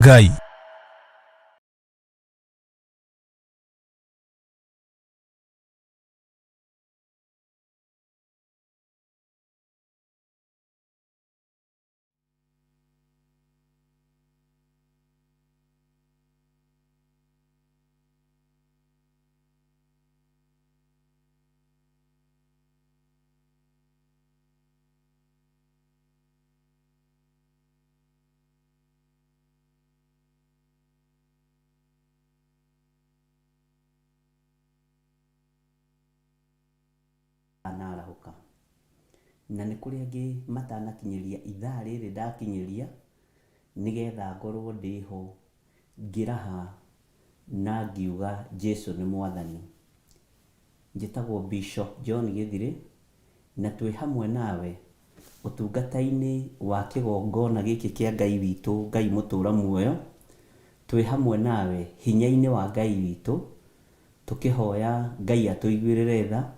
Ngai. Anarahuka na nĩ kũrĩ angĩ matanakinyĩria ithaa rĩrĩ ndakinyĩria nĩgetha ngorwo ndĩho ngĩraha na ngiuga Jesũ nĩ Mwathani. Njĩtagwo Bishop John Gĩthirĩ na twĩ hamwe nawe ũtungata-inĩ wa kĩgongona gĩkĩ kĩa Ngai witũ, Ngai mũtũra muoyo. Twĩ hamwe nawe hinya-inĩ wa Ngai witũ tũkĩhoya Ngai atũiguĩrĩre tha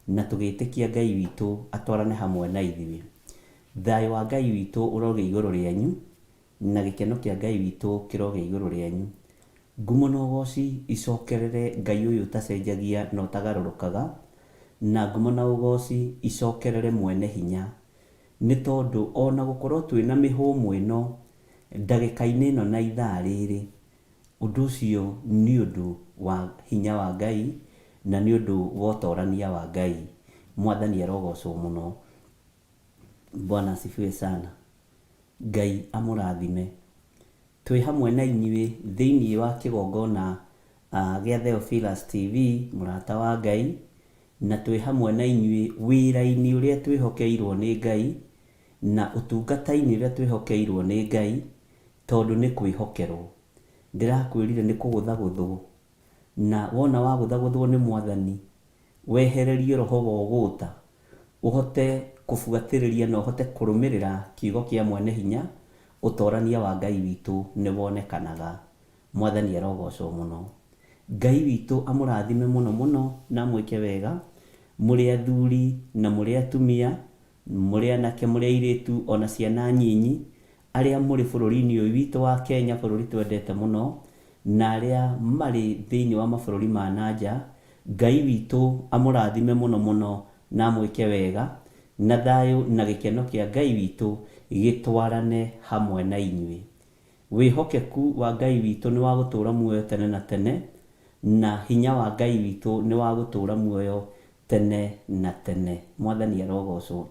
na tũgĩtĩkia Ngai witũ atwarane hamwe na ithuĩ. Thayũ wa Ngai witũ ũroge igũrũ rĩanyu na gĩkeno kĩa Ngai witũ kĩroge igũrũ rĩanyu. Ngumo na ũgooci icokerere Ngai ũyũ ũtacenjagia na ũtagarũrũkaga, na ngumo na ũgooci icokerere mwene hinya, nĩ tondũ ona gũkorwo twĩna mĩhũmũ ĩno ndagĩka-inĩ ĩno na ithaa rĩrĩ, ũndũ ũcio nĩ ũndũ wa hinya wa Ngai na nĩ ũndũ wa ũtorania wa Ngai. Mwathani arogocwo mũno. Bwana asifiwe sana. Ngai amũrathime. Twĩ hamwe na inyuĩ thĩinĩ wa kĩgongona gĩa Theophilus TV, mũrata wa Ngai, na twĩ hamwe na inyuĩ wĩra-inĩ ũrĩa twĩhokeirwo nĩ Ngai na ũtungata-inĩ ũrĩa twĩhokeirwo nĩ Ngai, tondũ nĩ kwĩhokerwo. Ndĩrakwĩrire nĩ kũgũthagũthwo, na wona wagũthagũthwo nĩ Mwathani wehererio roho wa ũgũta, ũhote kũbuatĩrĩria na ũhote kũrũmĩrĩra kiugo kĩa mwene hinya, ũtorania wa Ngai witũ nĩ wonekanaga. Mwathani arogocwo mũno. Ngai witũ amũrathime mũno mũno na mwĩke wega, mũrĩ athuri na mũrĩ atumia, mũrĩ anake, mũrĩ airĩtu, ona ciana nyinyi, arĩa mũrĩ bũrũri-inĩ ũyũ witũ wa Kenya, bũrũri twendete mũno, na arĩa marĩ thĩinĩ wa mabũrũri ma nanja. Ngai witũ amũrathime mũno mũno na mwĩke wega, na thayũ na gĩkeno kĩa Ngai witũ gĩtwarane hamwe na inyuĩ. Wĩhokeku wa Ngai witũ nĩ wa gũtũũra muoyo tene na tene, na hinya wa Ngai witũ nĩ wa gũtũũra muoyo tene na tene. Mwathani arogocwo.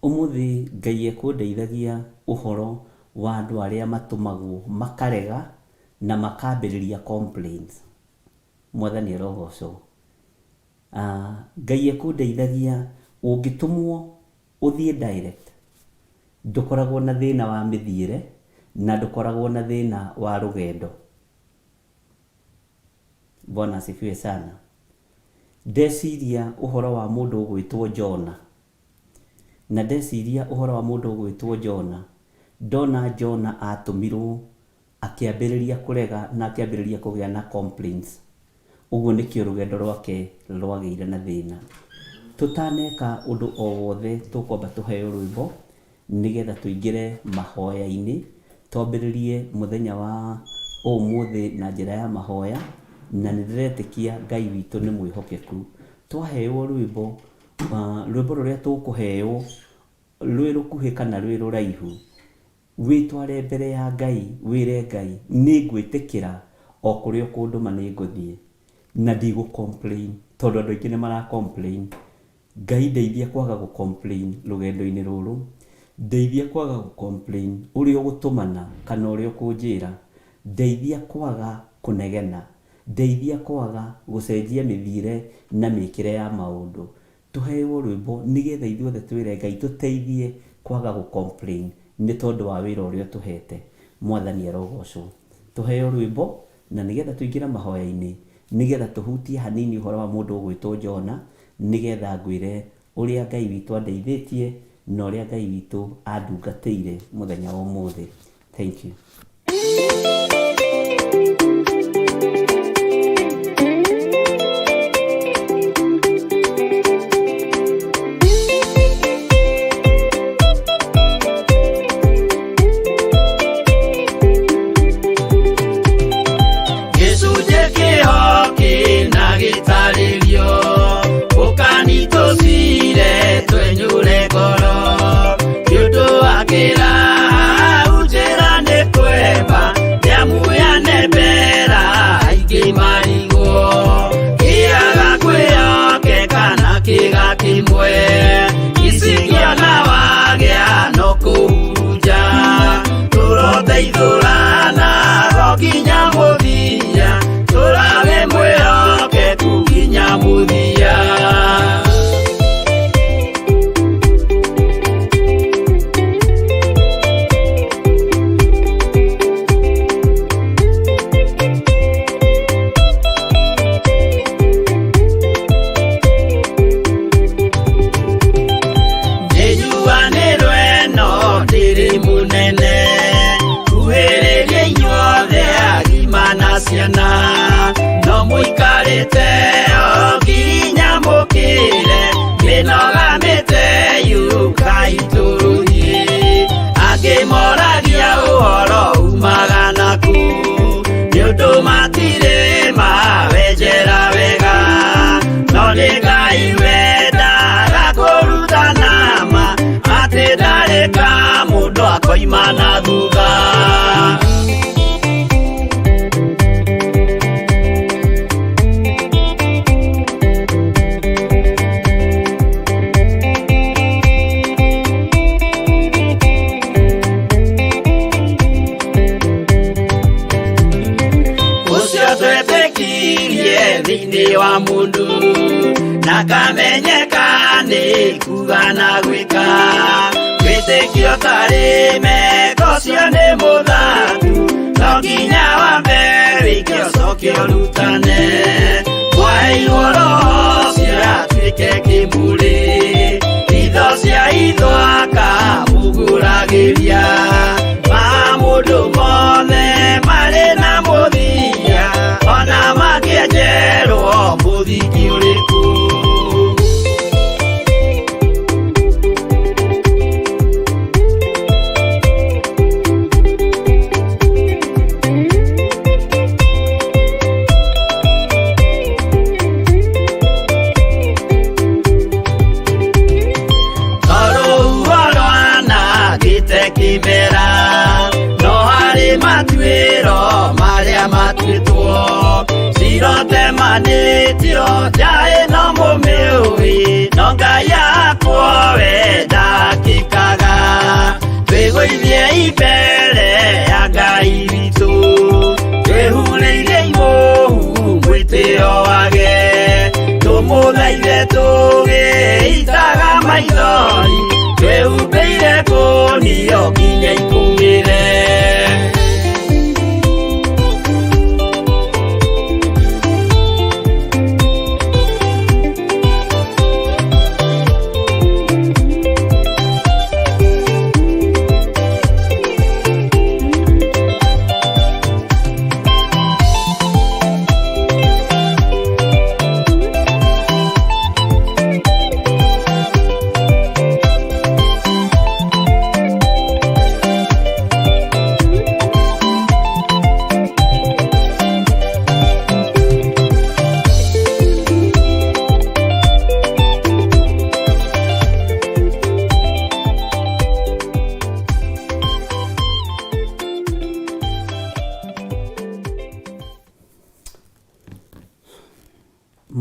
Ũmũthĩ Ngai ekũndeithagia ũhoro wa andũ arĩa matũmagwo makarega na makambĩrĩria complaints. Mwathani arogocwo. Ngai ekũndeithagia ũngĩtũmwo ũthiĩ direct, ndũkoragwo na thĩna wa mĩthiĩre na ndũkoragwo na thĩna wa rũgendo. Bwana asifiwe sana. Ndeciria ũhoro wa mũndũ ũgwĩtwo Jona, na ndeciria ũhoro wa mũndũ ũgwĩtwo Jona. Ndona Jona atũmirwo akĩambĩrĩria kũrega na akĩambĩrĩria kũgĩa na complaints. Ũguo nĩkĩo rũgendo rwake rwagĩire na thĩna. Tũtaneka ũndũ o wothe tũkwamba tũheo rwĩmbo nĩgetha tũingĩre mahoya-inĩ, twambĩrĩrie mũthenya wa ũmũthĩ na njĩra ya mahoya, na nĩndĩretĩkia Ngai witũ nĩ mwĩhokeku. Twaheo rwĩmbo, rwĩmbo rũrĩa tũkũheo rwĩ rũkuhĩ kana rwĩ rũraihu, wĩtware mbere ya Ngai, wĩre Ngai nĩ ngwĩtĩkĩra o kũrĩa ũkũndũma nĩ ngũthiĩ na ndigũ complain, tondũ andũ aingĩ nĩ mara complain. Ngai ndeithia kwaga gũ complain rũgendo-inĩ rũrũ, ndeithia kwaga gũ complain ũrĩa ũgũtũmana kana ũrĩa ũkũnjĩra, ndeithia kwaga kũnegena, ndeithia kwaga gũcenjia mĩthiĩre na mĩkĩre ya maũndũ. Tũheo rwĩmbo nĩgetha ithuothe twĩre Ngai tũteithie kwaga gũ complain nĩ tondũ wa wĩra ũrĩa tũhete. Mwathani arogocwo. Tũheo rwĩmbo na nĩgetha tũingĩra mahoya-inĩ, nĩgetha tũhutie hanini ũhoro wa mũndũ ũgwĩtwo Jona, nĩgetha ngwĩre ũrĩa Ngai witũ andeithĩtie na ũrĩa Ngai witũ andungatĩire mũthenya wa ũmũthĩ. Thank you. tũraithũrana gokinya mũthia tũrage mwĩhokeku nginya mũthia. Ciana no mũikarĩte o nginya mũkĩre mĩnogamĩte yukai tũrũthiĩ angĩ moragia ũhoro umaga naku nĩũndũ matirĩ mawenjera wega no nĩ Ngai wendaga kũrutana ma atĩ ndareka mũndũ akoima na thutha. Thĩinĩ wa mũndũ na kamenyeka nĩ kuga na gwĩka wĩtĩkio tarĩ meko cio nĩ mũthatu no nginya wambe wĩke ũcoke ũrutane waheirwo roho ciatuĩke kĩmbũrĩ itho cia itho akamũgũragĩria ma mũndũ mothe marĩ na mũthia ona makĩenjerwo mũthingi ũrĩkũ. Kĩmera no harĩ matuĩro marĩa matuĩtwo cirotemanĩtio njaĩ no mũmĩũĩ no Ngai akwo we ndakĩkaga twĩgũithie imbere ya Ngai witũ twĩhurĩire ihohu mwĩtĩo wage tũmũthaithe tũgĩitaga maithori twĩhumbĩire kũnio nginya ikumĩre.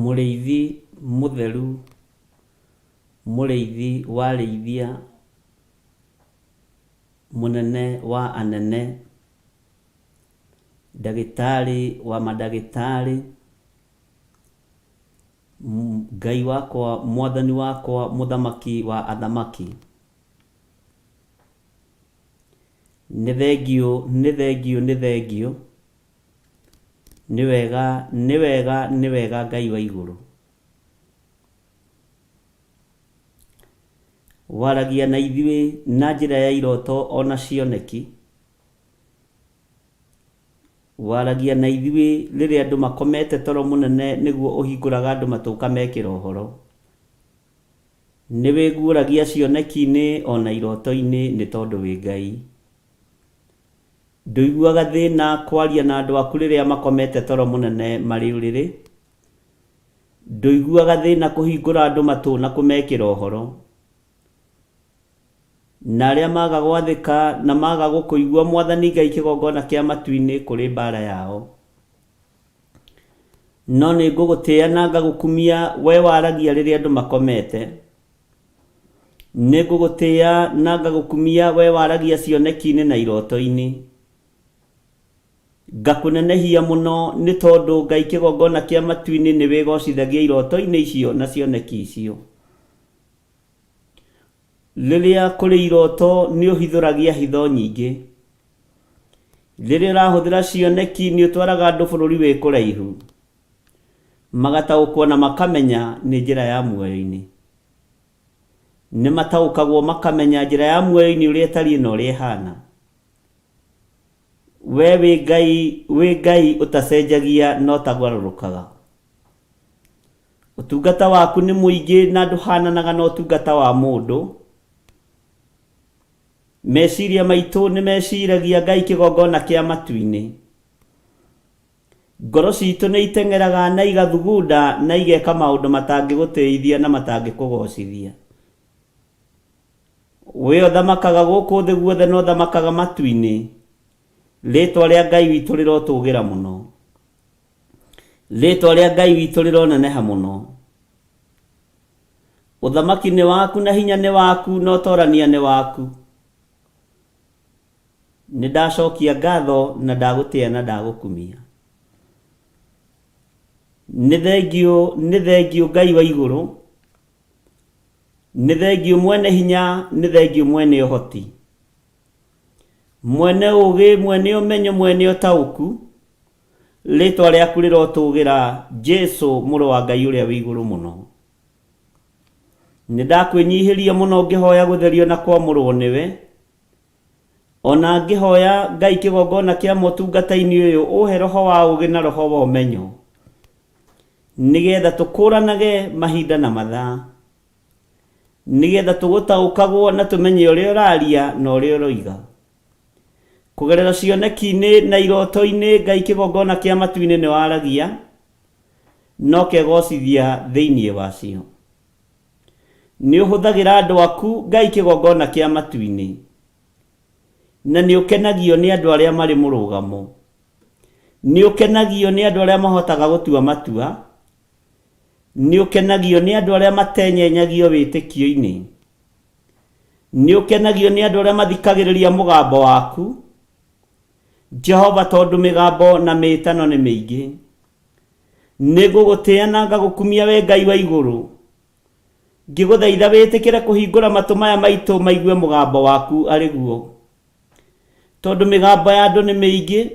Mũrĩithi mũtheru, mũrĩithi wa rĩithia, mũnene wa anene, ndagĩtarĩ wa mandagĩtarĩ, Ngai wakwa, mwathani wakwa, mũthamaki wa athamaki, nĩ thengio, nĩ thengio, nĩ thengio, nĩ wega, nĩ wega, nĩ wega Ngai wa igũrũ. Waragia na ithuĩ na njĩra ya iroto ona cioneki. Waragia na ithuĩ rĩrĩa andũ makomete toro mũnene nĩguo ũhingũraga andũ matũka mekĩra ũhoro. Nĩ wĩguũragia cioneki-inĩ ona iroto-inĩ nĩ tondũ wĩ Ngai. Ndũiguaga thĩna kwaria na andũ aku rĩrĩa makomete toro mũnene marĩ ũrĩrĩ. Ndũiguaga thĩna kũhingũra andũ matũ na kũmekĩra ũhoro. Na arĩa maga gwathĩka na maga gũkũigua Mwathani Ngai kĩgongona kĩa matu-inĩ kũrĩ mbara yao. No nĩ ngũgũtĩĩa na ngagũkumia we waragia rĩrĩa andũ makomete. Nĩ ngũgũtĩĩa na ngagũkumia we waragia cioneki-inĩ na iroto-inĩ. ngakunenehia muno ni tondu Ngai kigongona kia matu-ini ni wigocithagia iroto-ini icio na cioneki icio. Riria kuri iroto ni uhithuragia hitho nyingi. Riria urahuthira cioneki ni utwaraga andu bururi wi kuraihu, magataukwo na makamenya ni njira ya muoyo-ini. Ni mataukagwo makamenya njira ya muoyo-ini uria tari na uria hana. We wi Ngai utacenjagia no tagwarurukaga. Utungata waku ni muingi na nduhananaga na utungata wa mundu. Meciria maitu ni meciragia Ngai kigongona kia matu-ini. Ngoro citu ni itengeraga na igathugunda na igeka maundu matangiguteithia na matangikugocithia. We uthamakaga guku thi guothe no thamakaga matu-ini. Ritwa ria Ngai witu rirotugira muno. Ritwa ria Ngai witu rironeneha muno. Uthamaki ni waku na hinya ni waku no torania ni waku. Ni ndacokia ngatho na ndagutia na ndagukumia. Ni thengio Ngai wa iguru. Ni thengio mwene hinya, ni thengio mwene uhoti. Mwene ugi, mwene umenyo, mwene utauku. Ritwa riaku rirotugira Jesu muru wa Ngai uria wi iguru muno. Ni ndakwinyihiria muno ngihoya gutherio na kwamurwo niwe. Ona ngihoya Ngai kigongona kia motungata-ini uyu uhe roho wa ugi na roho wa umenyo, nigetha tukuranage mahinda na mathaa, nigetha tugutaukagwo na tumenye uria uraria na uria uroiga. Kugerera cioneki-ini na iroto-ini Ngai kigongona kia matu-ini ni waragia no kegocithia thiini wacio. Ni uhuthagira andu aku Ngai kigongona kia matu-ini, na ni ukenagio ni andu aria mari murugamo. Ni ukenagio ni andu aria mahotaga gutua matua. Ni ukenagio ni andu aria matenyenyagio witikio-ini. Ni ukenagio ni andu aria mathikagiriria mugambo waku Jehova, tondu migambo na mitano ni miingi. Ni gugutia na ngagukumia we Ngai wa iguru. Ngiguthaitha witikire kuhingura matu maya maitu maigue mugambo waku ari guo. Tondu migambo ya andu ni miingi,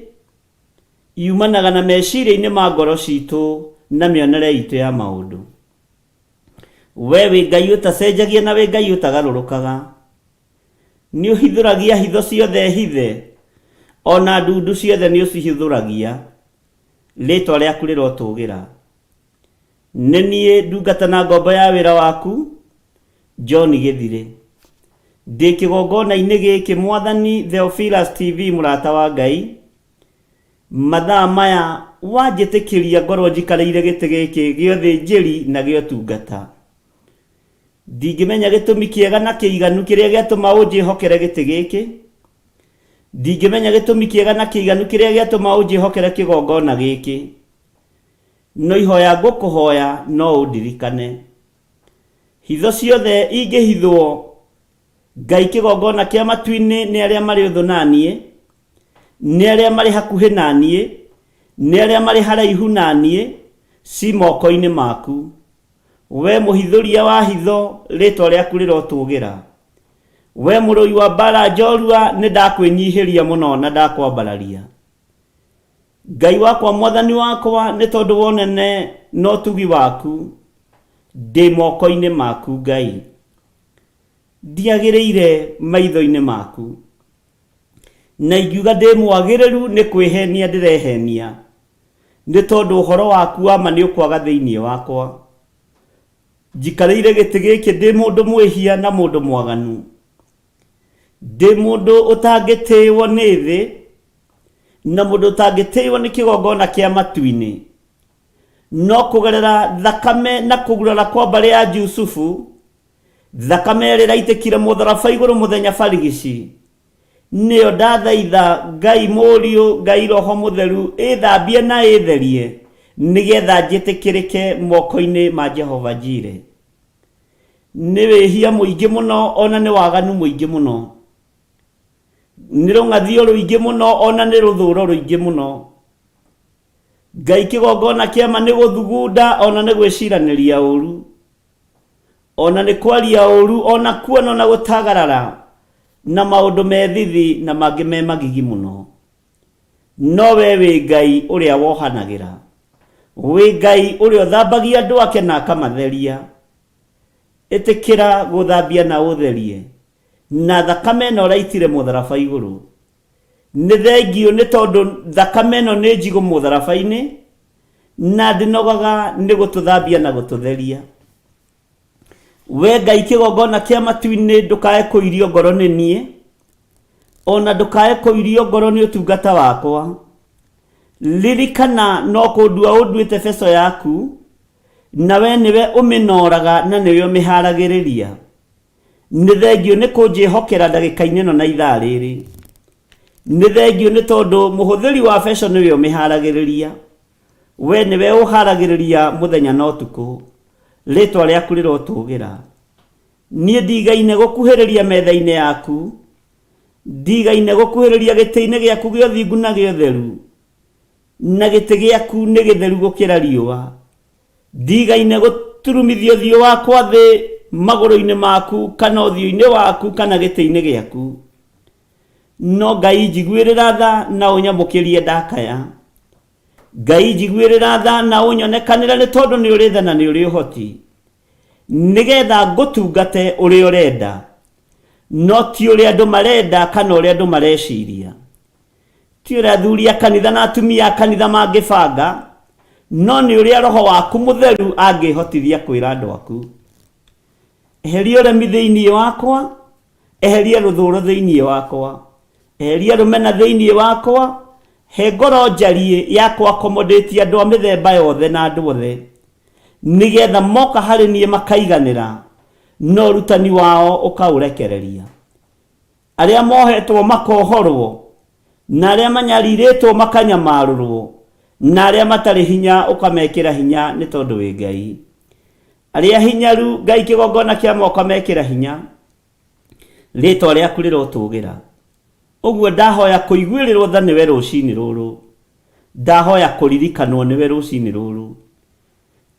yumanaga na meciria-ini ma ngoro citu na mionere itu ya maundu. We wi Ngai utacenjagia na wi Ngai utagarurukaga. Ni uhithuragia hitho ciothe hithe, ona ndundu ciothe ni ucihithuragia. Ritwa riaku rirotugira. Ni nie ndungata na ngombo ya wira waku John Githire. Ndi kigongona-ini giki Mwathani Theophilus TV murata wa Ngai. Mathaa maya wanjitikiria ngorwo njikareire giti giki gio thinjiri na gio tungata. Ndingimenya gitumi kiega na kiiganu kiria giatuma unjihokere giti giki. Ndingimenya gitumi kiega na kiiganu kiria giatuma unjihokere kigongona giki. No ihoya ngukuhoya no undirikane. Hitho ciothe ingihithwo Ngai kigongona kia matu-ini ni aria mari uthu nanie, ni aria mari hakuhi nanie, ni aria mari haraihu nanie, si moko-ini maku. We muhithuria wa hitho, ritwa riaku rirotugira. We murui wa mbara njorua, ni ndakwinyihiria muno na ndakwambararia. Ngai wakwa, Mwathani wakwa, ni tondu wonene no tugi waku, ndi moko-ini maku Ngai. Ndiagiriire maitho-ini maku, na ingiuga ndi mwagiriru ni kwihenia ndirehenia, ni tondu uhoro waku ama ni ukwaga thiini wakwa. Njikareire giti giki ndi mundu mwihia na mundu mwaganu, ndi mundu utangitiiwo ni thi, na mundu utangitiiwo ni kigongona kia matu-ini. No kugerera thakame na kugurara kwa mbari ya Jusufu, thakame ĩrĩa ĩraitikire mũtharaba igũrũ mũthenya barigici, nĩyo ndathaitha Ngai Mũriũ, Ngai Roho Mũtheru ĩthambie na ĩtherie, nĩgetha njĩtĩkĩrĩke moko-inĩ ma Jehova Jire. Nĩ wĩhia mũingĩ mũno, ona nĩ waganu mũingĩ mũno. nĩ rũng'athio rũingĩ mũno ona nĩ rũthũro rũingĩ mũno. Ngai kĩgongona kĩama nĩ gũthugunda ona nĩ gwĩciranĩria ũru, ona nĩ kwaria ũru, ona kuona na gũtagarara na maũndũ methithi na mangĩ me magigi mũno. No we wĩ Ngai ũrĩa wohanagĩra, wĩ Ngai ũrĩa ũthambagia andũ ake na akamatheria. Ĩtĩkĩra gũthambia na ũtherie, na thakame ĩno ũraitire mũtharaba igũrũ. Nĩ thengio nĩ tondũ thakame ĩno nĩ njigũ mũtharaba-inĩ, na ndĩnogaga nĩ gũtũthambia na gũtũtheria. We Ngai kĩgongona kĩa matu-inĩ, ndũkae kũirio ngoro nĩ niĩ, ona ndũkae kũirio ngoro nĩ ũtungata wakwa. Ririkana no kũndua ũnduĩte beco yaku, na we nĩwe ũmĩnoraga na nĩwe ũmĩharagĩrĩria. Nĩ thengio nĩ kũnjĩhokera ndagĩka-inĩ ĩno na ithaa rĩrĩ. Nĩ thengio nĩ tondũ mũhũthĩri wa beco nĩwe ũmĩharagĩrĩria. We nĩwe ũharagĩrĩria mũthenya na ũtukũ. Rĩtwa rĩaku rĩrotũgĩra. Niĩ ndigaine gũkuhĩrĩria metha-inĩ yaku, ndigaine gũkuhĩrĩria gĩtĩ-inĩ gĩaku gĩa ũthingu na gĩa ũtheru, na gĩtĩ gĩaku nĩ gĩtheru gũkĩra riũa. Ndigaine gũturumithia ũthiũ wakwa thĩ magũrũ-inĩ maku kana ũthiũ-inĩ waku kana gĩtĩ-inĩ gĩaku. No Ngai njiguĩrĩra tha na ũnyamũkĩrie ndakaya. Ngai njiguĩrĩra tha na ũnyonekanĩra nĩ tondũ nĩ ũrĩ tha na nĩ ũrĩ ũhoti, nĩgetha ngũtungate ũrĩa ũrenda, no ti ũrĩa andũ marenda kana ũrĩa andũ mareciria. Ti ũrĩa athuri a kanitha na atumia a kanitha mangĩbanga, no nĩ ũrĩa Roho waku Mũtheru angĩhotithia kwĩra andũ aku. Eheria ũremi thĩinĩ wakwa, eheria rũthũro thĩinĩ wakwa, eheria rũmena thĩinĩ wakwa. He ngoro njariĩ ya kũ-accommodate andũ a mĩthemba yothe na andũ othe, nĩgetha moka harĩ niĩ makaiganĩra, no ũrutani wao ũkaũrekereria. Arĩa mohetwo makohorwo, na arĩa manyarirĩtwo makanyamarũrwo, na arĩa matarĩ hinya ũkamekĩra hinya nĩ tondũ wĩ Ngai. Arĩa hinyaru Ngai kĩgongona kĩama ũkamekĩra hinya. Rĩtwa rĩaku rĩrotũgĩra. Ũguo ndahoya kũiguĩrĩrwo tha nĩwe rũcinĩ rũrũ, ndahoya kũririkanwo nĩwe rũcinĩ rũrũ.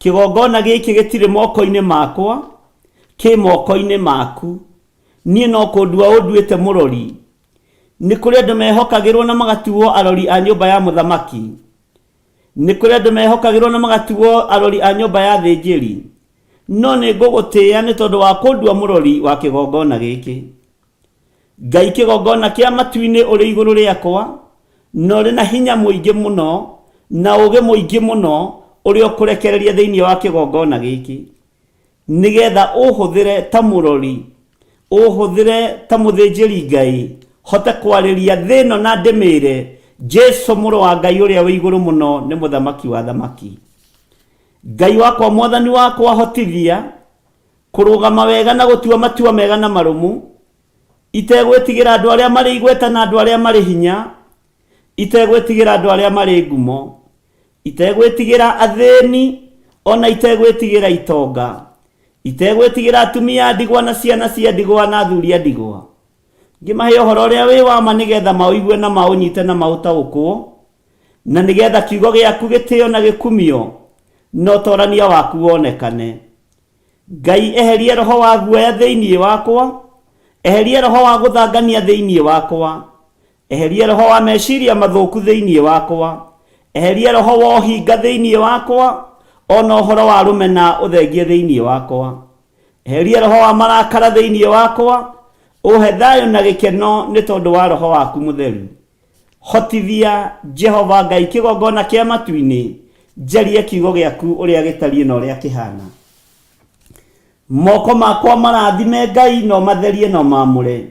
Kĩgongona gĩkĩ gĩtirĩ moko-inĩ makwa, kĩ moko-inĩ maku. Niĩ no kũndua ũnduĩte mũrori. Nĩ kũrĩ andũ mehokagĩrwo na magatuo arori a nyũmba ya mũthamaki. Nĩ kũrĩ andũ mehokagĩrwo na magatuo arori a nyũmba ya thĩnjĩri. No nĩ ngũgũtĩĩa nĩ tondũ wa kũndua mũrori wa kĩgongona gĩkĩ. Ngai kĩgongona kĩa matu-inĩ ũrĩ igũrũ rĩakwa, no rĩ na hinya mũingĩ mũno na ũgĩ mũingĩ mũno ũrĩa ũkũrekereria thĩinĩ wa kĩgongona gĩkĩ, nĩgetha ũhũthĩre ta mũrori, ũhũthĩre ta mũthĩnjĩri Ngai, hote kwarĩria thĩ ĩno na ndĩmĩre Jesũ mũrũ wa Ngai ũrĩa wĩ igũrũ mũno nĩ mũthamaki wa thamaki. Ngai wakwa Mwathani wakwa hotithia kũrũgama wega na gũtua matua mega na marũmu, itegwĩtigĩra andũ arĩa marĩ igweta na andũ arĩa marĩ hinya, itegwĩtigĩra andũ arĩa marĩ ngumo, itegwĩtigĩra athĩni ona itegwĩtigĩra itonga, itegwĩtigĩra atumia a ndigwa na ciana cia ndigwa na athuri a ndigwa. Ngĩmahe ũhoro ũrĩa wĩ wa ma nĩgetha maũigue na maũnyite na maũtaũkwo, na nĩgetha kiugo gĩaku gĩtĩo na gĩkumio, no ũtorania waku wonekane. Ngai eherie roho wa guoya thĩinĩ wakwa, eherie roho wa gũthangania thĩinĩ wakwa, eherie roho wa meciria mathũku thĩinĩ wakwa, eherie roho wa ũhinga thĩinĩ wakwa, ona ũhoro wa rũmena ũthengie thĩinĩ wakwa, eherie roho wa marakara thĩinĩ wakwa, ũhe thayũ na gĩkeno nĩ tondũ wa roho waku Mũtheru. Hotithia Jehova Ngai kĩgongona kĩa matu-inĩ, njarie kiugo gĩaku ũrĩa gĩtariĩ na ũrĩa kĩhana. Moko makwa marathime Ngai, no matherie no maamũre.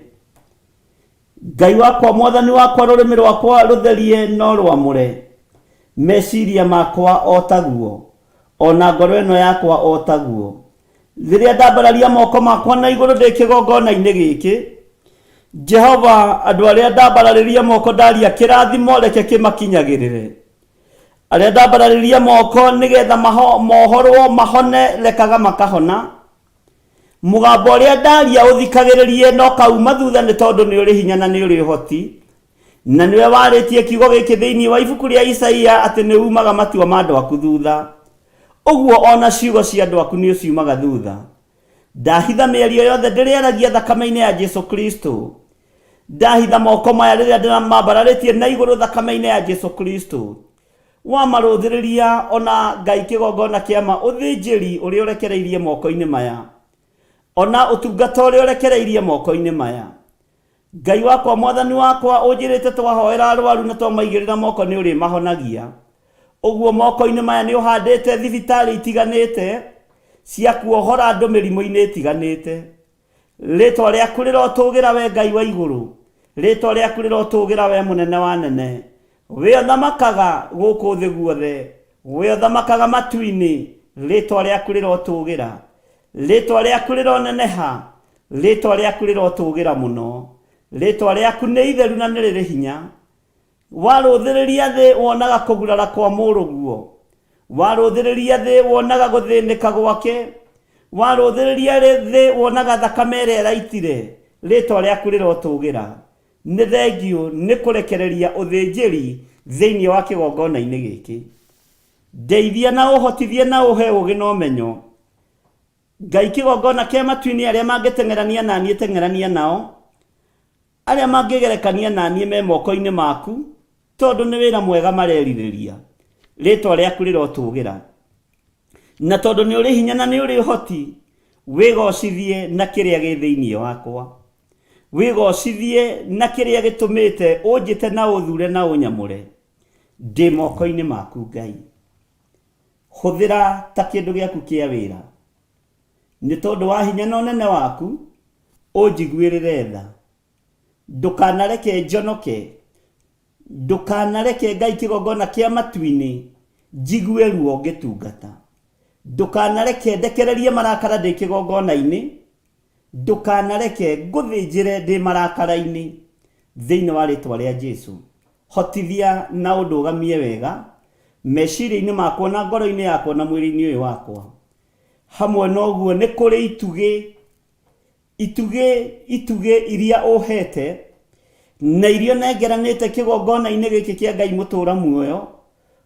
Ngai wakwa Mwathani wakwa, rũrĩmĩ rwakwa rũtherie no rwamũre. Meciria makwa o taguo, ona ngoro ĩno yakwa o taguo. Rĩrĩa ndambararia moko makwa na igũrũ ndĩ kĩgongona-inĩ gĩkĩ, Jehova, andũ arĩa ndambararĩria moko ndaria kĩrathimo reke kĩmakinyagĩrĩre. Arĩa ndambararĩria moko nĩgetha mohorwo mahone rekaga makahona. mugambo uria ndaria uthikagiririe no kauma thutha ni tondu ni uri hinya na ni uri hoti na niwe waritie kiugo giki thiini wa ibuku ria Isaia ati ni umaga matua ma andu aku thutha uguo ona ciugo cia andu aku ni uciumaga thutha ndahitha mĩario yothe ndĩrĩaragia thakame-inĩ ya Jesu Kristo ndahitha moko maya rĩrĩa ndĩramambararĩtie na igũrũ thakame-inĩ ya Jesu Kristo wamarũthĩrĩria ona Ngai kĩgongona kĩama ũthĩnjĩri ũrĩa ũrekereirie moko-inĩ maya ona ũtungata ũrĩa ũrekereirie moko-inĩ maya Ngai wakwa mwathani wakwa ũnjĩrĩte twahoera arwaru na twamaigĩrĩra moko nĩ ũrĩ mahonagia ũguo moko-inĩ maya nĩ ũhandĩte thibitarĩ itiganĩte cia kuohora andũ mĩrimũ-inĩ ĩtiganĩte rĩtwa rĩaku rĩrotũgĩra we Ngai wa igũrũ rĩtwa rĩaku rĩrotũgĩra we mũnene wa nene we ũthamakaga gũkũ thĩ guothe we ũthamakaga matu-inĩ rĩtwa rĩaku rĩrotũgĩra rĩtwa rĩaku rĩroneneha rĩtwa rĩaku rĩrotũgĩra mũno rĩtwa rĩaku nĩ itheru na nĩ rĩrĩ hinya warũthĩrĩria thĩ wonaga kũgurara kwa mũrũguo warũthĩrĩria thĩ wonaga gũthĩnĩka gwake warũthĩrĩria thĩ wonaga thakame ĩrĩa ĩraitire rĩtwa rĩaku rĩrotũgĩra nĩ thengio nĩ kũrekereria ũthĩnjĩri thĩinĩ wa kĩgongona-inĩ gĩkĩ ndeithia na ũhotithie na ũhe ũgĩ na ũmenyo Ngai kĩgongona kĩa matu-inĩ arĩa mangĩteng'erania na niĩ teng'erania nao arĩa mangĩgerekania na niĩ me moko-inĩ maku tondũ nĩ wĩra mwega marerirĩria rĩtwa rĩaku rĩrotũgĩra na tondũ nĩ ũrĩ hinya na nĩ ũrĩ ũhoti wĩgocithie na kĩrĩa gĩ thĩinĩ wakwa wĩgocithie na kĩrĩa gĩtũmĩte ũnjĩte na ũthure na ũnyamũre ndĩ moko-inĩ maku Ngai hũthĩra ta kĩndũ gĩaku kĩa wĩra nĩ tondũ wa hinya na ũnene waku ũnjiguĩrĩre tha ndũkanareke njonoke ndũkanareke Ngai kĩgongona kĩa matu-inĩ njigue ruo ngĩtungata ndũkanareke ndekererie marakara ndĩ kĩgongona-inĩ ndũkanareke ngũthĩnjĩre ndĩ marakara-inĩ thĩinĩ wa rĩtwa rĩa Jesu hotithia na ũndũgamie wega meciria-inĩ makwa na ngoro-inĩ yakwa na mwĩrĩ-inĩ ũyũ wakwa hamwe noguo nĩ kũrĩ itugĩ iria ũhete na irio nengeranĩte kĩgongona-inĩ gĩkĩ kĩa Ngai mũtũra muoyo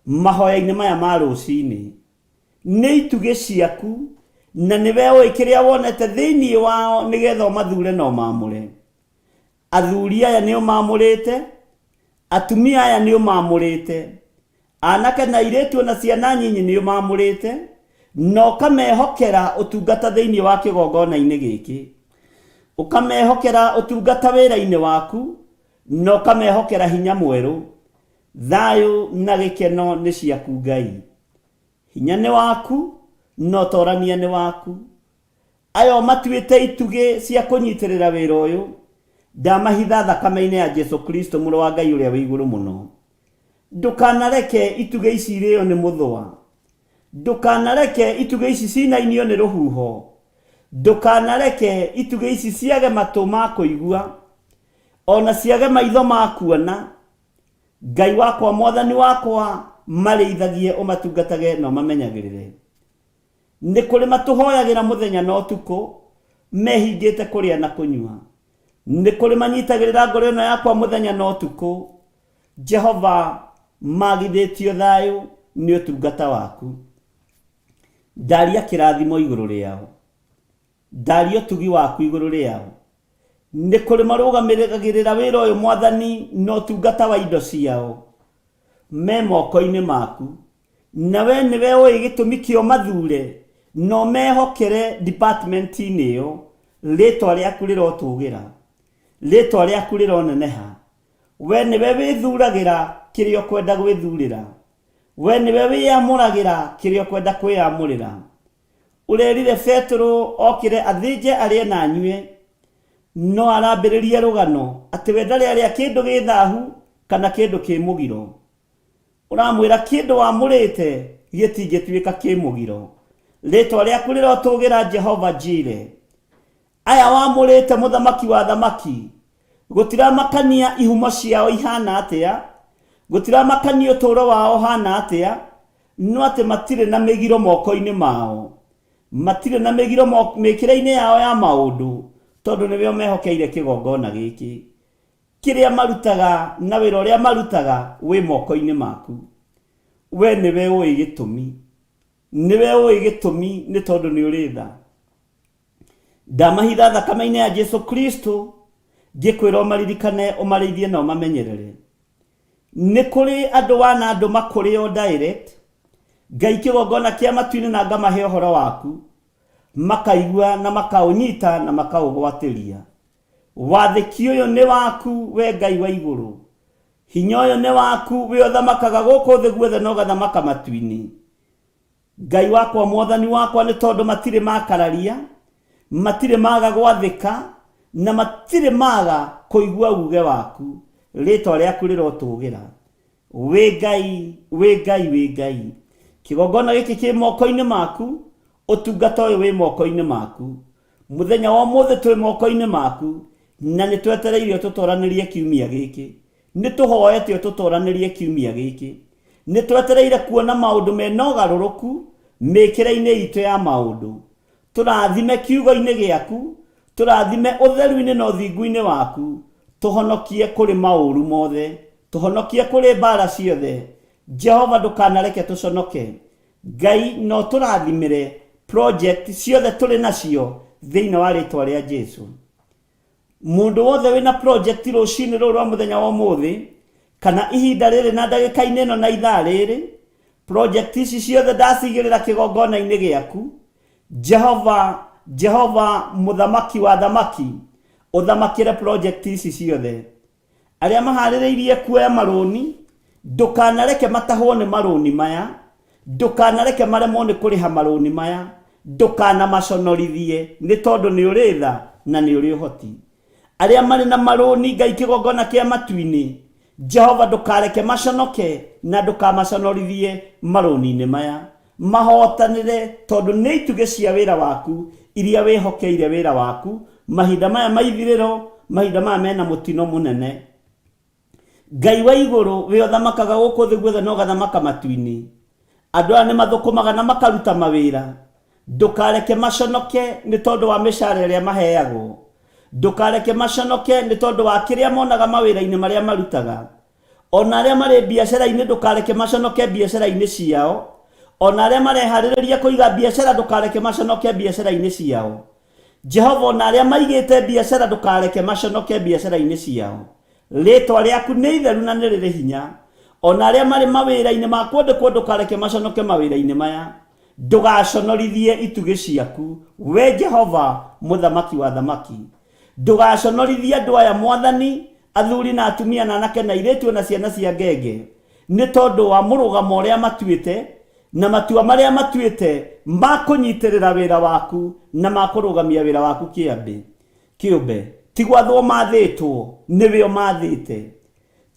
mahoya-inĩ maya ma rũcinĩ nĩ itugĩ ciaku na nĩwe ũĩ kĩrĩa wonete thĩinĩ wao nĩgetha ũmathure na ũmamũre athuri aya nĩ ũmamũrĩte atumia aya nĩ ũmamũrĩte anake na airĩtu na ciana nyinyi nĩ ũmamũrĩte na ũkamehokera ũtungata thĩinĩ wa kĩgongona-inĩ gĩkĩ ũkamehokera ũtungata wĩra-inĩ waku na ũkamehokera hinya mwerũ thayũ na gĩkeno nĩ ciaku Ngai hinya nĩ waku no ũtorania nĩ waku ayo matuĩte itugĩ cia kũnyitĩrĩra wĩra ũyũ ndamahitha thakame-inĩ ya Jesu Kristo mũrũ wa Ngai ũrĩa wĩ igũrũ mũno ndũkanareke itugĩ ici irĩo nĩ mũthũa ndũkanareke itugĩ ici cinainio nĩ rũhuho ndũkanareke itugĩ ici ciage matũ ma kũigua ona ciage maitho ma kuona Ngai wakwa mwathani wakwa marĩithagie ũmatungatage na ũmamenyagĩrĩre nĩ kũrĩ matũhoyagĩra mũthenya na ũtukũ mehingĩte kũrĩa na kũnyua nĩ kũrĩ manyitagĩrĩra ngoro ĩno yakwa mũthenya na ũtukũ Jehova magithĩtio thayũ nĩ ũtungata waku ndaria kĩrathimo igũrũ rĩao ndaria ũtugi waku igũrũ rĩao nĩ kũrĩ marũgamĩrĩragĩrĩra wĩra ũyũ mwathani na ũtungata wa indo ciao me moko-inĩ maku na we nĩwe ũĩ gĩtũmi kĩo mathure no mehokere department-inĩ ĩyo rĩtwa rĩaku rĩrotũgĩra rĩtwa rĩaku rĩroneneha we nĩwe wĩthuragĩra kĩrĩa ũkwenda gwĩthurĩra we nĩwe wĩyamũragĩra kĩrĩa ũkwenda kwĩyamũrĩra ũrerire Petro okĩre athĩnje arĩe na anyue no arambĩrĩria rũgano atĩ we ndarĩ arĩa kĩndũ gĩ thahu kana kĩndũ kĩ mũgiro ũramwĩra kĩndũ wamũrĩte gĩtingĩtuĩka kĩ mũgiro rĩtwa rĩaku rĩrotũgĩra Jehova Jire aya wamũrĩte mũthamaki wa thamaki gũtiramakania ihumo ciao ihana atĩa gũtiramakania ũtũũro wao hana atĩa no atĩ matirĩ na mĩgiro moko-inĩ mao matire na megiro mekire-inĩ yao ya maũndũ tondũ nĩweo mehokeire kĩgongona gĩkĩ. Kĩrĩa marutaga na wĩra ũrĩa marutaga wĩ moko-inĩ maku. We nĩwe ũĩ gĩtũmi, nĩwe ũĩ gĩtũmi nĩ tondũ nĩ ũrĩ tha. Ndamahitha thakame-inĩ ya Jesu Kristo ngĩkwĩra ũmaririkane, ũmarĩithie na ũmamenyerere. Nĩ kũrĩ andũ wana andũ makũrĩ o direct, Ngai kĩgongona kĩa matu-inĩ na ngamahe ũhoro waku, makaigua na makaũnyita na makaũgwatĩria. Wathĩki ũyũ nĩ waku, we Ngai wa igũrũ. Hinya ũyũ nĩ waku, we ũthamakaga gũkũ thĩ guothe na ũgathamaka matu-inĩ. Ngai wakwa, Mwathani wakwa, nĩ tondũ matirĩ makararia, matirĩ maga gwathĩka, na matirĩ maga kũigua uge waku. Rĩtwa rĩaku rĩrotũgĩra. Wĩ Ngai, wĩ Ngai, wĩ Ngai. Kĩgongona gĩkĩ kĩ moko-inĩ maku, ũtungata ũyũ wĩ moko-inĩ maku. Mũthenya wa ũmũthĩ twĩ moko-inĩ maku, na nĩ twetereire tũtoranĩrie kiumia gĩkĩ. Nĩ tũhoete tũtoranĩrie kiumia gĩkĩ. Nĩ twetereire kuona maũndũ mena ũgarũrũku mĩkĩre-inĩ itũ ya maũndũ. Tũrathime kiugo-inĩ gĩaku, tũrathime ũtheru-inĩ na ũthingu-inĩ waku, tũhonokie kũrĩ maũru mothe, tũhonokie kũrĩ mbara ciothe. Jehova ndũkanareke tũconoke. Ngai no tũrathimĩre project ciothe tũrĩ nacio thĩinĩ wa rĩtwa rĩa Jesu. Mũndũ wothe wĩna project rũcinĩ rũrũ rwa mũthenya wa ũmũthĩ, kana ihinda rĩrĩ na ndagĩka-inĩ ĩno na ithaa rĩrĩ, project ici ciothe ndacigĩrĩra kĩgongona-inĩ gĩaku. Jehova mũthamaki wa thamaki, ũthamakĩre project ici ciothe. Arĩa maharĩrĩirie kuoya marũni, ndũkanareke matahwo nĩ marũni maya, ndũkanareke maremwo nĩ kũrĩha marũni maya, ndũkanamaconorithie nĩ tondũ nĩ ũrĩ tha na nĩ ũrĩ ũhoti. Arĩa marĩ na marũni Ngai kĩgongona kĩa matu-inĩ, Jehova ndũkareke maconoke na ndũkamaconorithie marũni-inĩ maya. Mahotanĩre tondũ nĩ itugĩ cia wĩra waku iria wĩhokeire wĩra waku mahinda maya maithirĩro, mahinda maya mena mũtino mũnene. Ngai wa igũrũ, we ũthamakaga gũkũ thĩ guothe na ũgathamaka matu-inĩ. Andũ aya nĩ mathũkũmaga na makaruta mawĩra. Ndũkareke maconoke nĩ tondũ wa mĩcara ĩrĩa maheagwo. Ndũkareke maconoke nĩ tondũ wa kĩrĩa monaga mawĩra-inĩ marĩa marutaga. Ona arĩa marĩ biacara-inĩ ndũkareke maconoke biacara-inĩ ciao. Ona arĩa mareharĩrĩria kũiga biacara ndũkareke maconoke biacara-inĩ ciao. Jehova, ona arĩa maigĩte biacara ndũkareke maconoke biacara-inĩ ciao. Rĩtwa rĩaku nĩ itheru na nĩ rĩrĩ hinya. Ona arĩa marĩ mawĩra-inĩ ma kwandĩkwo ndũkareke maconoke mawĩra-inĩ maya. Ndũgaconorithie itugĩ ciaku, we Jehova mũthamaki wa thamaki. Ndũgaconorithie andũ aya Mwathani, athuri na atumia na anake na airĩtu na ciana cia ngenge, nĩ tondũ wa mũrũgamo ũrĩa matuĩte na matua marĩa matuĩte ma kũnyitĩrĩra wĩra waku na ma kũrũgamia wĩra waku kĩũmbe. Ti gwathwo mathĩtwo, nĩwe ũmathĩte.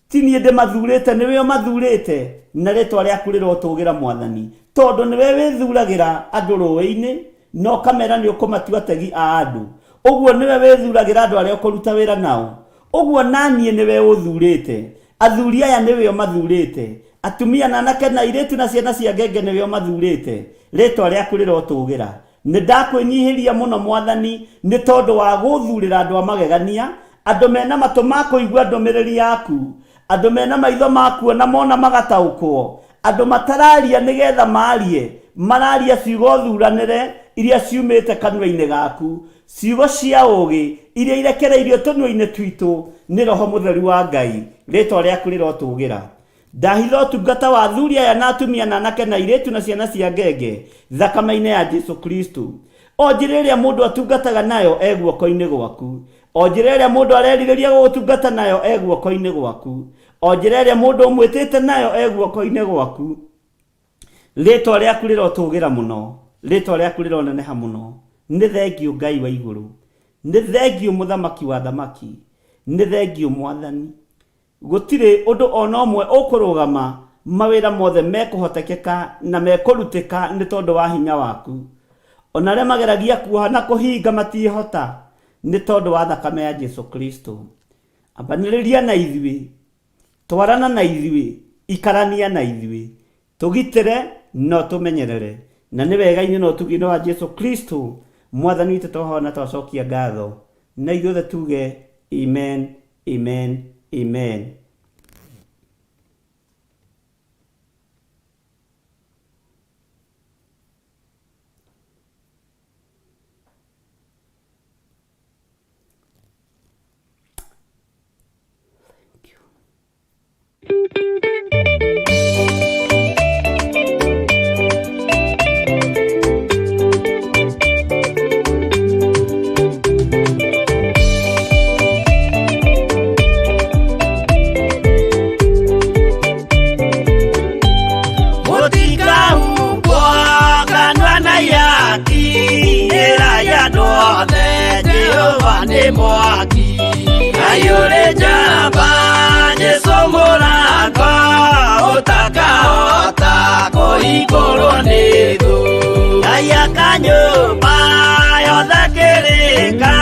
Ti niĩ ndĩmathurĩte, nĩwe ũmathurĩte, na rĩtwa rĩaku rĩrotũgĩra Mwathani. Tondũ nĩwe wĩthuragĩra andũ rũĩ-inĩ na ũkamera nĩ ũkũmatua ategi a andũ. Ũguo nĩwe wĩthuragĩra andũ arĩa ũkũruta wĩra nao. Ũguo naniĩ nĩwe ũthurĩte. Athuri aya nĩwe ũmathurĩte. Atumia na anake na airĩtu na ciana cia ngenge nĩwe ũmathurĩte. Rĩtwa rĩaku rĩrotũgĩra. Nĩ ndakwĩnyihĩria mũno Mwathani nĩ tondũ wa gũthurĩra andũ a magegania, andũ mena matũ ma kũigua ndũmĩrĩri yaku, andũ mena maitho ma kuona mona magataũkwo, andũ matararia nĩgetha marie, mararia ciugo thuranĩre iria ciumĩte kanua-inĩ gaku, ciugo cia ũgĩ iria irekereirio tũnua-inĩ twitũ nĩ Roho Mũtheru wa Ngai. Rĩtwa rĩaku rĩrotũgĩra. Ndahitha ũtungata wa athuri aya na atumia na anake na airĩtu na ciana cia ngenge thakame-inĩ ya Jesu Kristo. O njĩra ĩrĩa mũndũ atungataga nayo guoko-inĩ gwaku. O njĩra ĩrĩa mũndũ arerirĩria gũgũtungata nayo guoko-inĩ gwaku. O njĩra ĩrĩa mũndũ ũmwĩtĩte nayo guoko-inĩ gwaku. Rĩtwa rĩaku rĩrotũgĩra mũno. Rĩtwa rĩaku rĩroneneha mũno. Nĩ thengiũ Ngai wa igũrũ. Nĩ thengiũ mũthamaki wa thamaki. Nĩ thengiũ Mwathani. Gũtirĩ ũndũ ona ũmwe ũkũrũgama mawĩra mothe mekũhotekeka na mekũrutĩka nĩ tondũ wa hinya waku. Ona arĩa mageragia kuoha na kũhinga matiĩhota nĩ tondũ wa thakame ya Jesu Kristo. Ambanĩrĩria na ithuĩ, twarana na ithuĩ, ikarania na ithuĩ, tũgitĩre no tũmenyerere na nĩ wega-inĩ no tuge wa Jesu Kristo mwathani witũ tũhona twacokia ngatho na ithuothe tuge amen, amen, amen. Mwaki ayure jamba Jesu mũrango ũtakahota kũhingũrwo nĩ thũ aya kanyũmba yothe kĩrĩka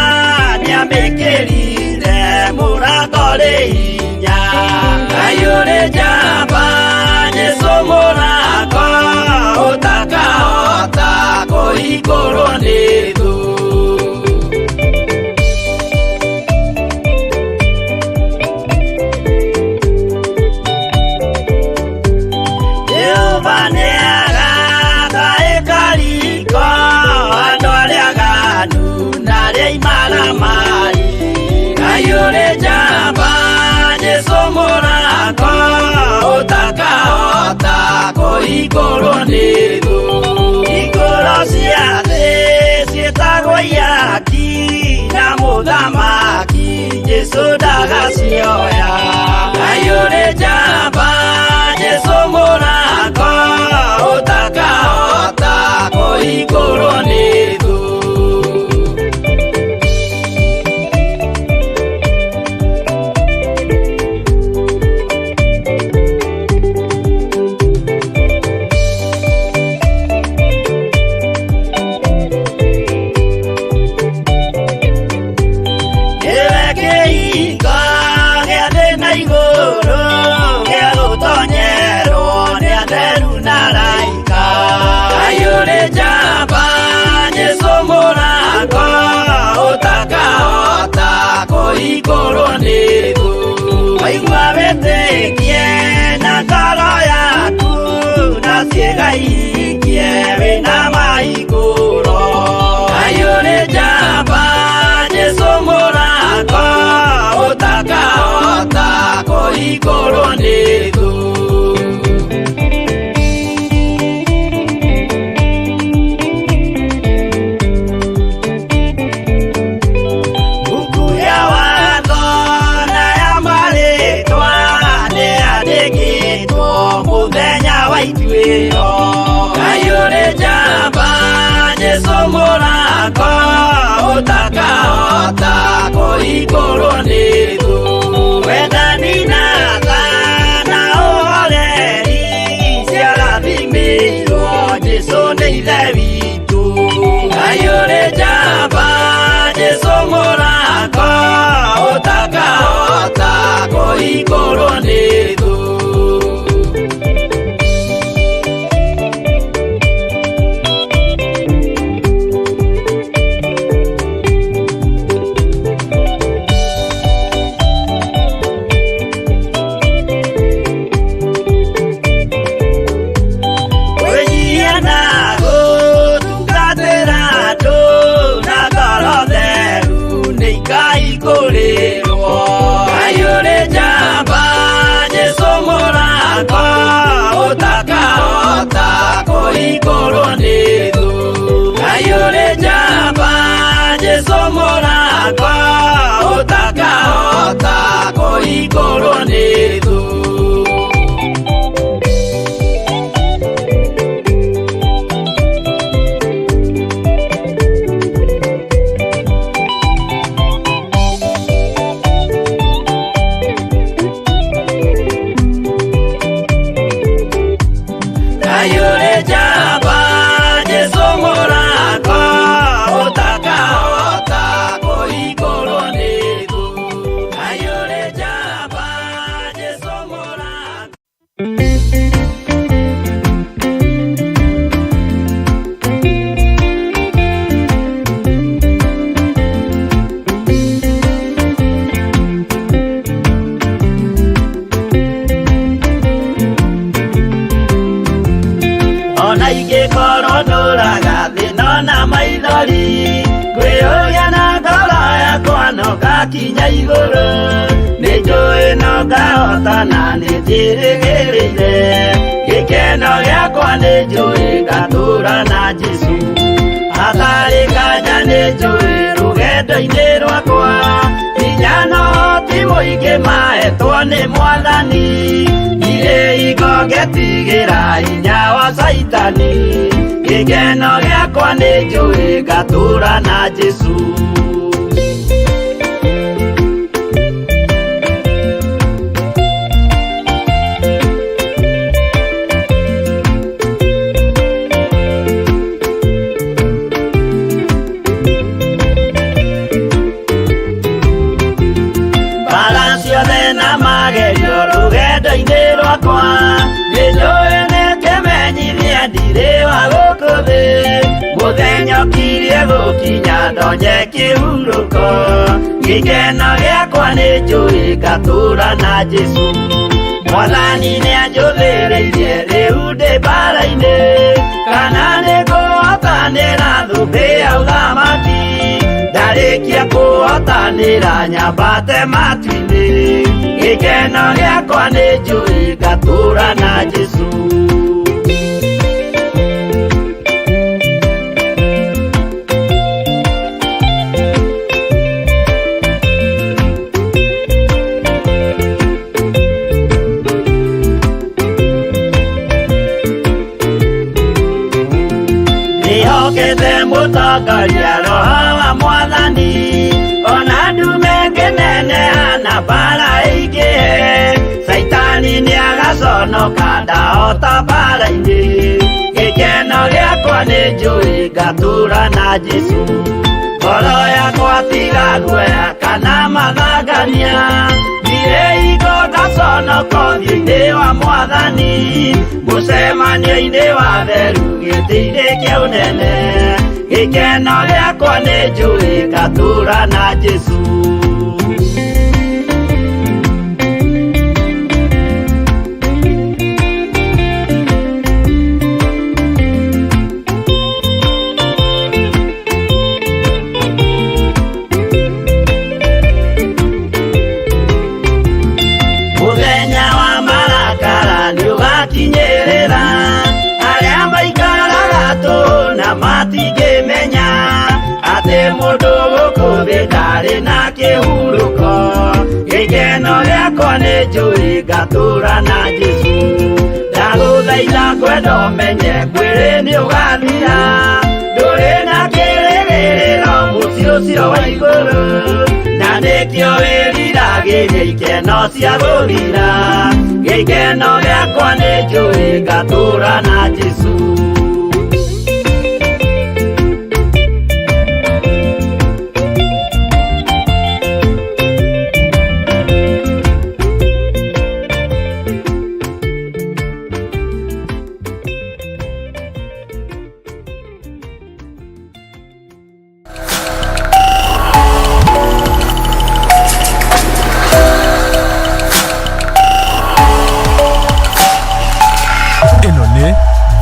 nĩamĩkĩrire mũrango rĩ hinya ayure jamba Jesu mũrango ũtakahota kũhingũrwo nĩ thũ ayure jamba Jesu mũrango ũtakahota kũhingũrwo nĩ thũ hingũro cia thĩ ciĩtagwo ihaki na mũthamaki Jesu ndagacioya ayure jamba Jesu mũrango ũtakahota kũhingũrwo nĩ thũ kũhingũrwo nĩ thũ waigua wĩtĩkie na ngoro yaku na ciĩga ihingie wĩna mahingũro ayure jamba Jesu mũrango ũtakahota kũhingũrwo nĩ thũ ayure jamba Jesu mũrango ũtakahota kũhingũrwo nĩ thũ wendani na tha na ũhoreri ciarathimĩirwo Jesu nĩ ithe witũ ayure jamba Jesu mũrango ũtakahota kũhingũrwo nĩ thũ ayure jamba Jesu mũrango ũtakahota kũhingũrwo nĩ thũ ayure jamba Jesu mũrango ũtakahota kũhingũrwo nĩ thũ ayure jamba Jesu mũrango ũtakahota kũhingũrwo nĩ thũ ayure jamba Jesu angĩkorwo ndũraga thĩno na maithori ngwĩyũria na ngoro yakwa no ngakinya igũrũ nĩnjũĩ no ngahotana nĩnjĩrĩgĩrĩire gĩkeno gĩakwa nĩnjũĩ ngatũũra na Jesũ hatarĩ kanya nĩnjũĩ rũgendo-inĩ rwakwa hinya no ti mũingĩ mahetwo nĩ Mwathani irĩ ingo ngetigĩra hinya wa Saitani gĩkeno gĩakwa nĩnjũĩ ngatũũra na Jesũ rũgendo-inĩ rwakwa nĩnjũĩ nĩngĩmenyithia ndirĩ wa gũkũ thĩ mũthenya ũkirie gũkinya ndonye kĩhurũko gĩkeno gĩakwa nĩnjũĩ ngatũũra na Jesũ Mwathani nĩanjũthĩrĩirie rĩu ndĩ mbara-inĩ kana nĩngũhotanĩra thũmbĩ ya ũthamaki ndarĩkia kũhotanĩra nyambate matu-inĩ gĩkeno gĩakwa nĩnjũĩ ngatũũra na Jesũ nĩhokete mũtongoria Roho wa Mwathani ona ndume ngĩneneha na mbara ĩingĩhe Saitani nĩagaconoka ndahota mbara-inĩ gĩkeno gĩakwa nĩnjũĩ ngatũũra na Jesũ ngoro yakwa tiga guoya kana mathangania ndirĩ hingo ngaconoko ũthiũ-inĩ wa Mwathani mũcemanio-inĩ wa theru gĩtĩ-inĩ kĩa ũnene gĩkeno gĩakwa nĩnjũĩ ngatũũra na Jesũ mũthenya wa marakara nĩũgakinyĩrĩra arĩa maikaraga tũhũ na matingĩmenya atĩ mũndũ gũkũ thĩ ndarĩ na kĩhurũko gĩkeno gĩakwa nĩnjũĩ ngatũũra na Jesũ ndagũthaitha ngwenda ũmenye mwĩrĩ nĩũgathira ndũrĩ na kĩrĩgĩrĩro mũciĩ ũcio wa igũrũ na nĩkĩo wĩriragĩria ikeno cia gũthira gĩkeno gĩakwa nĩnjũĩ ngatũũra na Jesũ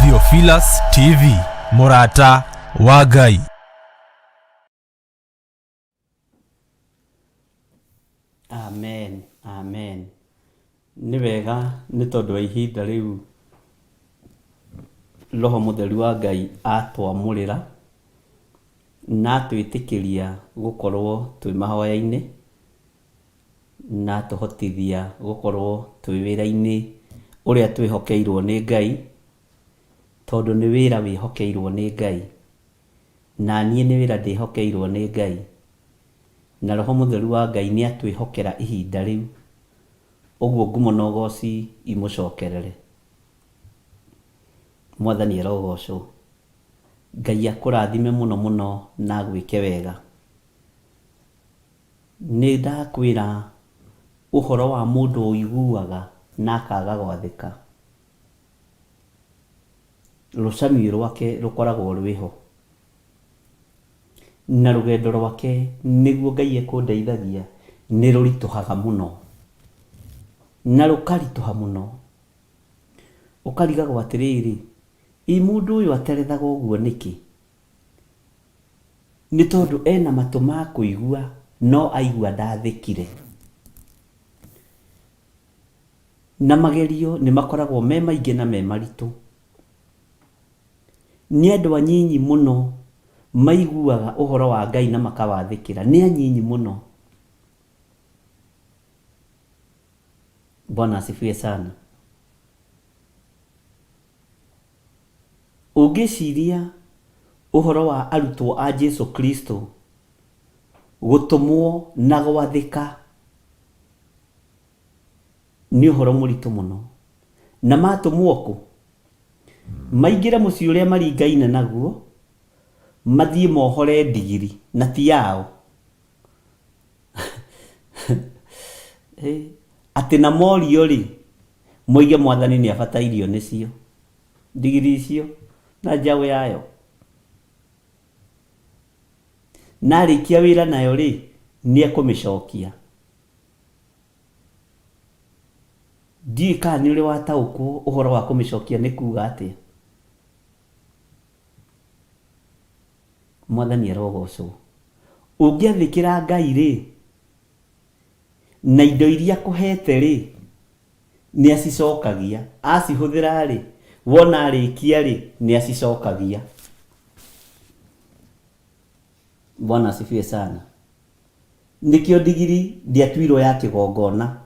Theophilus TV Mũrata wa Ngai. Amen, amen. Nĩ wega nĩ tondũ wa ihinda rĩu Roho Mũtheru wa Ngai atwamũrĩra na twĩtĩkĩria gũkorwo twĩ mahoya-inĩ na tũhotithia gũkorwo twĩ wĩra-inĩ ũrĩa twĩhokeirwo nĩ Ngai tondũ nĩ wĩra wĩhokeirwo nĩ Ngai na niĩ nĩ wĩra ndĩhokeirwo nĩ Ngai na Roho Mũtheru wa Ngai nĩ atwĩhokera ihinda rĩu ũguo ngumo na ũgooci imũcokerere. Mwathani arogocwo. Ngai akũrathime mũno mũno na gwĩke wega. Nĩ ndakwĩra ũhoro wa mũndũ ũiguaga na akaga gwathĩka. Rũcamio rwake rũkoragwo rwĩho. Na rũgendo rwake nĩguo Ngai ekũndeithagia nĩ rũritũhaga mũno. Na rũkaritũha mũno. Ũkarigagwo atĩrĩrĩ, mundu uyu aterethaga uguo niki? Ni tondu ena matu ma kuigua no aigua ndathikire. Na magerio ni makoragwo me maingi na me maritu. Ni andu anyinyi muno maiguaga uhoro wa Ngai na makawathikira. Ni anyinyi muno. Bwana asifiwe sana. Ungiciria uhoro wa arutwo a Jesu Kristo gutumwo na gwathika ni uhoro muritu muno. Na matumwo ku maingire mucii uria maringaine naguo mathie mohore ndigiri na ti yao. Ati na morio ri moige mwathani ni abatairio nicio ndigiri icio na njawe yayo. Narikia wira nayo ri ni ekumicokia. Ndika ni uri wataukwo uhoro wa kumicokia ni kuga atia. Mwathani arogocwo. Ungiathikira Ngai ri na indo iria kuhete ri ni acicokagia. Acihuthira ri wona arikia ri ni acicokagia. Bwana asifiwe sana. Nikio ndigiri ndiatwirwo ya kigongona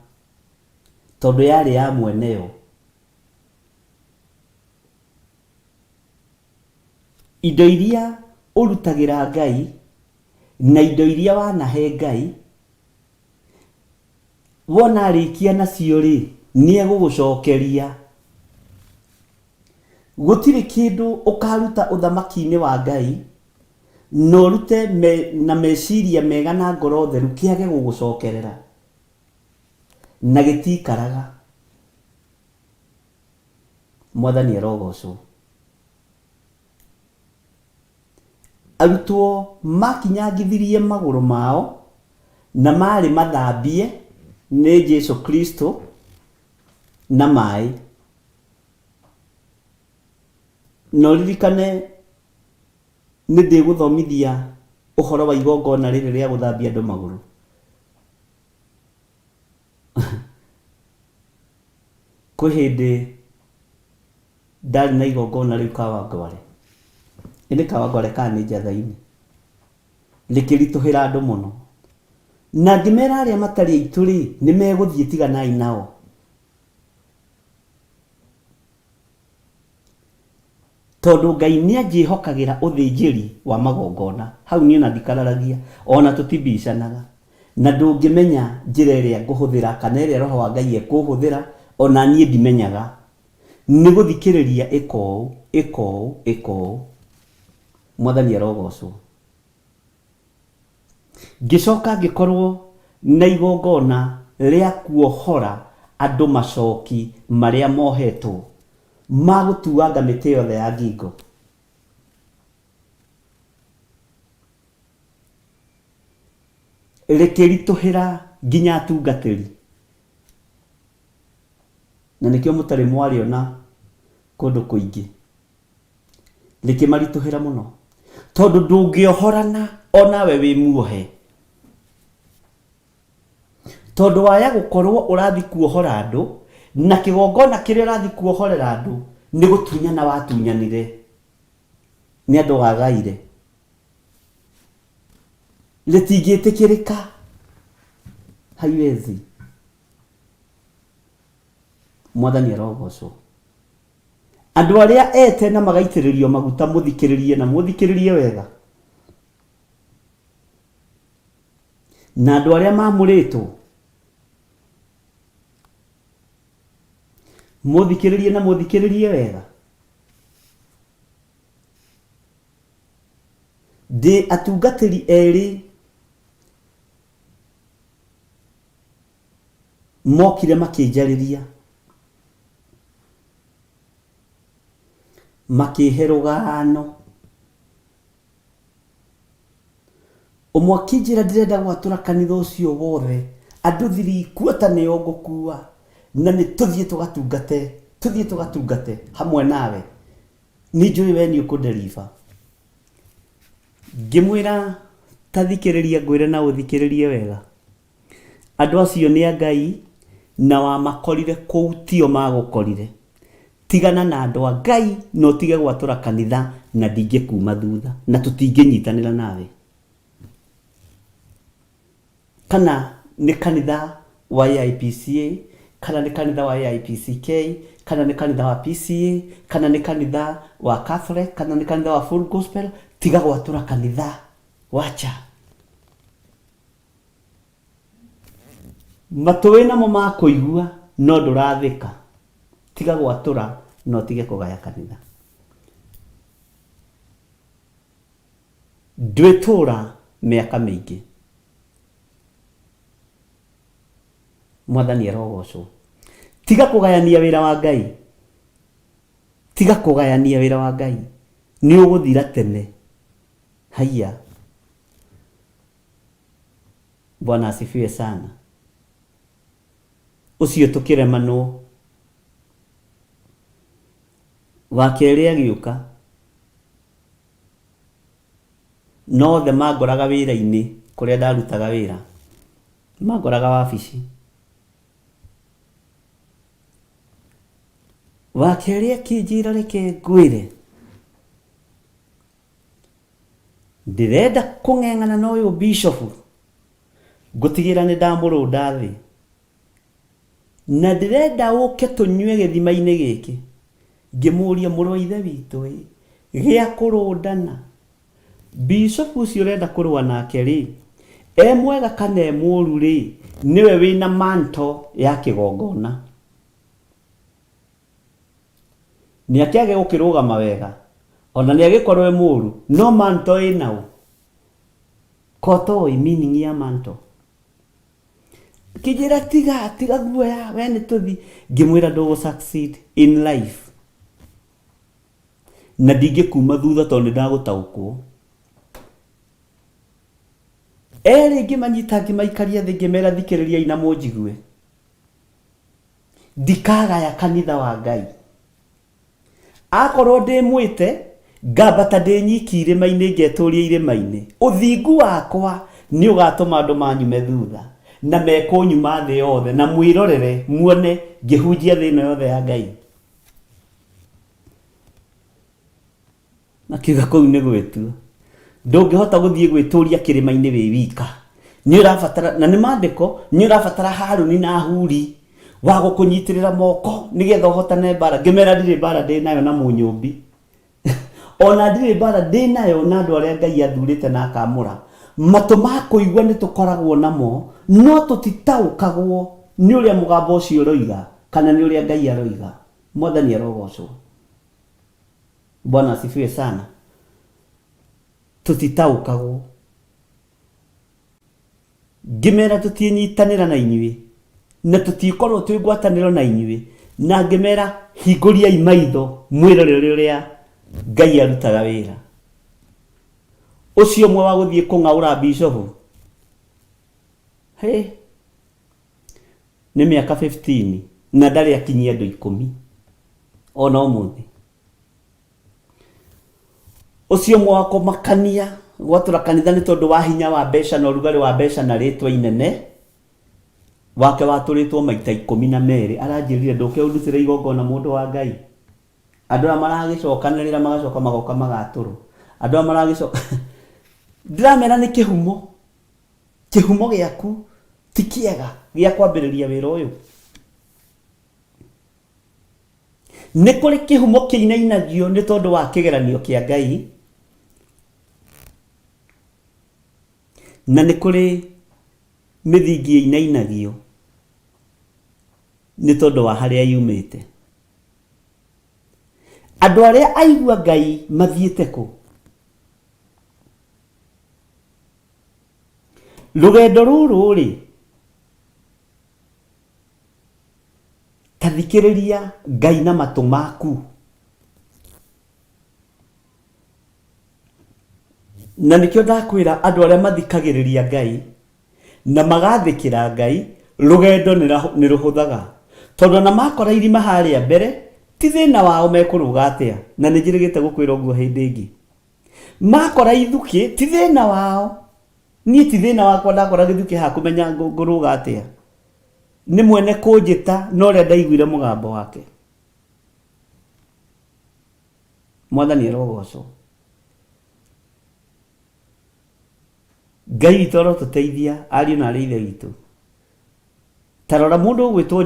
tondu yari ya mweneo. Indo iria urutagira Ngai na indo iria wanahe Ngai wona arikia nacio ri ni egugucokeria. Gutiri kindu ukaruta uthamaki-ini wa Ngai no rute na meciria mega na ngoro theru kiage gugucokerera na gitikaraga. Mwathani arogocwo. Arutwo makinyangithirie maguru mao na mari mathambie ni Jesu Kristo na mai. No ririkane ni ndiguthomithia uhoro wa igongona riri ria guthambia andu maguru. Kwi hindi ndari na igongona riu Kawangware. Ini Kawangware kani njathaini likirituhira andu muno na ngimera aria matari aitu ri ni meguthie tiganai nao. Tondu Ngai ni anjihokagira uthinjiri wa magongona. Hau ni na ndikararagia ona tutibicanaga na ndungimenya njira iria nguhuthira kana iria roho wa Ngai ekuhuthira ona nie ndimenyaga. Ni guthikiriria iko. Mwathani arogocwo. Ngicoka ngikorwo na igongona ria kuohora andu macoki maria mohetwo magutuanga miti yothe ya ngingo. Rikirituhira nginya atungatiri na nikio mutari mwariona kundu kuingi. Rikimarituhira muno tondu ndungiohorana onawe wi muohe. Tondu waya gukorwo urathi kuohora andu na kigongona kiria urathi kuohorera andu ni gutunyana watunyanire ni andu wagaire. Ritingitikirika haiwezi. Mwathani arogocwo. Andu aria ete na magaitiririo maguta muthikiririe na muthikiririe wega. Na andu aria mamuritwo muthikiririe na muthikiririe wega. Ndi atungatiri eri mokire makinjariria makiherugano. Umwe akinjira ndirenda gwatura kanitha ucio wothe andu thiri kuota ni ngukua na ni tuthie tugatungate hamwe nawe. ni njui we ni ukunderiva ngimwira tathikiriria ngwire na uthikiririe wega andu acio ni a Ngai na wa makorire kuu tio magukorire tigana na andu a Ngai no tige gwatura kanitha na ndinge kuma thutha na tutinginyitanira nawe kana ni kanitha wa IPCA kana ni kanitha wa IPCK kana ni kanitha wa PCA kana ni kanitha wa Catholic kana ni kanitha wa Full Gospel tiga gwatura kanitha wacha matuwe namo makuigua no ndurathika tiga gwatura no tige kugaya kanitha ndwitura miaka mingi mwathani arogocwo tiga kugayania wira wa Ngai tiga kugayania wira wa Ngai ni uguthira tene haya Bwana asifiwe sana ucio tukiremano wakeri agiuka no the magoraga wira-ini kuria ndarutaga wira magoraga wabici wakeri akinjira reke ngwire ndirenda kung'eng'ana na uyu bishop ngutigira ni ndamurunda thi na ndirenda uke tunywe githima-ini giki ngimuria muru ithe witu gia kurundana bishop ucio urenda kurua nake ri mwega kana muru ri niwe wina manto ya kigongona ni akiage gukirugama wega ona ni agikorwo muru no manto inao koto meaning ya manto kijira tiga guoya we ni tuthi ngimwira ndugu succeed in life na ndinge kuma thutha tondu ndagutaukwo ngimanyita ngimaikaria thi ngimera thikiriria ina munjigue ndikagaya kanitha wa Ngai akorwo ndimwite ngambata ndinyiki irima-ini ngeturia irima-ini uthingu wakwa ni ugatuma andu manyume thutha na mekunyuma thi yothe na mwirorere muone ngihunjia thi ino yothe ya Ngai na kiga kuu ni gwitua ndungihota guthie gwituria kirima-ini wi wika ni urabatara na ni mandiko ni urabatara Haruni na Huri wa gukunyitirira moko nigetha uhotane bara ngimera ndire bara ndinayo na munyumbi ona ndire bara ndinayo na andu aria Ngai athurite na akamura matu ma kuigua ni tukoragwo namo no tutitaukagwo ni uria mugambo ucio roiga kana ni uria Ngai aroiga mwathani arogocwo Bwana asifiwe sana tutitaukagwo ngimera tutinyitanira na inyui na tutikorwo twigwataniro na inyui na ngimera hinguriai maitho mwirorere uria Ngai arutaga wira ucio mwe wa guthie kung'aura bishop ni miaka 15 na ndari akinyia andu 10 ona umuthi ucio mwe wa kumakania gwatura kanitha ni tondu wa hinya wa besha na urugari wa besha na ritwa inene wake waturitwo maita 12 aranjirire nduke urutire igongona mundu wa Ngai andu maragicokanirira magacoka magoka magaturu andu maragicoka ndramera ni kihumo giaku ti kiega gia kwambiriria wira uyu ni kuri kihumo kiinainagio ni tondu wa kigeranio kia Ngai na ni kuri mithingi inainagio ni tondu wa haria yumite andu aria aigua Ngai mathiete ku rugendo ruru ri tathikiriria Ngai na matu maku na nikio ndakwira andu aria mathikagiriria Ngai na magathikira Ngai rugendo ni ruhuthaga tondu na makora irima haria mbere ti thina wao mekuruga atia na nĩ njĩrĩgĩte gũkwĩra ũguo hĩndĩ ĩngĩ makora ithuki ti thina wao niĩ ti thina wakwa ndakora gĩthuki ha kũmenya ngũrũga atia nĩ mwene kũnjĩta no ũrĩa ndaiguire mũgambo wake Mwathani arogocwo Ngai witũ arotũteithia ariũ na arĩ ithe witũ tarora mũndũ ũgwĩtwo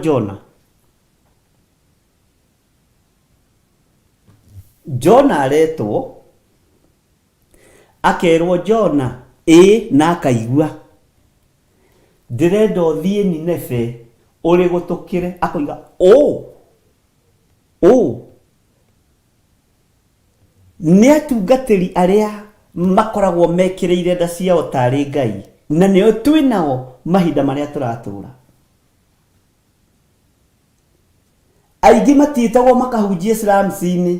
Jona aretwo akerwo Jona na akaigua ndĩrenda ũthiĩ Nineve ũrĩ gũtũkĩre akoiga nĩ atungatĩri arĩa makoragwo mekĩrĩire nda ciao tarĩ Ngai na nĩo twĩnao mahinda marĩa tũratũra aingĩ matiĩtagwo makahunjie slums-inĩ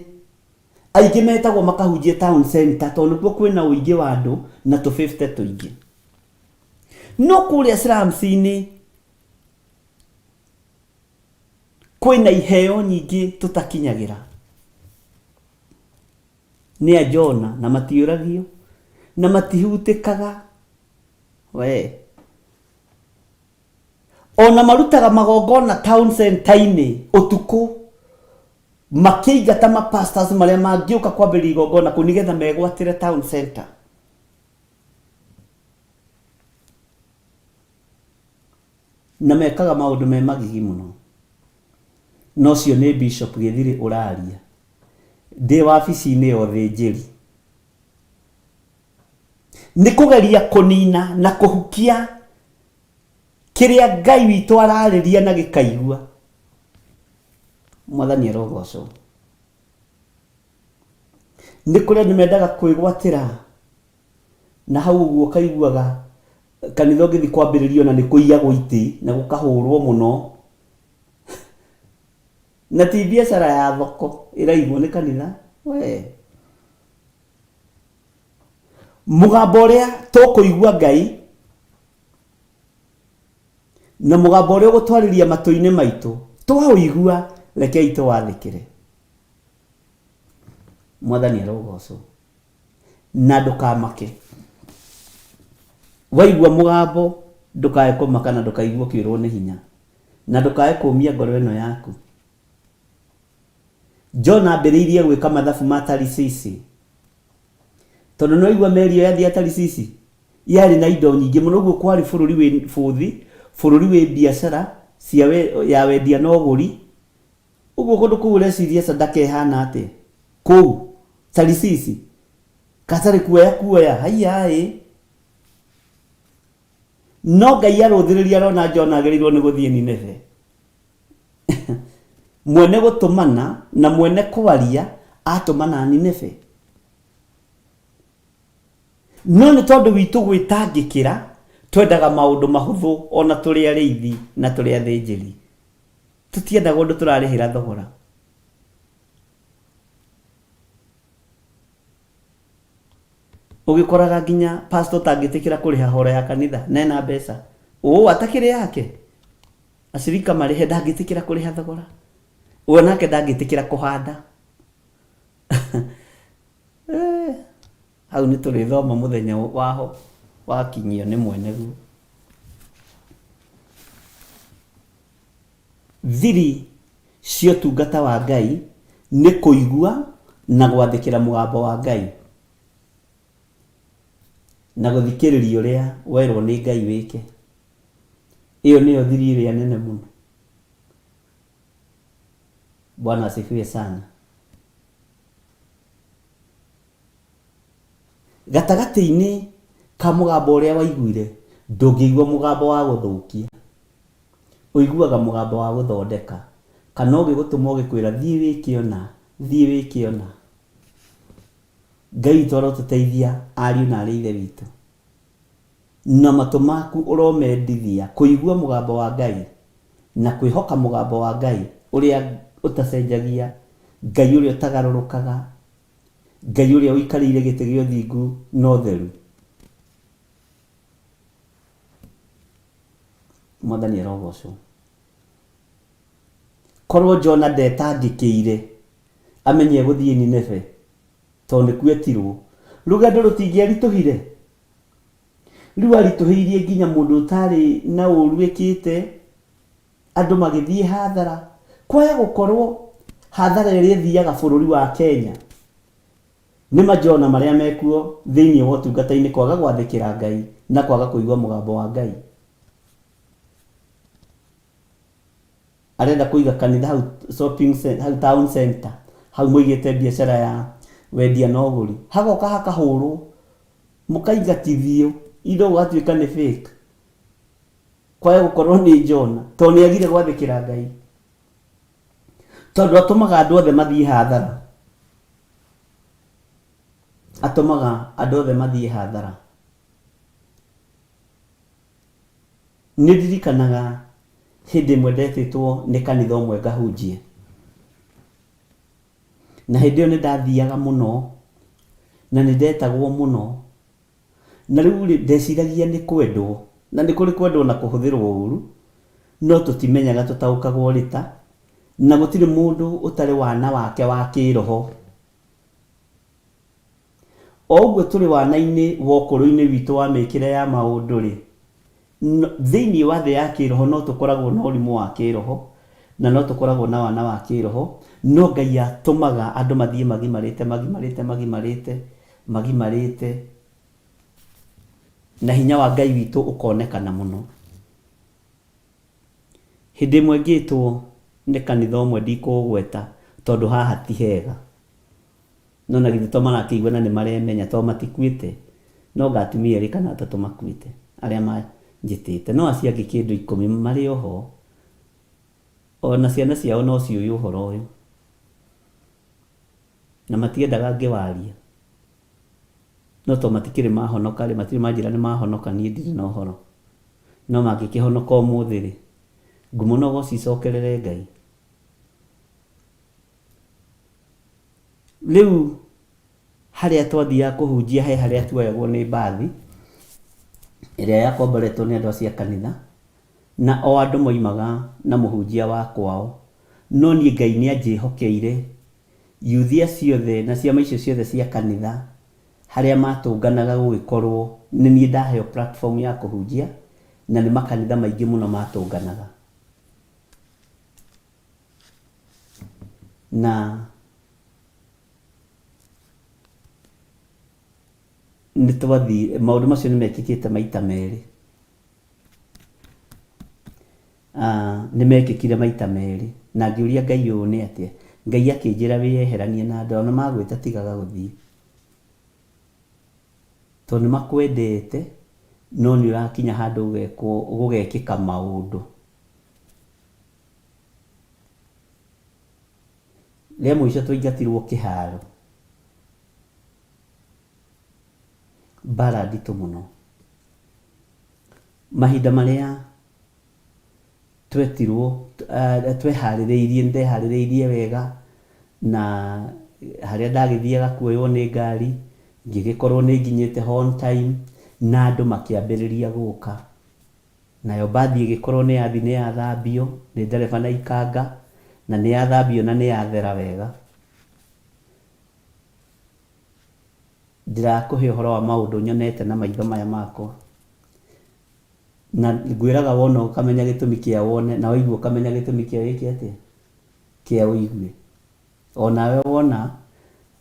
aingĩ metagwo makahunjie town center tondũ nĩkuo kwĩna ũingĩ wa andũ na tũ 50 tũingĩ no kũrĩa slums-inĩ kwĩna iheo nyingĩ tũtakinyagĩra nĩ a Jona na matiũragio na matihutĩkaga we ona marutaga magongona town center-inĩ ũtukũ makĩingata mapastors marĩa mangĩũka kwambĩrĩria igongona kũu nĩgetha megwatĩre town center na mekaga maũndũ me magigi mũno no cio nĩ Bishop Gĩthiri ũraria ndĩ wabici-inĩ ya ũthĩnjĩri nĩ kũgeria kũnina na kũhukia kĩrĩa Ngai witũ ararĩria na gĩkaigua Mwathani arogocwo nĩ kũrĩa andũ mendaga kwĩgwatĩra na hau ũguo kaiguaga kanitha ũngĩthi kwambĩrĩrio na nĩ kũiyagwo itĩ na gũkahũrwo mũno na ti biacara ya thoko ĩraigwo nĩ kanitha we mũgambo ũrĩa tũkũigua Ngai na mũgambo ũrĩa ũgũtwarĩria matũ-inĩ maitũ twaũigua rekei tũwathĩkĩre Mwathani arogocwo na ndũkamake waigua mũgambo ndũkae kũmaka na ndũkaigua kĩũrwo nĩ hinya na ndũkae kũmia ngoro ĩno yaku Jona ambĩrĩirie gwĩka mathabu ma Tarisisi tondũ no igua meri ĩyo yathia Tarisisi yarĩ na indo nyingĩ mũno ũguo kwarĩ bũrũri wĩ bũthi bũrũri wĩ biacara ya wendia na ũgũri ũguo kũndũ kũu ũreciria Sadaka ĩhana atĩa kũu Tarisisi katarĩ kuoya haiya no Ngai arũthĩrĩria arona Jona agĩrĩirwo nĩ gũthiĩ Nineve mwene gũtũmana na mwene kwaria atũmana Nineve no nĩ tondũ witũ gwĩtangĩkĩra twendaga maũndũ mahũthũ ona tũrĩ arĩithi na tũrĩ athĩnjĩri tũtiendaga ũndũ tũrarĩhĩra thogora ũgĩkoraga nginya pastor tangĩtĩkĩra kũrĩha horo ya kanitha nena mbeca atakĩrĩ yake acirika marĩhe ndangĩtĩkĩra kũrĩha thogora nake ndangĩtĩkĩra kũhanda hau nĩ tũrĩthoma mũthenya waho wakinyio nĩ mweneguo thiri cio tungata wa Ngai nĩ kũigua na gwathĩkĩra mũgambo wa Ngai na gũthikĩrĩria ũrĩa werwo nĩ Ngai wĩke ĩyo nĩyo thiri ĩrĩa nene mũno Bwana asifiwe sana gatagatĩ-inĩ ka mũgambo ũrĩa waiguire ndũngĩigua mũgambo wa gũthũkia ũiguaga mũgambo wa gũthondeka kana ũgĩgũtũma ũgĩkwĩra thiĩ wĩke ona Ngai witũ arotũteithia ariũ na arĩ ithe witũ na matũ maku ũromendithia kũigua mũgambo wa Ngai na kwĩhoka mũgambo wa Ngai ũrĩa ũtacenjagia Ngai ũrĩa ũtagarũrũkaga Ngai ũrĩa ũikarĩire gĩtĩ gĩa ũthingu na ũtheru Mwathani arogocwo korwo Jona ndetangĩkĩire amenye gũthiĩ Nineve tondũ nĩkuo etirwo, rũgendo rũtingĩaritũhire. Rĩu aritũhĩirie nginya mũndũ ũtarĩ na ũru wĩkĩte, andũ magĩthiĩ hathara. Kwaya gũkorwo hathara ĩrĩa ĩthiaga bũrũri wa Kenya nĩ majona marĩa mekuo thĩinĩ wa ũtungata-inĩ, kwaga gwathĩkĩra Ngai na kwaga kũigua mũgambo wa Ngai. Arenda kũiga kanitha hau shopping center, hau town center, hau mũigĩte biacara ya wendia na ũgũri, hagoka hakahũrwo, mũkaingatithio, indo gũgatuĩka nĩ fake. Kwaya gũkorwo nĩ Jona tondũ nĩagire gwathĩkĩra Ngai, tondũ atũmaga andũ othe mathiĩ hathara, atũmaga andũ othe mathiĩ hathara. Nĩndirikanaga hĩndĩ ĩmwe ndetĩtwo nĩ kanitha ũmwe ngahunjie, na hĩndĩ ĩyo nĩndathiaga mũno na nĩndetagwo mũno, na rĩu ndeciragia nĩ kwendwo, na nĩ kũrĩ kwendwo na kũhũthĩrwo ũru, no tũtimenyaga tũtaũkagwo rĩta, na gũtirĩ mũndũ ũtarĩ wana wake wa kĩroho. O ũguo tũrĩ wana-inĩ wa ũkũrũ-inĩ witũ wa mĩkĩre ya maũndũ rĩ, thĩinĩ wa thĩ ya kĩroho no tũkoragwo na ũrimũ wa kĩroho, na no tũkoragwo na wana wa kĩroho, no Ngai atũmaga andũ mathiĩ magimarĩte, na hinya wa Ngai witũ ũkonekana mũno. Hĩndĩ ĩmwe ngĩtwo nĩ kanitha ũmwe ndikũgweta tondũ haha ti hega, no na githĩ to marakĩigua na nĩ maremenya to matikuĩte, no ngatumia erĩ kana atatũ makuĩte arĩa manjĩtĩte, no acio angĩ kĩndũ 10 marĩ oho, ona ciana ciao no ciũĩ ũhoro ũyũ na matiendaga ngĩwaria, no to matikĩrĩ mahonoka rĩ, matirĩ manjĩra nĩ mahonoka, niĩ ndirĩ na ũhoro, no mangĩkĩhonoka ũmũthĩ rĩ, ngumo no gũcicokerere Ngai. Rĩu harĩa twathiaga kũhunjia he harĩa tuoyagwo nĩ mbathi ĩrĩa yakomboretwo nĩ andũ acio a kanitha, na o andũ moimaga na mũhunjia wa kwao, no niĩ Ngai nĩanjĩhokeire yuthi ciothe na ciama icio ciothe cia kanitha harĩa matũnganaga gũgĩkorwo nĩ niĩ ndaheo platform ya kũhunjia, na nĩ makanitha maingĩ mũno matũnganaga. Na nĩtwathi maũndũ macio nĩmekĩkĩte maita merĩ, nĩmekĩkire maita merĩ, na ngĩũria Ngai ũũ nĩ atĩa, Ngai akĩnjĩra wĩyeheranie na andũ, ona magwĩta tigaga gũthiĩ, tondũ nĩmakwendete, no nĩ ũrakinya handũ gũgekĩka maũndũ. Rĩa mũico twaingatirwo kĩharo, mbara nditũ mũno, mahinda marĩa twetirwo tweharĩrĩirie, nĩndeharĩrĩirie wega, na harĩa ndagĩthiaga kuoywo nĩ ngari ngĩgĩkorwo nĩ nginyĩte on time, na andũ makĩambĩrĩria gũka, nayo mbathi ĩgĩkorwo nĩ yathi nĩ yathambio nĩ ndereba na ikanga, na nĩ yathambio na nĩ yathera wega. Ndirakũhe ũhoro wa maũndũ nyonete na maitho maya makwa, na ngwĩraga wona ũkamenya gĩtũmi kĩa wone, na waigua ũkamenya gĩtũmi kĩa wĩke atĩa, kĩa ũigue. Onawe wona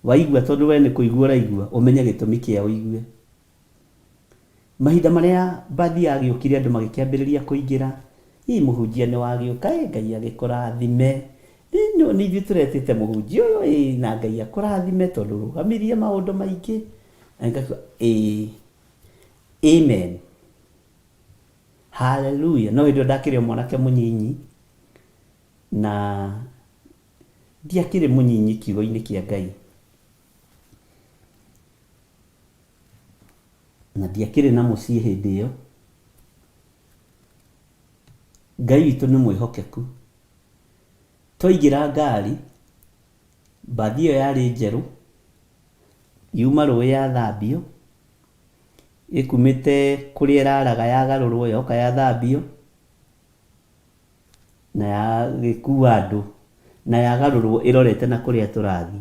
waigua, tondũ we nĩ kũigua ũraigua, ũmenye gĩtũmi kĩa ũigue. Mahinda marĩa mbathi yagĩũkire andũ magĩkĩambĩrĩria kũingĩra, mũhunjia nĩ wagĩũka, Ngai agĩkũrathime, nĩ ithuĩ tũretĩte mũhunjia ũyũ, na Ngai akũrathime tondũ rũgamirie maũndũ maingĩ. Amen, hallelujah. No hĩndĩ ĩyo ndakĩrĩ o mwanake mũnyinyi, na ndiakĩrĩ mũnyinyi kiugo-inĩ kĩa Ngai, na ndiakĩrĩ na mũciĩ hĩndĩ ĩyo. Ngai witũ nĩ mwĩhokeku. Twaingĩra ngari, mbathi ĩyo yarĩ njerũ, yuma rũĩ yathambio, ĩkumĩte kũrĩa ĩraraga yagarũrwo yoka yathambio, na yagĩkua andũ na yagarũrwo ĩrorete na kũrĩa tũrathiĩ.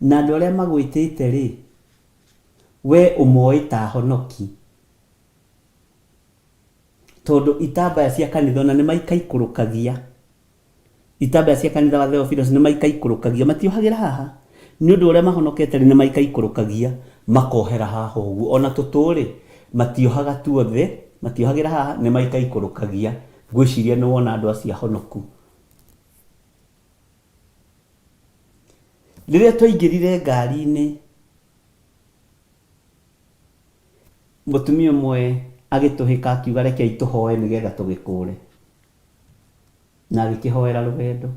Na andũ arĩa magwĩtĩte rĩ, we ũmoĩ ta honoki, tondũ itambaya cia kanitha ona nĩ maikaikũrũkagia, itambaya cia kanitha wa Theophilus nĩ maikaikũrũkagia, matiohagĩra haha nĩ ũndũ ũrĩa mahonokete nĩ maikaikũrũkagia makohera haha ũguo. Ona tũtũrĩ matiohaga tuothe, matiohagĩra haha, nĩ maikaikũrũkagia. Ngwĩciria nĩ wona andũ acio honoku. Rĩrĩa twaingĩrire ngari-inĩ, mũtumia ũmwe agĩtũhĩka akiuga rekei tũhoe nĩgetha tũgĩkũre, na agĩkĩhoera rũgendo.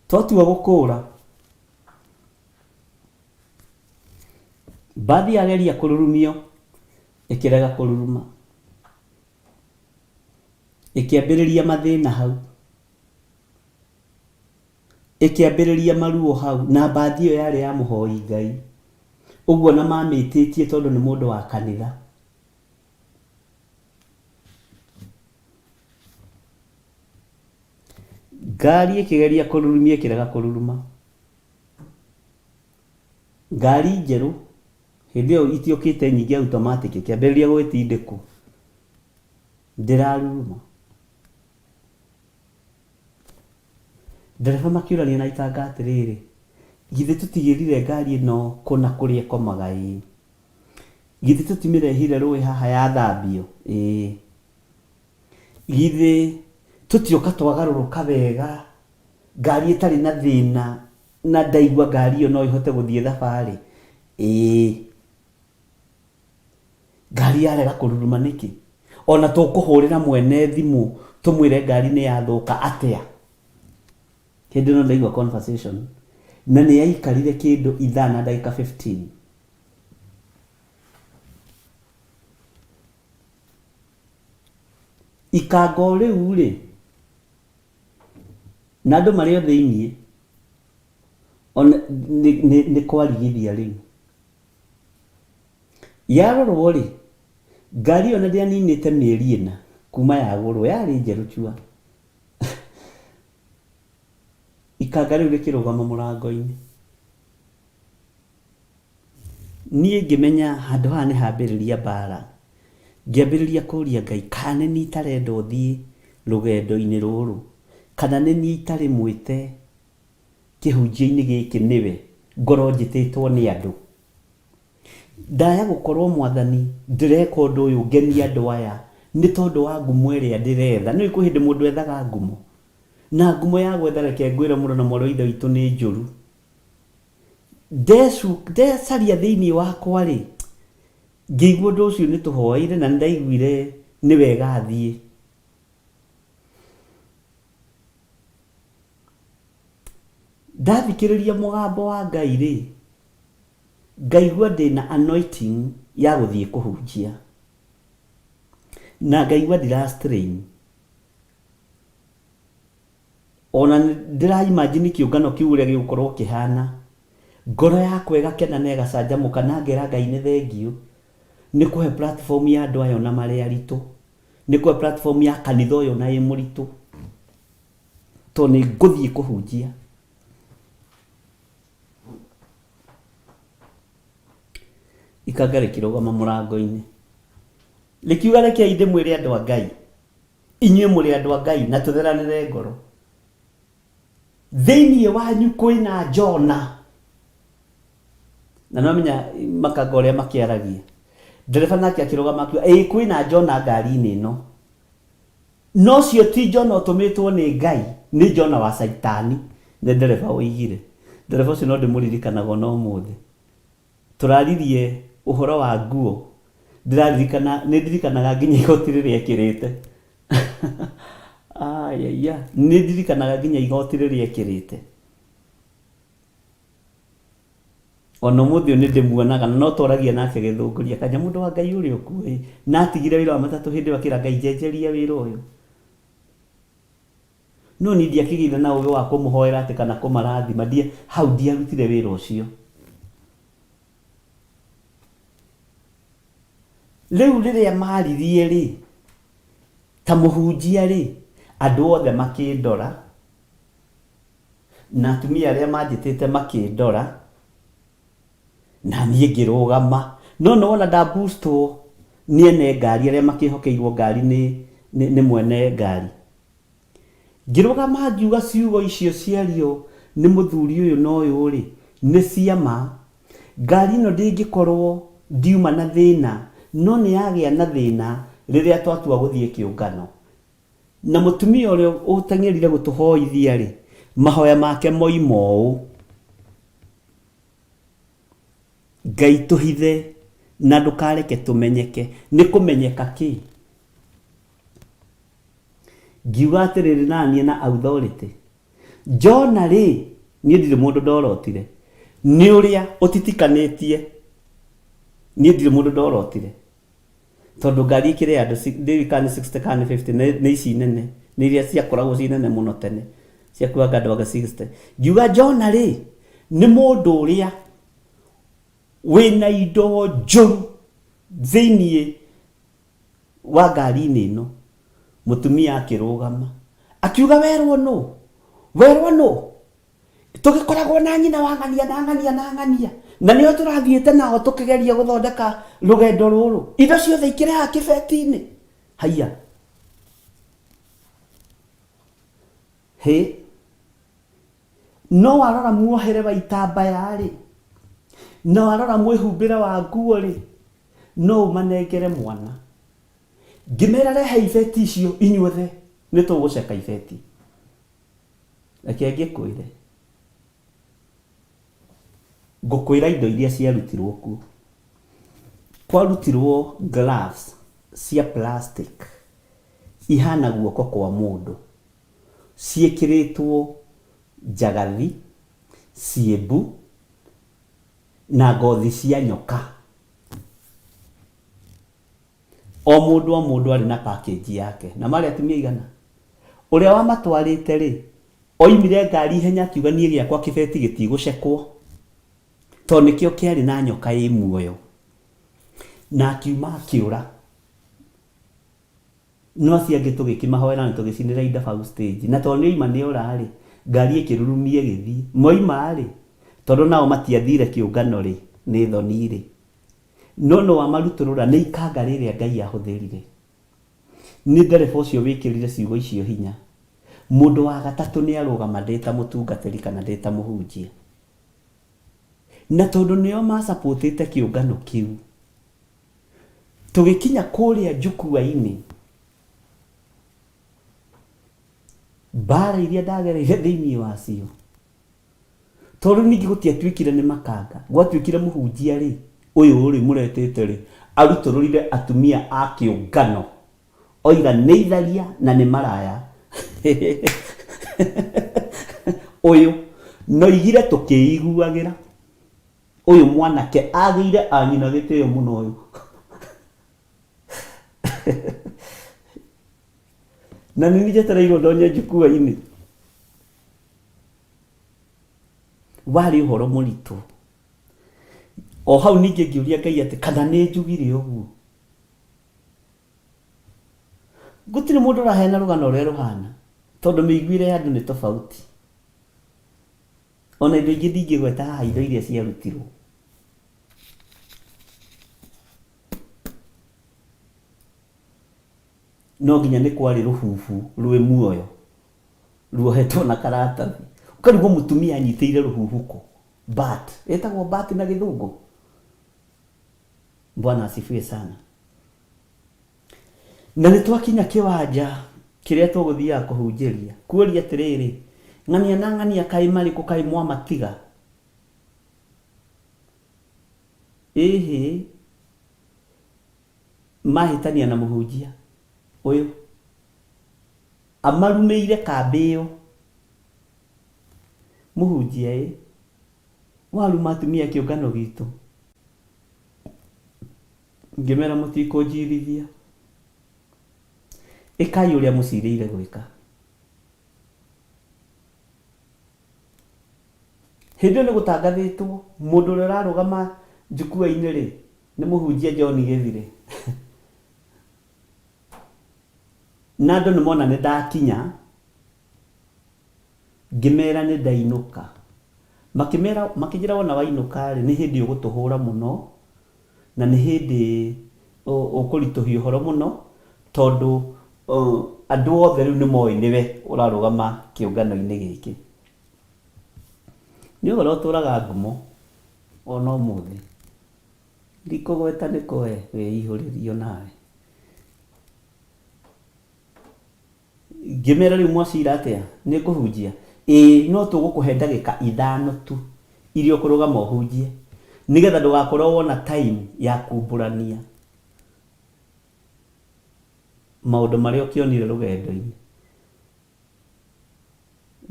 Twatua gũkũra, mbathi yageria kũrurumio, ĩkĩrega kũruruma, ĩkĩambĩrĩria mathĩna hau, ĩkĩambĩrĩria maruo hau, na mbathi ĩyo yarĩ ya mũhoi Ngai, ũguo na mamĩtĩtie tondũ nĩ mũndũ wa kanitha. Ngari ĩkĩgeria kũrurumia, ĩkĩrega kũruruma. Ngari njerũ hĩndĩ ĩyo itiũkĩte nyingĩ automatic, ĩkĩambĩrĩria gwĩtindĩkwo, ndĩraruruma. Ndereba makĩũrania na itanga atĩrĩrĩ, githĩ tũtigĩrire ngari ĩno kũna kũrĩa ĩkomaga ĩ? Githĩ tũtimĩrehire rũĩ haha yathambio? Ĩ. Githĩ tũtioka twagarũrũka wega, ngari ĩtarĩ na thĩna, na ndaigua ngari ĩyo no ĩhote gũthiĩ thabarĩ? Ĩ. Ngari yarega kũruruma nĩkĩ? Ona tũkũhũrĩra mwene thimũ tũmwĩre ngari nĩ yathũka atĩa? Hĩndĩ ĩno ndaigua conversation, na nĩ yaikarire kĩndũ ithaa na ndagĩka 15. Ikango rĩu rĩ, na andũ marĩ o thĩiniĩ, nĩ kwarigithia rĩu. Yarorwo rĩ, ngari ĩyo na ndĩaninĩte mĩeri 4 kuma yagũrwo, yarĩ njerũ chua. Ikanga rĩu rĩkĩrũgama mũrango-inĩ. Niĩ ngĩmenya handũ haha nĩ hambĩrĩria mbara, ngĩambĩrĩria kũria Ngai, kana nĩ niĩ itarenda ũthiĩ rũgendo-inĩ rũrũ, kana nĩ niĩ itarĩ mwĩte kĩhunjia-inĩ gĩkĩ nĩwe ngoro njĩtĩtwo nĩ andũ. Ndaya gũkorwo Mwathani ndĩreka ũndũ ũyũ ngenia andũ aya nĩ tondũ wa ngumo ĩrĩa ndĩretha. Nĩ kwĩ hĩndĩ mũndũ ethaga ngumo, na ngumo ya gwetha reke ngwĩre mũndũ na mwarĩ wa ithe witũ nĩ njũru. Ndecaria thĩiniĩ wakwa rĩ, ngĩigua ũndũ ũcio nĩ tũhoeire na nĩndaiguire nĩ wega thiĩ. Ndathikĩrĩria mũgambo wa Ngai rĩ, ngaigua ndĩna anointing ya gũthiĩ kũhunjia, na ngaigua ndĩra-strain. Ona ndĩra-imagine kĩũngano kĩu ũrĩa gĩgũkorwo kĩhana, ngoro yakwa ĩgakena na ĩgacanjamũka, na ngera Ngai nĩ thengio nĩ kũhe platform ya andũ aya na marĩ aritũ, nĩ kũhe platform ya kanitha ũyũ na ĩ mũritũ, tondũ nĩ ngũthiĩ kũhunjia. Ikanga rĩkĩrũgama mũrango-inĩ, rĩkiuga rekei ndĩmwĩre andũ a Ngai, inyuĩ mũrĩ andũ a Ngai na tũtheranĩre ngoro, thĩiniĩ wanyu kwĩna Jona. Na nomenya makanga ũrĩa makĩaragia. Ndereba nake akĩrũgama akiuga, ĩĩ kwĩna Jona ngari-inĩ ĩno, no cio ti Jona ũtũmĩtwo nĩ Ngai, nĩ Jona wa Saitani. Nĩ ndereba ũigire. Ndereba ũcio no ndĩmũririkanaga ona ũmũthĩ. Tũraririe ũhoro wa nguo, nĩndirikanaga nginya igoti rĩrĩa ekĩrĩte. Nĩndirikanaga nginya igoti rĩrĩa ekĩrĩte. Ona ũmũthĩ nĩndĩmuonaga, no tũaragia nake gĩthũngũria, kanya mũndũ wa Ngai ũrĩa ũkuĩ, na atigire wĩra wa matatũ hĩndĩ ĩyo akĩra Ngai njenjeria wĩra ũyũ. No niĩ ndiakĩgĩire na ũgĩ wa kũmũhoera atĩ kana kũmarathima, hau ndiarutire wĩra ũcio. Rĩu rĩrĩa maririe rĩ, ta mũhunjia rĩ, andũ othe makĩndora na atumia arĩa manjĩtĩte makĩndora na niĩ ngĩrũgama. No wona ndaboostwo nĩ ene ngari arĩa makĩhokeirwo ngari nĩ mwene ngari, ngĩrũgama ngiuga ciugo icio ciario nĩ mũthuri ũyũ na ũyũ rĩ nĩ ciama. Ngari ĩno ndĩngĩkorwo ndiuma na thĩna, no nĩ yagĩa na thĩna rĩrĩa twatua gũthiĩ kĩũngano. Na mũtumia ũrĩa ũteng'erire gũtũhoithia rĩ, mahoya make moima ũũ: Ngai tũhithe na ndũkareke tũmenyeke. Nĩ kũmenyeka kĩ? Ngiuga atĩrĩrĩ naniĩ na authority, Jona rĩ, niĩ ndirĩ mũndũ ndorotire, nĩ ũrĩa ũtitikanĩtie, niĩ ndirĩ mũndũ ndorotire, tondũ ngari ikĩrĩ andũ ndirikana 60 kana 50 nĩ ici nene, nĩ iria ciakoragwo ci nene mũno tene, ciakuaga andũ aga 60. Ngiuga Jona rĩ, nĩ mũndũ ũrĩa wĩna indo njũru thĩiniĩ wa ngari-inĩ ĩno. Mũtumia akĩrũgama akiuga, werwo nũ? Tũgĩkoragwo na nyina wa ng'ania na nĩo tũrathiĩte nao tũkĩgeria gũthondeka rũgendo rũrũ, indo ciothe ikĩrĩ haha kĩbeti-inĩ. Haiya, no warora muohere wa itambaya rĩ, no warora mwĩhumbĩre wa nguo rĩ, no ũmanengere mwana. Ngĩmera rehe ibeti icio inyuothe, nĩ tũgũceka ibeti. Reke ngĩkwĩre, ngũkwĩra indo iria ciarutirwo kuo. Kwarutirwo gloves cia plastic ihana guoko kwa mũndũ, ciĩkĩrĩtwo njagathi, ciĩmbu na ngothi cia nyoka. O mũndũ arĩ na package yake. Na marĩ atumia igana. Ũrĩa wamatwarĩte rĩ, oimire ngari ihenya akiuga niĩ gĩakwa kĩbeti gĩtigũcekwo, tondũ nĩkĩo kĩarĩ na nyoka ĩ muoyo, na akiuma akĩũra. No acio angĩ tũgĩkĩmahoera na tũgĩcinĩra Idabau stage, na tondũ nĩoima nĩora rĩ, ngari ĩkĩrurumia ĩgĩthiĩ. Moima rĩ, tondũ nao matiathire kĩũngano rĩ, nĩ thoni rĩ, no wamarutũrũra nĩ ikanga rĩrĩa Ngai ahũthĩrire. Nĩ ndereba ũcio wĩkĩrire ciugo icio hinya. Mũndũ wa gatatũ nĩ arũgama ndĩ ta mũtungatĩri kana ndĩ ta mũhunjia, na tondũ nĩo macapotĩte kĩũngano kĩu, tũgĩkinya kũrĩa njukua-inĩ, mbara iria ndagereire thĩiniĩ wacio, tondũ ningĩ gũtiatuĩkire nĩ makanga, gwatuĩkire mũhunjia rĩ, ũyũ rĩ mũretete rĩ, arutũrũrire atumia a kĩũngano, oiga nĩ itharia na nĩ maraya. Ũyũ no igire tũkĩiguagĩra, ũyũ mwanake agĩire anyina gĩtĩo mũno ũyũ. Na nĩ njetereirwo ndonye njukua-inĩ. Warĩ ũhoro mũritũ. O hau ningĩ ngĩũria Ngai atĩ kana nĩ njugire ũguo. Gũtirĩ mũndũ ũraheana rũgano rũrĩa rũhana, tondũ mĩiguĩre ya andũ nĩ tofauti. Ona indo ingĩ ndingĩgweta haha, indo iria ciarutirwo. No nginya nĩ kwarĩ rũhubu rwĩ muoyo ruohetwo na karatathi, ũkarigwo mũtumia anyitĩire rũhubu kũ? Bat, ĩtagwo bat na gĩthũngũ. Bwana asifiwe sana. Na nĩ twakinya kĩwanja kĩrĩa tũgũthiaga kũhunjĩria, kuoria atĩrĩrĩ, ng'ania na ng'ania kaĩ marĩkũ kaĩ mwamatiga? Ĩhĩ mahĩtania na mũhunjia ũyũ, amarumĩire kambĩ ĩyo. Mũhunjia waruma atumia kĩũngano gitũ. Ngĩmera mũtikũnjirithia, ĩkai ũrĩa mũcirĩire gwĩka. Hĩndĩ nĩ gũtangathĩtwo mũndũ ũrĩa ũrarũgama njukua-inĩ rĩ, nĩ mũhunjia John Gĩthire. na andũ nĩmona nĩ ndakinya ngĩmera nĩ ndainũka makĩnjĩra wona wainũka rĩ nĩ hĩndĩ ũgũtũhũra mũno na nĩ hĩndĩ ũkũritũhia ũhoro mũno tondũ andũ othe rĩu nĩ moĩ nĩwe ũrarũgama kĩũngano-inĩ gĩkĩ nĩ ũhoro ũtũraga ngumo ona ũmũthĩ ndikũgweta nĩkũwe wĩihũrĩrio nawe ngĩmera rĩu mwacira atĩa nĩ ngũhunjia no tũgũkũhe ndagĩka 5 tu iria ũkũrũgama ũhunjie nĩgetha ndũgakorwo wona time ya kumbũrania maũndũ marĩa ũkĩonire rũgendo-inĩ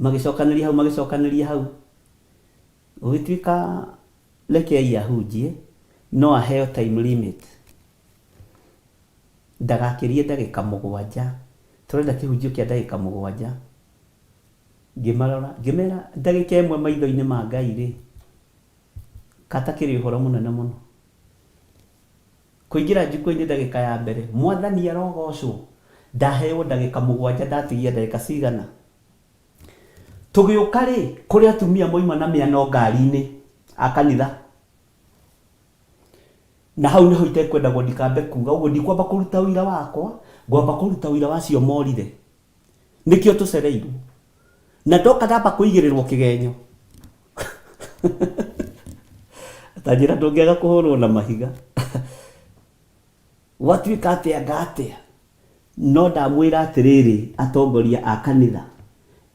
magĩcokanĩria hau ũgĩtuĩka rekei ahunjie no aheo time limit ndagakĩrie ndagĩka 7 tũrenda kĩhunjio kĩa ndagĩka 7 ngĩmarora ngĩmera ndagĩka 1 maitho-inĩ ma Ngai rĩ katakĩrĩ ũhoro mũnene mũno kũingĩra njukũ-inĩ ndagĩka ya mbere mwathani arogocwo ndaheo ndagĩka 7 ndatigia ndagĩka cigana tũgĩũka rĩ kũrĩ atumia moima na mĩano ngari-inĩ a kanitha na hau nĩho itekwendagwo ndikambe kuga ũguo ndikwamba kũruta ũira wakwa ngwamba kũruta ũira wacio morire nĩkĩo tũcereirwo na ndoka ndamba kũigĩrĩrwo kĩgenyo atanjĩra ndũngĩaga kũhũrwo na mahiga gwatuĩka atĩa ngatĩa no ndamwĩra atĩrĩrĩ atongoria a kanitha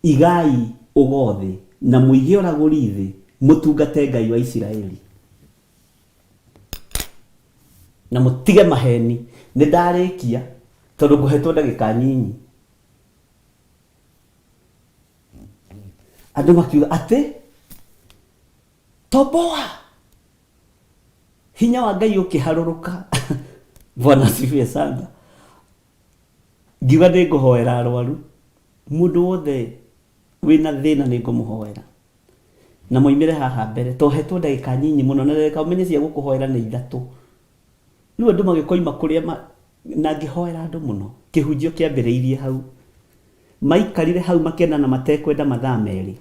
igai ũgothe na mũige ũragũri thĩ mũtungate Ngai wa Isiraeli na mũtige maheni nĩ ndarĩkia tondũ ngũhetwo ndagĩka nyinyi andũ makiuga atĩ toboa hinya wa Ngai ũkĩharũrũka Bwana asifiwe sana ngiuga nĩ ngũhoera arwaru mũndũ wothe wĩna thĩna nĩ ngũmũhoera na moimĩre haha mbere tohetwo ndagĩka nyinyi mũno na ndagĩka ũmenye cia gũkũhoera nĩ 3 rĩu andũ magĩkoima kũrĩa na ngĩhoera andũ mũno kĩhunjio kĩambĩrĩirie hau maikarire hau makena na matekwenda mathaa merĩ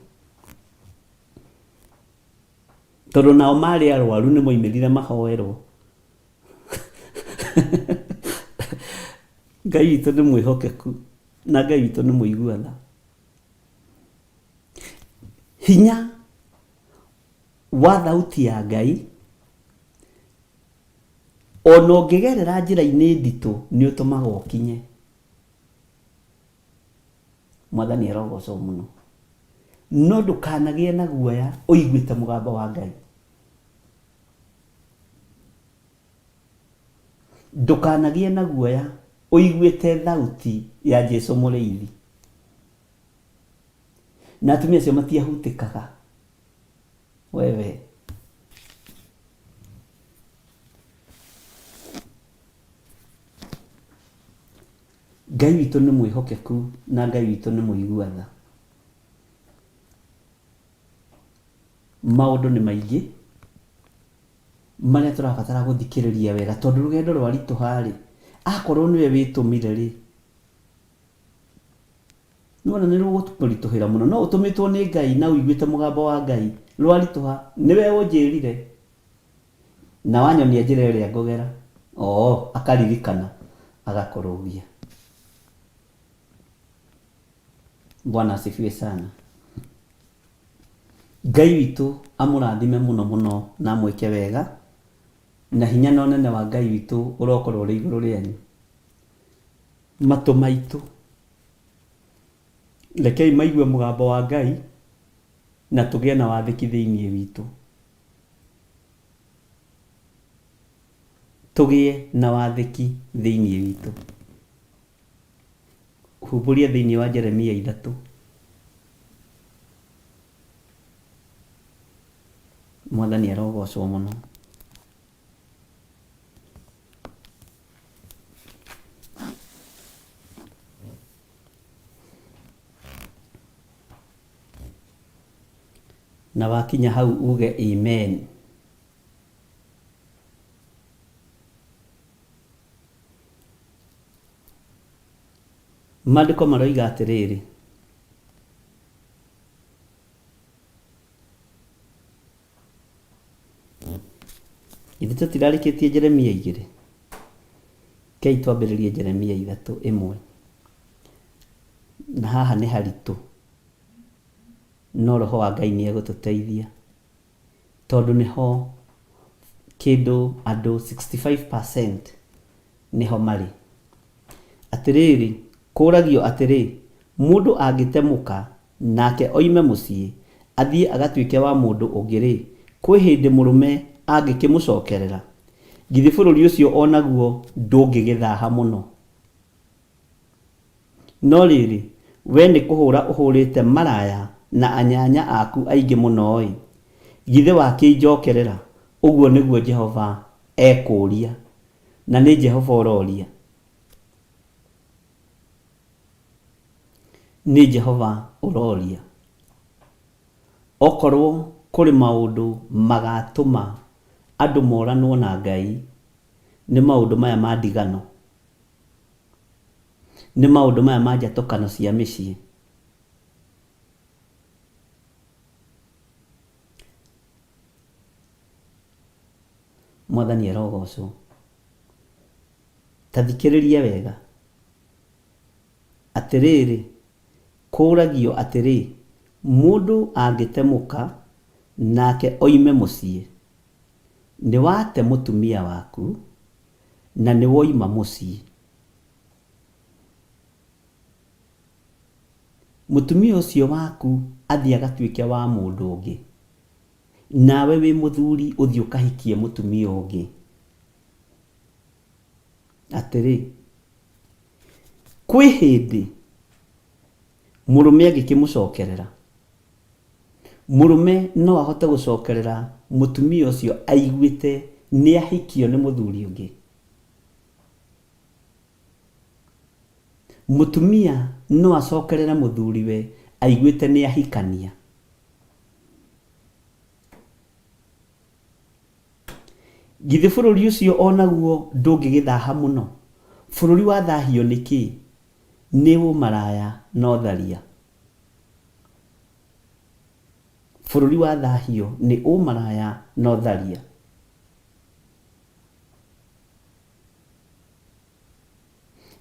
tondũ nao marĩ arwaru nĩ moimĩrire mahoerwo Ngai witũ nĩ mwĩhokeku na Ngai witũ nĩ mũiguana hinya wa thauti ya Ngai ona ũngĩgerera njĩra-inĩ nditũ nĩ ũtũmaga ũkinye mwathani arogocwo mũno no ndũkanagĩe na guoya ũiguĩte mũgambo wa Ngai ndũkanagĩe na guoya ũiguĩte thauti ya Jesũ mũrĩithi na atumia acio matiahutĩkaga wewe Ngai witũ nĩ mwĩhokeku na Ngai witũ nĩ mũiguana maũndũ nĩ maingĩ marĩa tũrabatara gũthikĩrĩria wega tondũ rũgendo rwaritũha rĩ akorwo nĩwe wĩtũmire rĩ nĩwona nĩ rũgũtũritũhĩra mũno no ũtũmĩtwo nĩ Ngai na ũiguĩte mũgambo wa Ngai rwaritũha nĩwe ũnjĩrire na wanyonia njĩra ĩrĩa ngũgera akaririkana agakũrũgia Bwana asifiwe sana Ngai witũ amũrathime mũno mũno na mwĩke wega na hinya na ũnene wa Ngai witũ ũrokorwo ũrĩ igũrũ rĩanyu matũ maitũ rekei maigue mũgambo wa Ngai na tũgĩe na wathĩki thĩinĩ witũ tũgĩe na wathĩki thĩinĩ witũ humbũria thĩinĩ wa Jeremia 3 mwathani arogocwo mũno na wakinya hau uge amen Mandĩko maroiga atĩrĩrĩ, ithe tũtirarĩkĩtie Jeremia 2, kei twambĩrĩrie Jeremia 3:1. Na haha nĩ haritũ, no Roho wa Ngai nĩ egũtũteithia, tondũ nĩho kĩndũ andũ 65% nĩho marĩ. Atĩrĩrĩ, kũragio atĩrĩ, mũndũ angĩtemũka nake oime mũciĩ athiĩ agatuĩke wa mũndũ ũngĩ-rĩ, kwĩ hĩndĩ mũrũme angĩkĩmũcokerera? Githĩ bũrũri ũcio onaguo ndũngĩgĩthaha mũno? No rĩrĩ, we nĩ kũhũra ũhũrĩte maraya na anyanya aku aingĩ mũno-ĩ, githĩ wakĩnjokerera? Ũguo nĩguo Jehova ekũria, na nĩ Jehova ũroria. Nĩ Jehova ũroria. Okorwo kũrĩ maũndũ magatũma andũ moranwo na Ngai, nĩ maũndũ maya ma ndigano, nĩ maũndũ maya ma njatũkano cia mĩciĩ. Mwathani arogocwo. Ta thikĩrĩria wega. Atĩrĩrĩ, kũragio atĩrĩ, mũndũ angĩtemũka nake oime mũciĩ, nĩ wate mũtumia waku na nĩ woima mũciĩ. Mũtumia ũcio waku athiĩ agatuĩke wa mũndũ ũngĩ, nawe wĩ mũthuri ũthiĩ ũkahikie mũtumia ũngĩ. Atĩrĩ, kwĩ hĩndĩ mũrũme angĩkĩmũcokerera, mũrũme no ahote gũcokerera mũtumia ũcio aiguĩte nĩ ahikio nĩ mũthuri ũngĩ. Mũtumia no acokerera mũthuriwe aiguĩte nĩ ahikania. Githĩ bũrũri ũcio onaguo ndũngĩgĩthaha mũno? Bũrũri wathahio nĩkĩ? Nĩ ũmaraya na ũtharia. Bũrũri wathahio nĩ ũmaraya na ũtharia.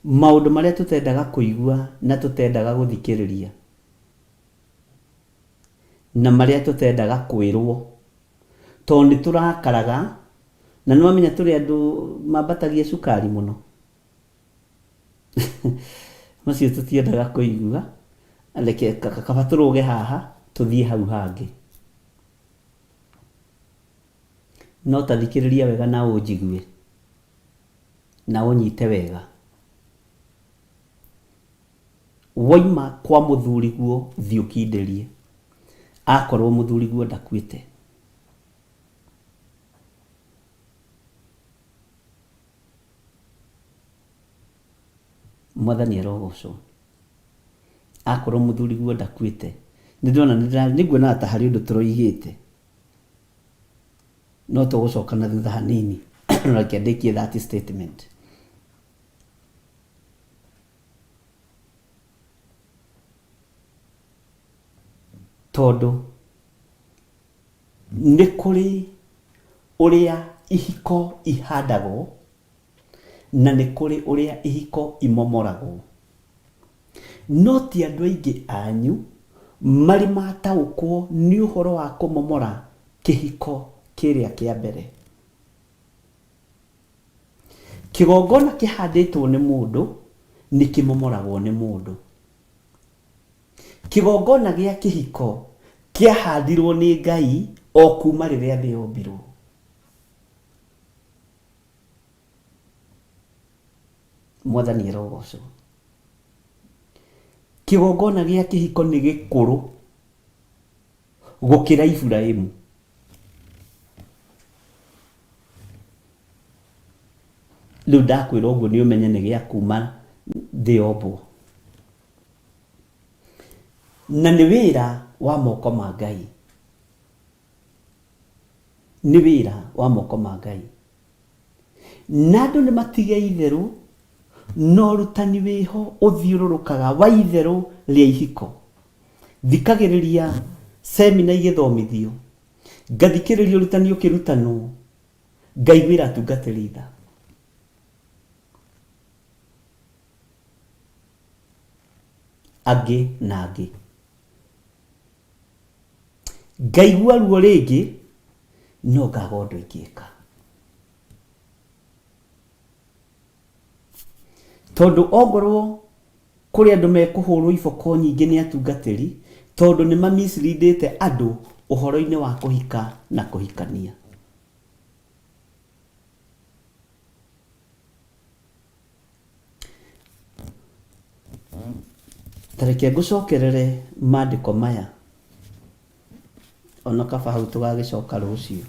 Maũndũ marĩa tũtendaga kũigua na tũtendaga gũthikĩrĩria, na marĩa tũtendaga kwĩrwo, tondũ nĩ tũrakaraga, na nĩ wamenya tũrĩ andũ mambatagia cukari mũno. Macio tũtiendaga kũigua, reke kaba tũrũge haha tũthiĩ hau hangĩ. No ta thikĩrĩria wega na ũnjigue na ũnyite wega. Woima kwa mũthuriguo thiĩ ũkindĩrie, akorwo mũthuriguo ndakuĩte. Mwathani arogocwo. Akorwo mũthuriguo ndakuĩte, nĩnguona ta harĩ ũndũ tũroigĩte, no tũgũcoka na thutha hanini reke ndĩkie that statement. Tondũ nĩ kũrĩ ũrĩa ihiko ihandagwo na nĩ kũrĩ ũrĩa ihiko imomoragwo. No ti andũ aingĩ anyu marĩ mataũkwo nĩ ũhoro wa kũmomora kĩhiko kĩrĩa kĩa mbere. Kĩgongona kĩhandĩtwo nĩ mũndũ nĩ kĩmomoragwo nĩ mũndũ. Kĩgongona gĩa kĩhiko kĩahandirwo nĩ Ngai o kuma rĩrĩa thĩ yombirwo. Mwathani arogocwo. Kĩgongona gĩa kĩhiko nĩ gĩkũrũ gũkĩra Iburahĩmu. Rĩu ndakwĩra ũguo nĩ ũmenye nĩ gĩa kuma thĩ yombwo. Na nĩ wĩra wa moko ma Ngai. Nĩ wĩra wa moko ma Ngai. Na andũ nĩ matige itherũ no rutani wiho uthiururukaga wa itheru ria ihiko. Thikagiriria semina igithomithio, ngathikiriria rutani ukirutanwo, ngaiguira atungatĩri tha. Angĩ na angĩ ngaigua ruo rĩngĩ no ngaga ũndũ ingĩka, tondũ ongorwo kũrĩ andũ mekũhũrwo iboko nyingĩ nĩ atungatĩri tondũ nĩ mamisleadĩte andũ ũhoro-inĩ wa kũhika na kũhikania. Tareke ngũcokerere maandĩko maya ona kaba hau tũgagĩcoka rũciũ.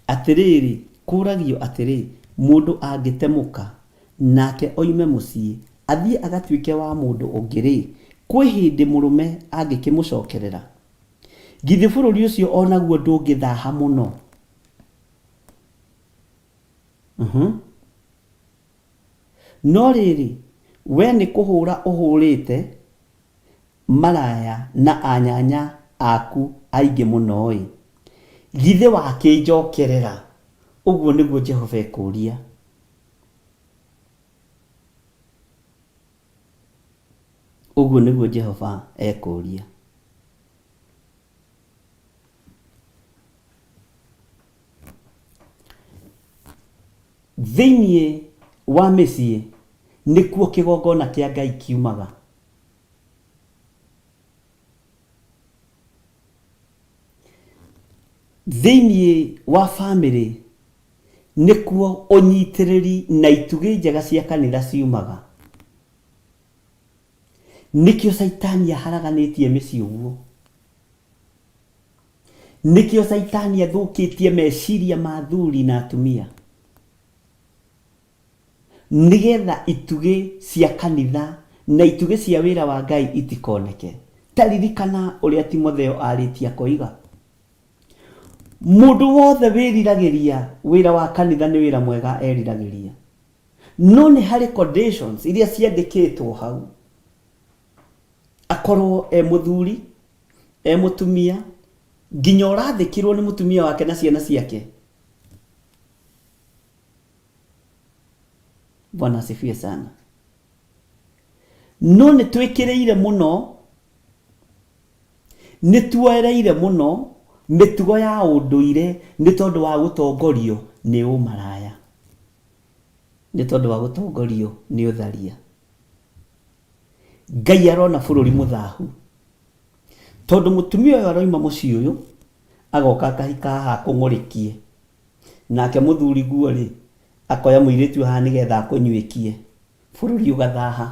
Atĩrĩrĩ, kũragio atĩrĩ, mũndũ angĩtemũka nake oime mũciĩ athiĩ agatuĩke wa mũndũ ũngĩ-rĩ, kwĩ hĩndĩ mũrũme angĩkĩmũcokerera? Githĩ bũrũri ũcio onaguo ndũngĩthaha mũno? No rĩrĩ, we nĩ kũhũra ũhũrĩte maraya na anyanya aku aingĩ mũno-ĩ, githĩ wakĩnjokerera? Ũguo nĩguo Jehova ekũria. Ũguo nĩguo Jehova ekũria. Thĩinĩ wa mĩciĩ nĩkuo kĩgongona kĩa Ngai kiumaga. Thĩinĩ wa bamĩrĩ nĩkuo ũnyitĩrĩri na itugĩ njega cia kanitha ciumaga. Nĩkĩo Saitani aharaganĩtie mĩciĩ ũguo. Nĩkĩo Saitani athũkĩtie meciria ma athuri na atumia, nĩgetha itugĩ cia kanitha na itugĩ cia wĩra wa Ngai itikoneke. Taririkana ũrĩa Timotheo arĩtie koiga, mũndũ wothe wĩriragĩria wĩra wa kanitha nĩ wĩra mwega eriragĩria, no nĩ harĩ conditions iria ciandĩkĩtwo hau. Akorwo mũthuri, mũtumia, nginya ũrathĩkĩrwo nĩ mũtumia wake na ciana ciake. Bwana asifiwe sana. No nĩ twĩkĩrĩire mũno, nĩ tuoereire mũno mĩtugo ya ũndũire nĩ tondũ wa gũtongorio nĩ ũmaraya, nĩ tondũ wa gũtongorio nĩ ũtharia. Ngai arona bũrũri mũthahu tondũ mũtumia ũyũ aroima mũciĩ ũyũ agoka akahika haha kũng'ũrĩkie, nake mũthuri guo-rĩ akoya mũirĩtu haha nĩgetha akũnyuĩkie. Bũrũri ũgathaha,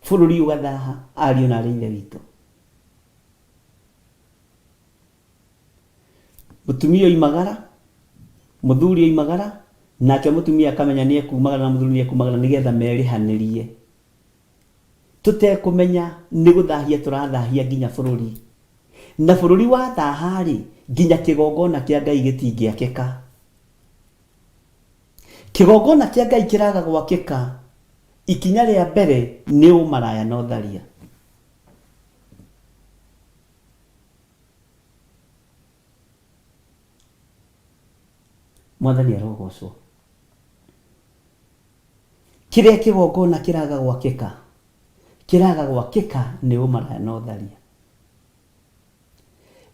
bũrũri ũgathaha. Ariũ na aarĩ a Ithe witũ, mũtumia oimagara, mũthuri oimagara, nake mũtumia akamenya nĩ ekumagara na mũthuri nĩ ekumagara nĩgetha merĩhanĩrie. Tũtekũmenya nĩ gũthahia tũrathahia nginya bũrũri, na bũrũri wathaha-rĩ nginya kĩgongona kĩa Ngai gĩtingĩakĩka. Kĩgongona kĩa Ngai kĩraga gwakĩka, ikinya rĩa mbere nĩ ũmaraya na ũtharia. Mwathani arogocwo. Kĩrĩa kĩgongona kĩraga gwakĩka, kĩraga gwakĩka nĩ ũmaraya na ũtharia.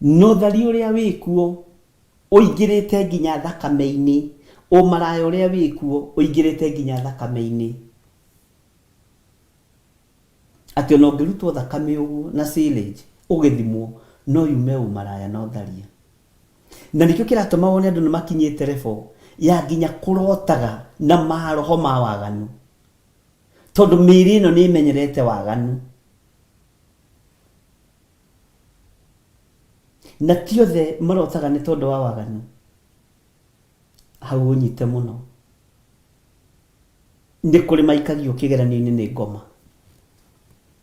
Na ũtharia ũrĩa wĩkuo ũingĩrĩte nginya thakame-inĩ, ũmaraya ũrĩa wĩkuo ũingĩrĩte nginya thakame-inĩ. Atĩ ona ũngĩrutwo thakame ũguo na silage ũgĩthimwo no yume ũmaraya na ũtharia. Na nĩkĩo kĩratũma wone andũ nĩ makinyĩte level ya nginya kũrotaga na maroho ma waganu, tondũ mĩĩrĩ ĩno nĩ ĩmenyerete waganu. Na ti othe marotaga nĩ tondũ wa waganu. Hau ũnyite mũno. Nĩ kũrĩ maikagio kĩgeranio-inĩ nĩ ngoma,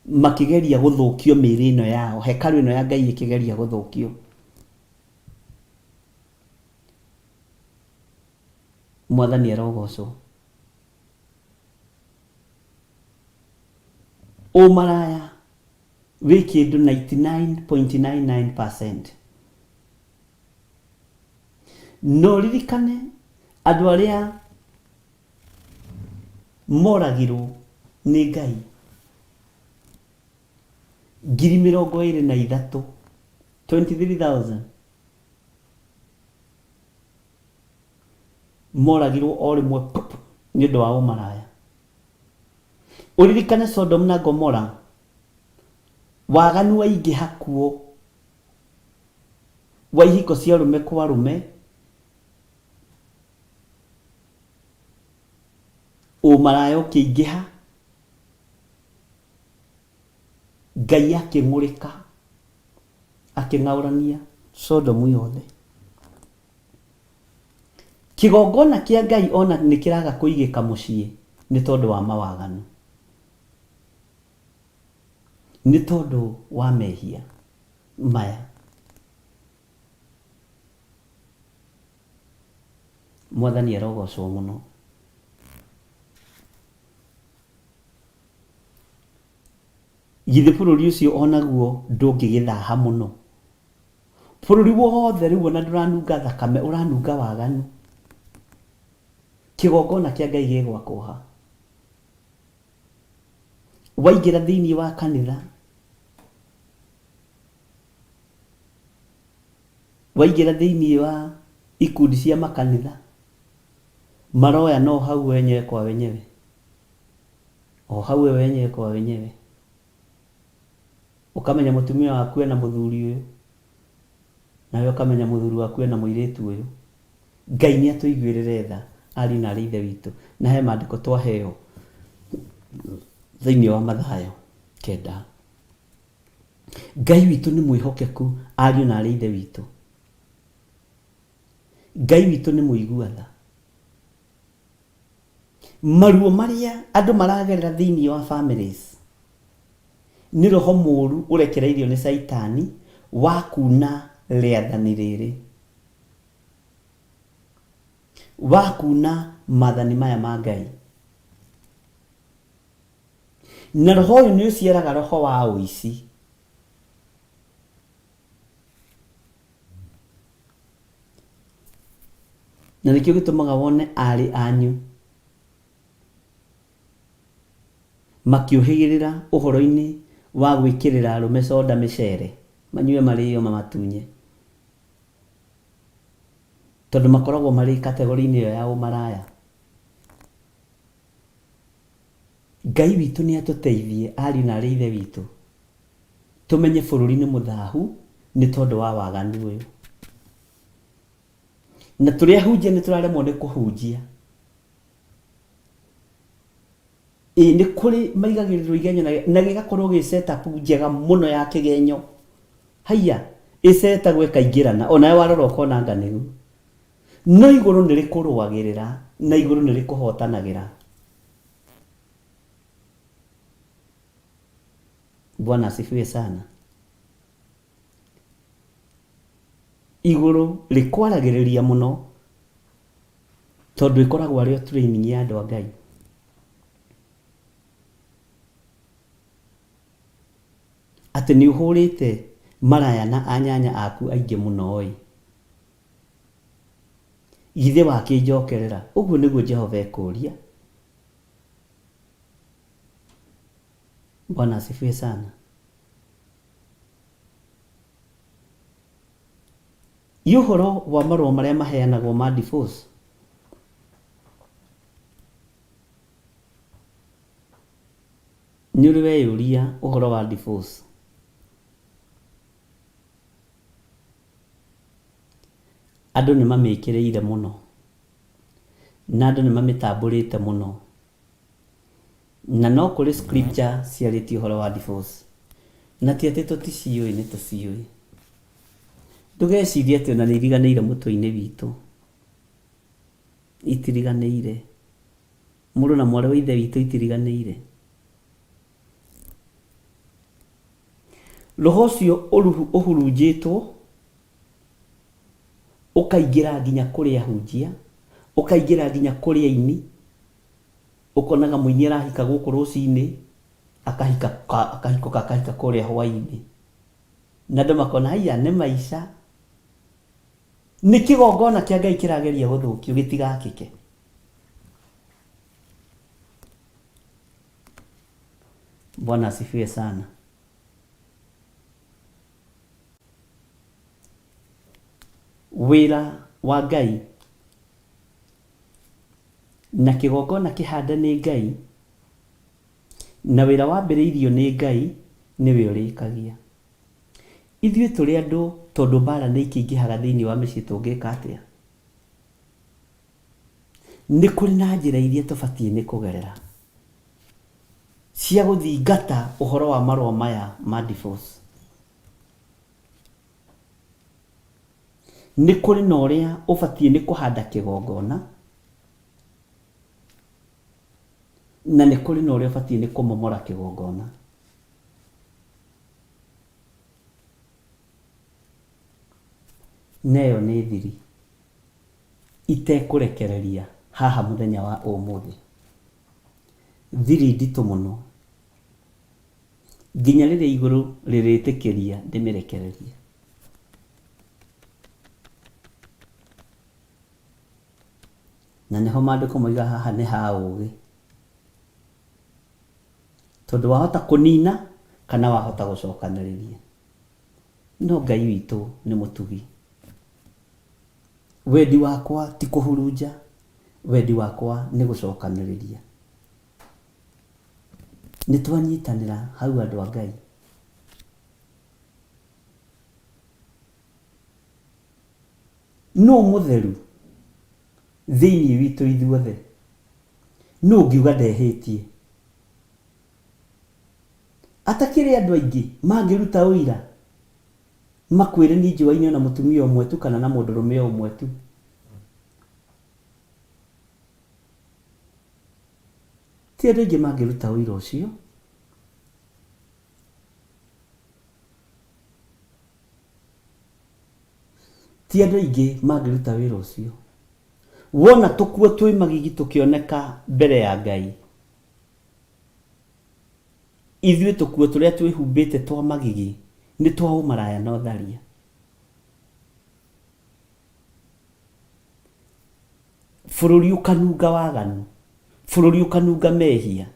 makĩgeria gũthũkio mĩĩrĩ ĩno yao, hekarũ ĩno ya Ngai ĩkĩgeria gũthũkio. Mwathani arogocwo. Ũmaraya wĩ kĩndũ 99.99%. No ririkane andũ arĩa moragirwo nĩ Ngai 23,000, 23,000 moragirwo o rĩmwe nĩ ũndũ wa ũmaraya. Ũririkane Sodom na Gomora, waganu waingĩha kuo wa ihiko cia arũme kwa arũme, ũmaraya ũkĩingĩha, Ngai akĩng'ũrĩka akĩng'aũrania Sodomu yothe. Kĩgongona kĩa Ngai ona nĩ kĩraga kũigĩka mũciĩ nĩ tondũ wa mawaganu, nĩ tondũ wa mehia maya. Mwathani arogocwo mũno. Githĩ bũrũri ũcio onaguo ndũngĩgĩthaha mũno? Bũrũri wothe rĩu ona ndũranunga thakame, ũranunga waganu. Kĩgongona kĩa Ngai gĩgwakũha. Waingĩra thĩinĩ wa kanitha, waingĩra thĩinĩ wa ikundi cia makanitha, maroya no hau wenyewe kwa wenyewe, o hau wenyewe kwa wenyewe. Ukamenya mũtumia waku ena mũthuri ũyũ, nawe ukamenya mũthuri waku ena mũirĩtu ũyũ. Ngai nĩ atũiguĩrĩre tha, ariũ na aarĩ a Ithe witũ, na he maandĩko twaheo thĩinĩ wa Mathayo 9. Ngai witũ nĩ mwĩhokeku, ariũ na aarĩ a Ithe witũ. Ngai witũ nĩ mũigua tha. Maruo marĩa andũ maragerera thĩinĩ wa families nĩ roho mũũru ũrekereirio nĩ Saitani wa kuuna rĩathani rĩrĩ, wa kuuna maathani maya ma Ngai. Na roho ũyũ nĩ ũciaraga roho wa ũici. Na nĩkĩo gĩtũmaga wone aarĩ anyu makĩũhĩgĩrĩra ũhoro-inĩ wa gwĩkĩrĩra arũme soda mĩcere, manyue marĩo mamatunye, tondũ makoragwo marĩ kategori-inĩ ĩyo ya ũmaraya. Ngai witũ nĩ atũteithie, ariũ na aarĩ a Ithe witũ, tũmenye bũrũri nĩ mũthahu nĩ tondũ wa waganu ũyũ. Na tũrĩa hunjia nĩ tũraremwo nĩ kũhunjia. Nĩ kũrĩ maigagĩrĩrwo igenyo na gĩgakorwo gĩ setup njega mũno ya kĩgenyo. Haiya, ĩsetagwo ĩkaingĩrana, onawe warora ũkona nganĩgu. No igũrũ nĩ rĩkũrũagĩrĩra na igũrũ nĩ rĩkũhotanagĩra. Bwana asifiwe sana. Igũrũ rĩkwaragĩrĩria mũno tondũ ĩkoragwo arĩ o training ya andũ a Ngai. Atĩ nĩ ũhũrĩte maraya na anyanya aku aingĩ mũno ĩ, githĩ wakĩnjokerera? Ũguo nĩguo Jehova ekũria. Bwana asifiwe sana. Ũhoro wa marũa marĩa maheanagwo ma divorce, nĩ ũrĩ weyũria ũhoro wa divorce. Andũ nĩ mamĩkĩrĩire mũno na andũ nĩ mamĩtambũrĩte mũno, na no kũrĩ scripture ciarĩtie ũhoro wa divorce, na ti atĩ tũticiũĩ, nĩ tũciũĩ. Ndũgecirie atĩ ona nĩ iriganĩire mũtwe-inĩ witũ. Itiriganĩire. Mũrũ na mwarĩ wa Ithe witũ itiriganĩire. Roho ũcio ũhurunjĩtwo ũkaingĩra nginya kũrĩ ahunjia, ũkaingĩra nginya kũrĩ aini. Ũkonaga mũini arahika gũkũ rũcinĩ, akahika kũrĩa hwainĩ, na andũ makona haiya nĩ maica. Nĩ kĩgongona kĩa Ngai kĩrageria gũthũkio gĩtigakĩke. Bwana asifiwe sana. Wĩra wa Ngai na kĩgongona kĩhande nĩ Ngai, na wĩra wambĩrĩirio nĩ Ngai nĩwe ũrĩkagia. Ithuĩ tũrĩ andũ, tondũ mbara nĩ ikĩingĩhaga thĩinĩ wa mĩciĩ, tũngĩka atĩa? Nĩ kũrĩ na njĩra iria tũbatiĩ nĩ kũgerera cia gũthingata ũhoro wa marũa maya ma divorce. Nĩ kũrĩ na ũrĩa ũbatiĩ nĩ kũhanda kĩgongona, na nĩ kũrĩ na ũrĩa ũbatiĩ nĩ kũmomora kĩgongona. Neyo nĩ thiri itekũrekereria haha mũthenya wa ũmũthĩ. Thiri nditũ mũno, nginya rĩrĩa igũrũ rĩrĩtĩkĩria ndĩmĩrekererie. Na nĩho maandĩko moiga haha nĩ ha ũũgĩ, tondũ wahota kũnina kana wahota gũcokanĩrĩria. No Ngai witũ nĩ mũtugi. Wendi wakwa ti kũhurunja, wendi wakwa nĩ gũcokanĩrĩria. Nĩ twanyitanĩra hau andũ a Ngai. No mũtheru thĩinĩ witũ ithuothe? No ngiuga ndehĩtie? Atakĩrĩ andũ aingĩ mangĩruta ũira makwĩre nĩ njũaine na mũtumia ũmwe tu kana na mũndũrũme ũmwe tu? Ti andũ aingĩ mangĩruta ũira ũcio. Ti andũ aingĩ mangĩruta wĩra ũcio. Wona tũkuo twĩ magigi tũkĩoneka mbere ya Ngai, ithuĩ tũkuo tũrĩa twĩhumbĩte twa magigi nĩ twa ũmaraya na ũtharia. Bũrũri ũkanunga waganu, bũrũri ũkanunga mehia,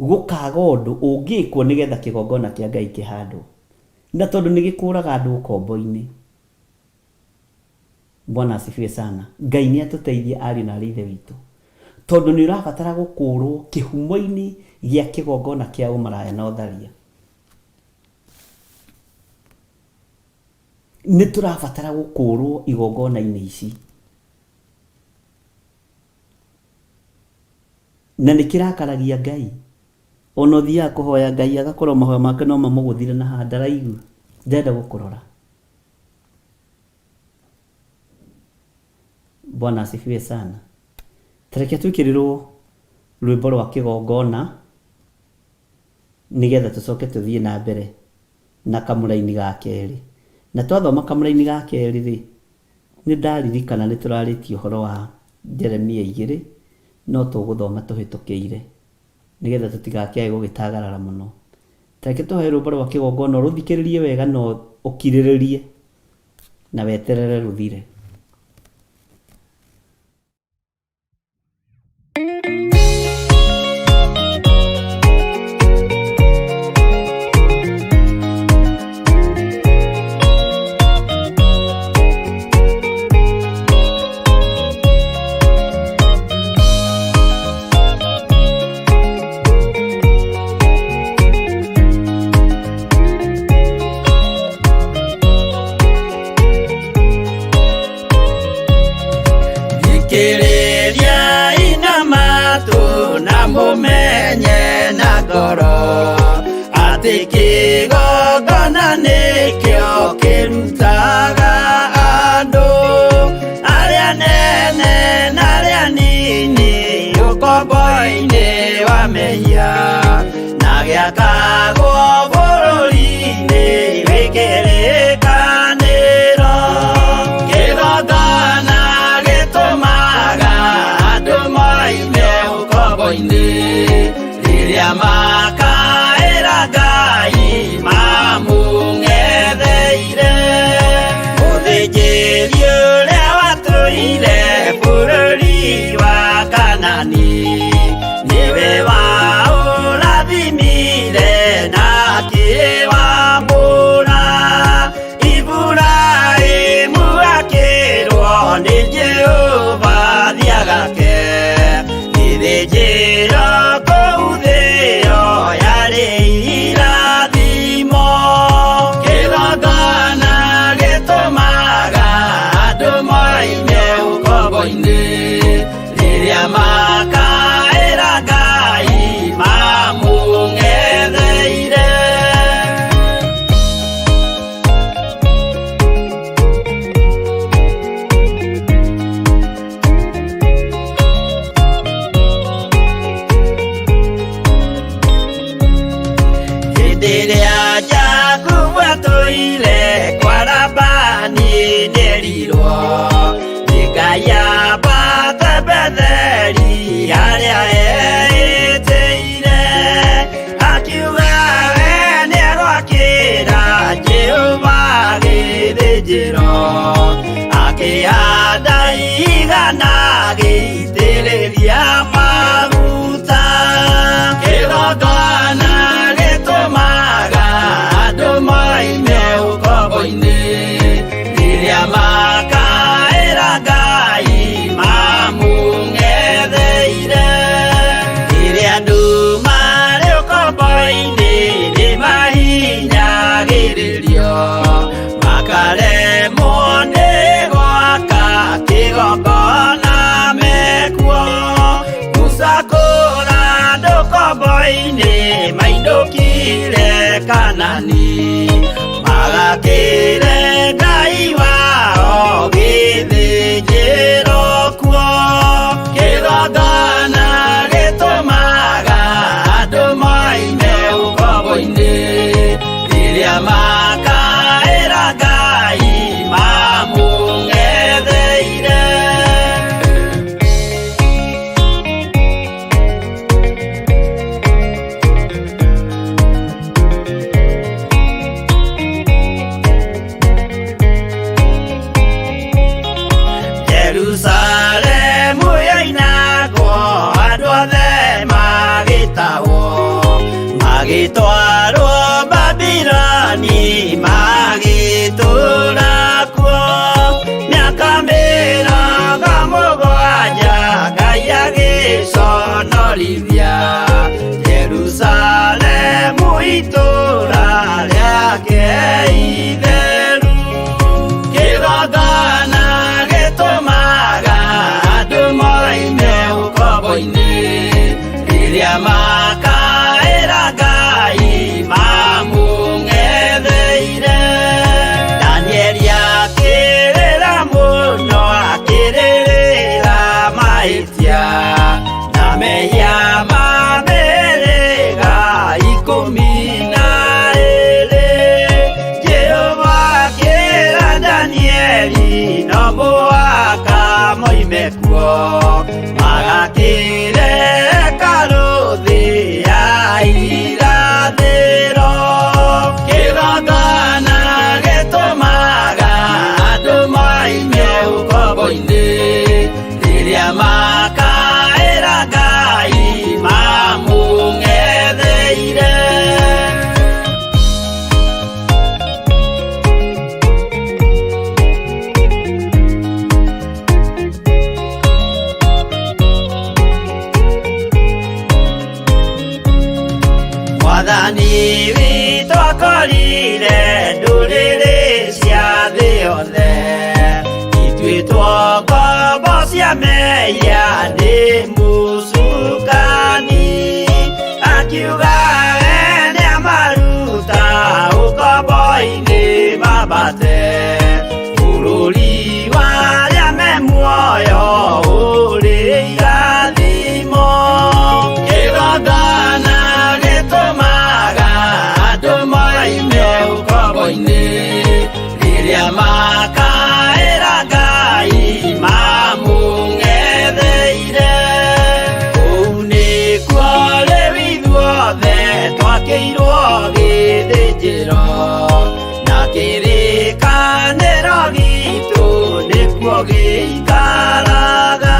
gũkaga ũndũ ũngĩkwo nĩgetha kĩgongona kĩa Ngai kĩhandwo, na tondũ nĩ gĩkũraga andũ ũkombo-inĩ. Bwana asifiwe sana. Ngai nĩ atũteithie ariũ na ithe witũ, tondũ nĩ ũrabatara gũkũrwo kĩhumo-inĩ gĩa kĩgongona kĩa ũmaraya na ũtharia. Nĩ tũrabatara gũkũrwo igongona-inĩ ici, na nĩ kĩrakaragia Ngai. Ona ũthiaga kũhoya Ngai agakorwo mahoya make no mamũgũthire na haha ndaraigu, ndenda gũkũrora. Bwana asifiwe sana. Tareke twĩkĩrĩrwo rwĩmbo rwa kĩgongona nĩgetha tũcoke tũthiĩ na mbere na kamũraini ga kerĩ. Na twathoma kamũraini ga kerĩ rĩ, nĩ ndaririkana nĩ tũrarĩtie ũhoro wa Jeremia 2, no tũgũthoma tũhĩtũkĩire nĩgetha tũtigakĩage gũgĩtagarara mũno. Tareke tũhoe rwĩmbo rwa kĩgongona, rũthikĩrĩrie wega no ũkirĩrĩrie na weterere rũthire. Mumenye na ngoro atĩ kĩgongona nĩkĩo kĩrutaga andũ arĩa nene na arĩa nini ũkombo-inĩ wa mehia, na gĩakagwo bũrũri-inĩ wĩkĩrĩkanĩro. Kĩgongona gĩtũmaga andũ moime ũkombo-inĩ rĩrĩa makae Kanani magakĩre Ngai wao gĩthĩnjĩro kuo. Kĩgongona gĩtũmaga andũ moime ũkombo-inĩ rĩrĩa makaĩra Ngai mamũng'etheire. Jerusalemu yainagwo andũ othe magĩtahwo, magĩtwarwo Babironi magĩtũũra kuo mĩaka 70 Ngai agĩconorithia Jerusalemu itũũra rĩake itheru. Kĩgongona gĩtũmaga andũ moime ũkombo-inĩ rĩrĩa makaĩra Ngai mamũng'etheire. Danieli akĩrĩra mũno akĩrĩrĩra mahĩtia na mehia ma mĩhĩrĩga 12. Jehova akĩra Danieli no mũhaka moime kuo magakĩre karũthĩ ya irathĩro. Kĩgongona gĩtũmaga andũ moime ũkombo-inĩ rĩrĩa makaĩra Ngai mamũng'etheire. Mwathani witũ akorire ndũrĩrĩ cia thĩ yothe, ituĩtwo ngombo cia mehia nĩ mũcukani. Akiuga ene amaruta ũkombo-inĩ mambate bũrũri wa arĩa me muoyo ũrĩ irathimo. Kĩgongona gĩtũmaga andũ moime ũkombo-inĩ rĩrĩa makaĩra Ngai mamũng'etheire. Kũu nĩkuo rĩu ithuothe twakĩirwo gĩthĩnjĩro na kĩrĩkanĩro gitũ nĩkuo gĩikaraga.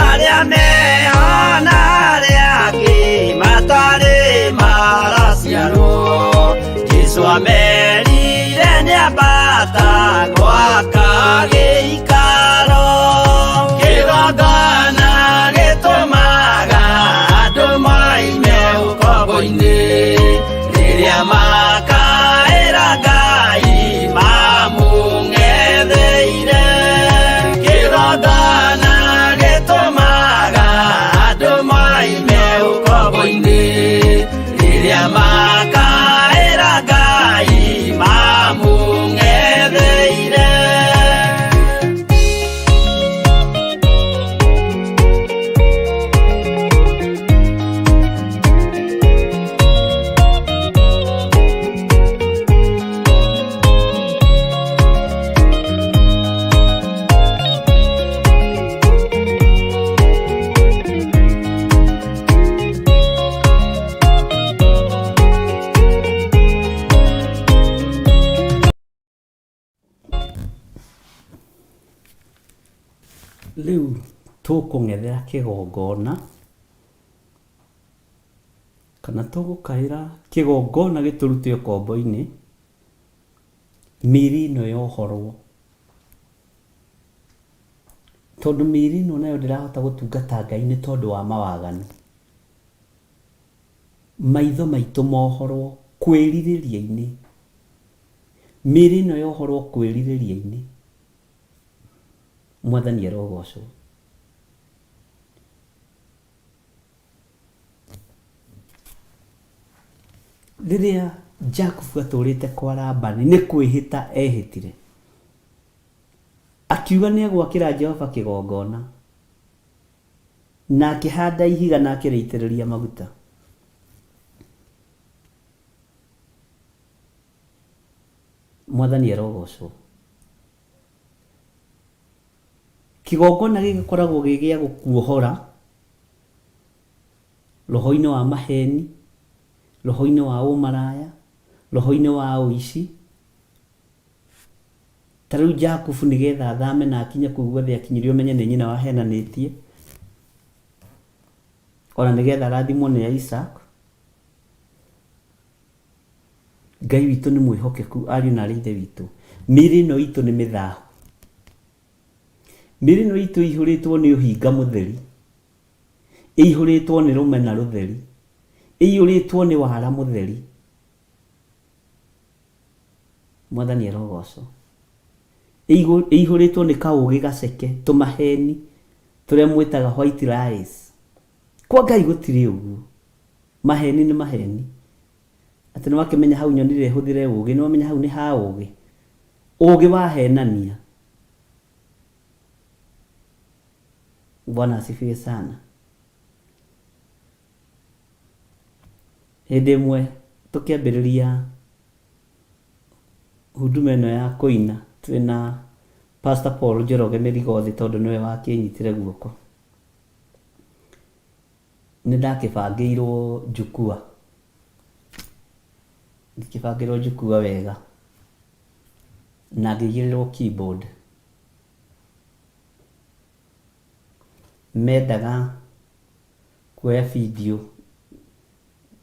Arĩa meho na arĩa angĩ matarĩ maraciarwo, Jesũ amerire nĩambata gwaka gĩikaro. Kĩgongona gĩtũmaga andũ moime ũkombo-inĩ rĩrĩa makaĩra Ngai mamũng'etheire. Kĩgongona gĩtũmaga andũ moime ũkombo-inĩ rĩrĩa makaĩra Ngai mamũng'etheire. Rĩu tũkũng'ethera kĩgongona kana tũgũkaĩra kĩgongona gĩtũrute ũkombo-inĩ, mĩri ĩno yohorwo. Tondũ mĩri ĩno nayo ndĩrahota gũtungata Ngai nĩ tondũ wa mawaganu. Maitho maitũ mohorwo kwĩrirĩria-inĩ, mĩri ĩno yohorwo kwĩrirĩria-inĩ. Mwathani arogocwo. Riria Jakubu atũrĩte kwa Labani nĩ kwĩhĩta ehĩtire, akiuga nĩ egwakĩra Jehova kĩgongona na akĩhanda ihiga na akĩrĩitĩrĩria maguta. Mwathani arogocwo. Kĩgongona gĩkoragwo gĩ gĩa gũkuohora roho-inĩ wa maheni, roho-inĩ wa ũmaraya, roho-inĩ wa ũici. Ta rĩu Jakubu nĩgetha athame na akinye kũu guothe akinyĩrio menye nĩ nyina wahenanĩtie, ona nĩgetha arathimwo nĩ Isaac. Ngai witũ nĩ mwĩhokeku, ariũ na aarĩ a Ithe witũ. Mĩĩrĩ ĩno itũ nĩ mĩthahu. Mĩĩrĩ ĩno itũ ĩihũrĩtwo nĩ ũhinga mũtheri, ĩihũrĩtwo nĩ rũmena rũtheri, ĩihũrĩtwo nĩ wara mũtheri. Mwathani arogocwo. Ĩihũrĩtwo nĩ kaũgĩ gaceke, tũmaheni tũrĩa mwĩtaga white lies. Kwa Ngai gũtirĩ ũguo. Maheni nĩ maheni. Atĩ nĩ wakĩmenya hau nyonire hũthĩre ũgĩ, nĩ wamenya hau nĩ ha ũgĩ. Ũgĩ wahenania. Bwana asifiwe sana. Hĩndĩ ĩmwe tũkĩambĩrĩria huduma ĩno ya kũina, twĩna Pastor Paul Njoroge Mĩrigothi tondũ nĩwe wakĩnyitire guoko. Nĩ ndakĩbangĩirwo njukua. Ndikĩbangĩirwo njukua wega. Na ngĩigĩrĩrwo keyboard. Mendaga kuoya video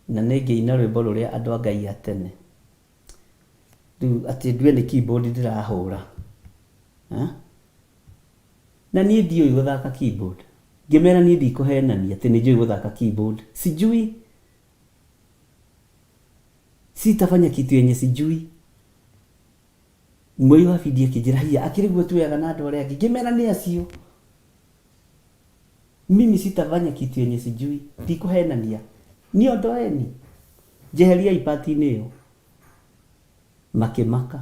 na nĩngĩina rwĩmbo rũrĩa andũ a Ngai a tene. Rĩu atĩ ndue nĩ keyboard ndĩrahũra. Na niĩ ndiũĩ gũthaka keyboard. Ngĩmera niĩ ndikũhenania atĩ nĩ njũĩ gũthaka keyboard. Sijui. Sitafanya kitu yenye sijui. Mwoi wa video akĩnjĩra akĩrĩguo tuoyaga na andũ arĩa angĩ. Ngĩmera nĩ acio. Mimi sitafanya kitu yenye sijui. Ndikũhenania. Niondoeni. Njeheria ipati-inĩ ĩyo. Makĩmaka.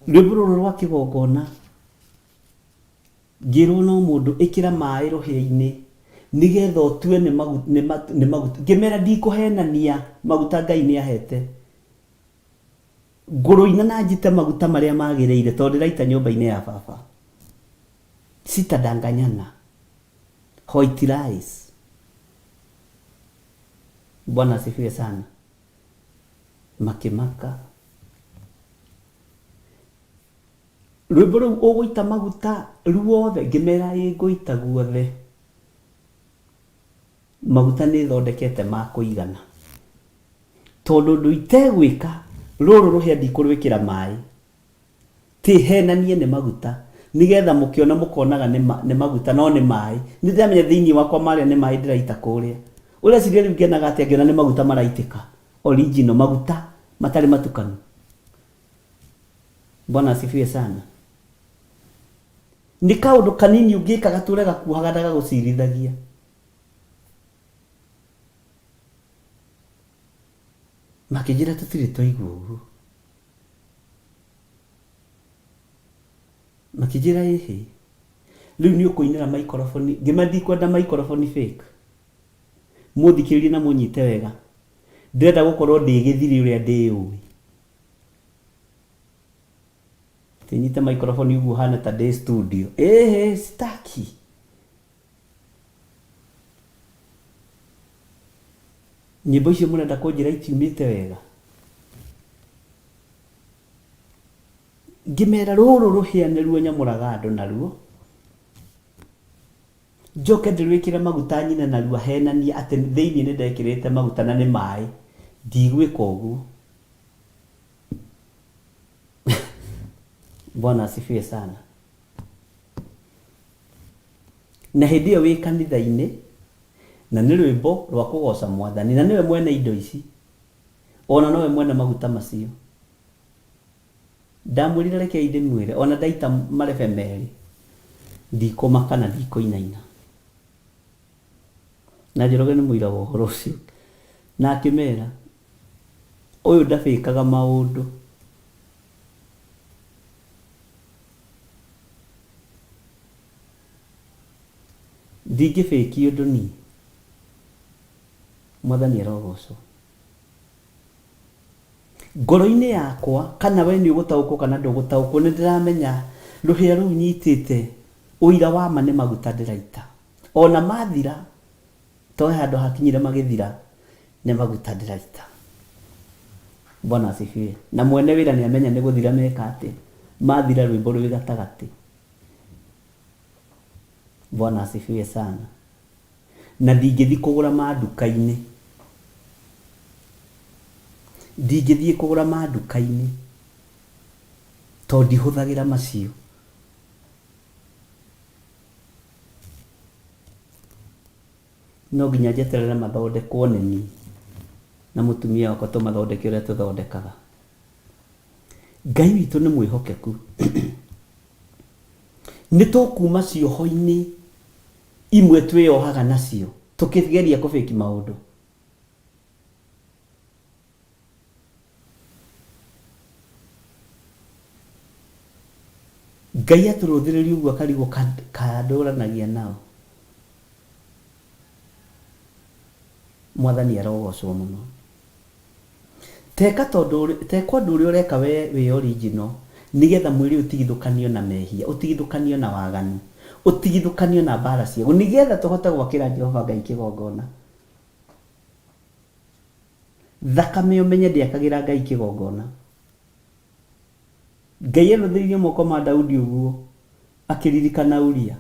Rwĩmbo rũrũ rwa kĩgongona ngĩrwo no mũndũ ĩkĩra maĩ rũhĩa-inĩ nĩgetha ũtue nĩ maguta. Ngĩmera ndikũhenania, maguta Ngai nĩ ahete. Ngũrũina na njite maguta marĩa magĩrĩire tondũ ndĩraita nyũmba-inĩ ya baba. Sitadanganyana. White lies. Bwana asifiwe sana. Makĩmaka. Rwĩmbo rũu ũgũita maguta ruothe, ngĩmera ngũita guothe. Maguta nĩ thondekete ma kũigana. Tondũ ũndũ itegwĩka, rũrũ rũhĩa ndikũrwĩkĩra maĩ. Tĩhenanie nĩ maguta. Nĩgetha mũkĩona mũkonaga nĩ maguta no nĩ maĩ. Nĩ ndĩramenya thĩinĩ wakwa marĩa nĩ maĩ ndĩraita kũrĩa. Ũrĩa ciria rĩu ngenaga atĩ ngĩona nĩ maguta maraitĩka. Original maguta matarĩ matukanu. Bwana asifiwe sana. Nĩ kaũndũ kanini ũngĩka gatũre gakuohaga ndagagũcirithagia. Makĩnjĩra tũtirĩ twaigua ũguo. Makĩnjĩra ĩhĩ. Rĩu nĩ ũkũinĩra microphone. Ndikwenda microphone fake. Mũthikĩrĩrie na mũnyite wega. Ndĩrenda gũkorwo ndĩ gĩthiri ũrĩa ndĩũĩ. Tinyite microphone ũguo hana ta ndĩ studio. Staki. Nyĩmbo icio mũrenda kũnjĩra itiumĩte wega. Ngĩmera rũrũ rũhĩa nĩruo nyamũraga andũ naruo. Njoke ndĩrwĩkĩre maguta nyine naruo ahenanie atĩ thĩinĩ nĩ ndekĩrĩte maguta na nĩ maĩ. Ndigwĩka ũguo. Bwana asifiwe sana. Na hĩndĩ ĩyo wĩ kanitha-inĩ na nĩ rwĩmbo rwa kũgoca Mwathani na nĩwe mwene indo ici. Ona nowe mwene maguta macio. Ndamwĩrire reke ndĩmwĩre ona ndaita marebe merĩ. Ndikũmaka na ndikũinaina. Na Njoroge nĩ mũira wa ũhoro ũcio. na akĩmera ũyũ ndabĩkaga maũndũ. Ndingĩbĩki ũndũ niĩ. Mwathani arogocwo. Ngoro-inĩ yakwa kana we nĩ ũgũtaũkwo kana ndũgũtaũkwo, nĩ ndĩramenya rũhĩa rũu nyitĩte ũira wa ma nĩ maguta ndĩraita. Ona mathira to handũ hakinyire magĩthira nĩ maguta ndĩraita. Bwana asifiwe. Na mwene wĩra nĩ amenya nĩ gũthira meka atĩ mathira rwĩmbo rwĩ gatagatĩ. Bwana asifiwe sana. Na ndingĩthiĩ kũgũra manduka-inĩ. Ndingĩthiĩ kũgũra manduka-inĩ tondũ ndihũthagĩra macio. No nginya njeterere mathondekwo nĩ niĩ na mũtumia wakwa tũmathondeke ũrĩa tũthondekaga. Ngai witũ nĩ mwĩhokeku. Nĩ tũkuma cioho-inĩ imwe twĩyohaga nacio tũkĩgeria kũbĩki maũndũ. Ngai atũrũthĩrĩria ũguo akarigwo kandũranagia nao. Mwathani arogocwo mũno. Teka ũndũ ũrĩa ũreka wĩ original nĩgetha mwĩrĩ ũtigithũkanio na mehia, ũtigithũkanio na waganu, ũtigithũkanio na mbara ciaguo, nĩgetha tũhote gwakĩra Jehova Ngai kĩgongona. Thakame ũmenye ndĩakagĩra Ngai kĩgongona. Ngai arũthĩrĩirie moko ma Daudi ũguo akĩririkana Uria.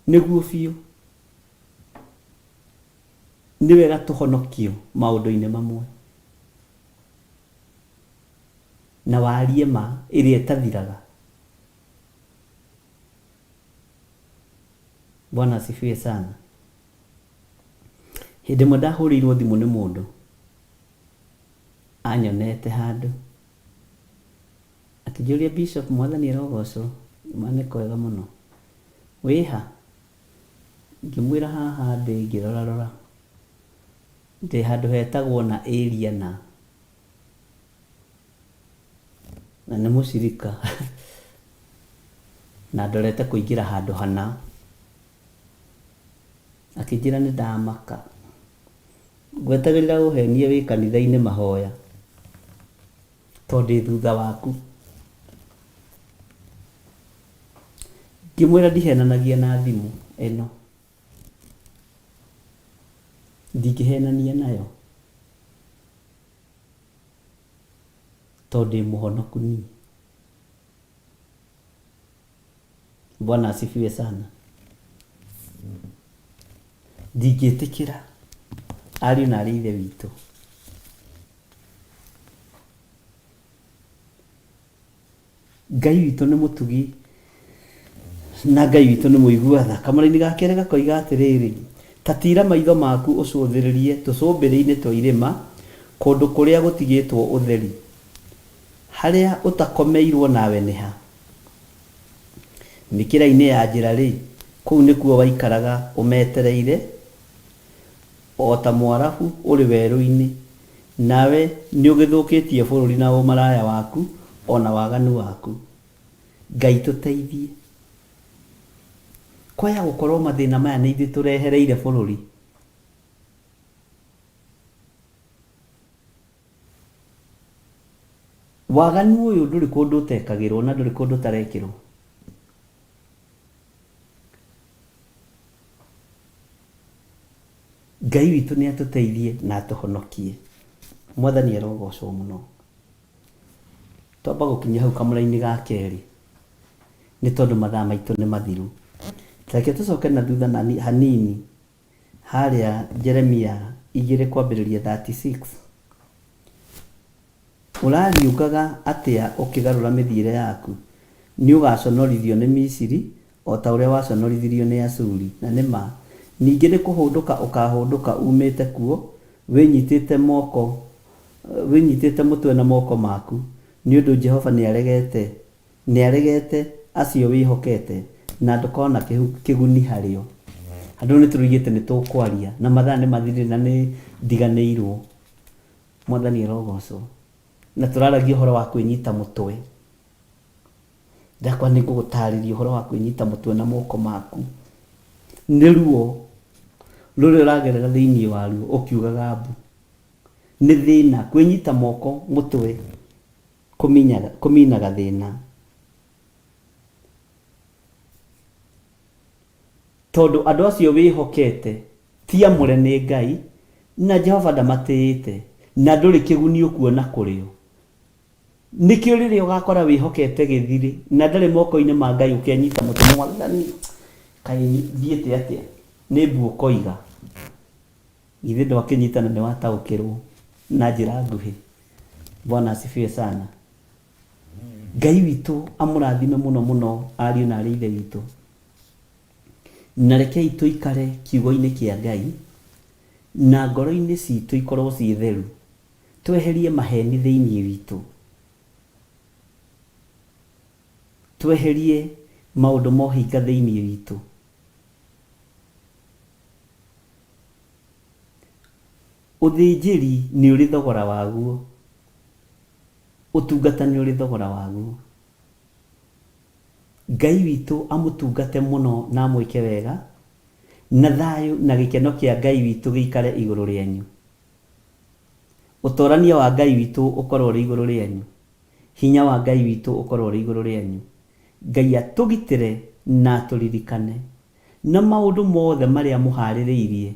Nĩguo biũ. Nĩ wega tũhonokio maũndũ-inĩ mamwe. Na warie ma ĩrĩa ĩtathiraga. Bwana asifiwe sana. Hĩndĩ ĩmwe ndahũrĩirwo thimũ nĩ mũndũ. Anyonete handũ. Akĩnjũria Bishop, Mwathani arogocwo. Ma nĩ kwega mũno. Wĩha? Ngĩmwĩra haha ndĩ ngĩrorarora. Ndĩ handũ hetagwo na area na nĩ mũcirika. Na ndorete kũingĩra handũ hana. Akĩnjĩra nĩ ndamaka. Ngwetagĩrĩra ũhenie wĩ kanitha-inĩ mahoya. Tondũ ndĩ thutha waku. Ngĩmwĩra ndihenanagia na thimũ ĩno. Ndingĩhenania nayo. Tondũ ndĩ mũhonoku niĩ. Bwana asifiwe sana. Ndingĩtĩkĩra ariũ na arĩ ithe witũ Ngai witũ nĩ mũtugi na Ngai witũ nĩ mũigua tha. Kamũra-inĩ gake gakoiga atĩrĩrĩ, ta tira maitho maku ũcũthĩrĩrie tũcũmbĩrĩ-inĩ twa irĩma kũndũ kũrĩa gũtigĩtwo ũtheri, harĩa ũtakomeirwo nawe nĩha. Mĩkĩra-inĩ ya njĩra rĩ, kũu nĩkuo waikaraga ũmetereire o ta Mwarabu ũrĩ werũ-inĩ, nawe nĩ ũgĩthũkĩtie bũrũri na ũmaraya waku ona waganu waku. Ngai tũteithie. Kwaya gũkorwo mathĩna maya nĩ ithuĩ tũrehereire bũrũri. Waganu ũyũ ndũrĩ kũndũ ũtekagĩrwo na ndũrĩ kũndũ ũtarekĩrwo. Ngai witũ nĩ atũteithie na atũhonokie. Mwathani arogocwo mũno. Twamba gũkinya hau kamũra-inĩ ga kerĩ nĩ tondũ mathaa maitũ nĩ mathiru. Reke tũcoke na thutha hanini harĩa Jeremia 2:36. Ũrariũngaga atĩa ũkĩgarũra mĩthiĩre yaku? Nĩ ũgaconorithio nĩ Misiri o ta ũrĩa waconorithirio nĩ Ashuri. Na nĩ ma ningĩ nĩ kũhũndũka ũkahũndũka umĩte kuo, wĩnyitĩte mũtwe na moko maku, nĩ ũndũ Jehova nĩ aregete acio wĩhokete na ndũkona kĩguni harĩo. Andũ nĩ tũrigĩte nĩ tũkwaria na mathaa nĩ mathirire na nĩ ndiganĩirwo. Mwathani arogocwo. Na tũraragia ũhoro wa kwĩnyita mũtwe. Ndakwa nĩ ngũgũtarĩria ũhoro wa kwĩnyita mũtwe na moko maku. Nĩ ruo rũrĩa ũragerera thĩinĩ waruo ũkiugaga mbu. Nĩ thĩna kwĩnyita moko mũtwe kũminaga thĩna. Tondũ andũ acio wĩhokete ti amũre nĩ Ngai na Jehova ndamatĩĩte na ndũrĩ kĩguni ũkuona kũrĩo. Nĩkĩo rĩrĩa ũgakora wĩhokete gĩthiri na ndarĩ moko-inĩ ma Ngai ũkĩanyita mũtwe Mwathani kaĩ thiĩte atĩa nĩ mbu ũkoiga. Ithe ndwakĩnyitana nĩ wataũkĩrwo na njĩra nguhĩ. Bwana asifiwe sana. Ngai witũ amũrathime mũno mũno ariũ na ithe witũ. Na rekei tũikare kiugo-inĩ kĩa Ngai na ngoro-inĩ citũ ikorwo ciĩ theru. Tweherie maheni thĩinĩ witũ. Tweherie maũndũ mohinga thĩinĩ witũ. Ũthĩnjĩri nĩ ũrĩ thogora waguo. Ũtungata nĩ ũrĩ thogora waguo. Ngai witũ amũtungate mũno na amwĩke wega na thayũ na gĩkeno kĩa Ngai witũ gĩikare igũrũ rĩanyu. Ũtorania wa Ngai witũ ũkorwo ũrĩ igũrũ rĩanyu. Hinya wa Ngai witũ ũkorwo ũrĩ igũrũ rĩanyu. Ngai atũgitĩre na atũririkane na maũndũ mothe marĩa mũharĩrĩirie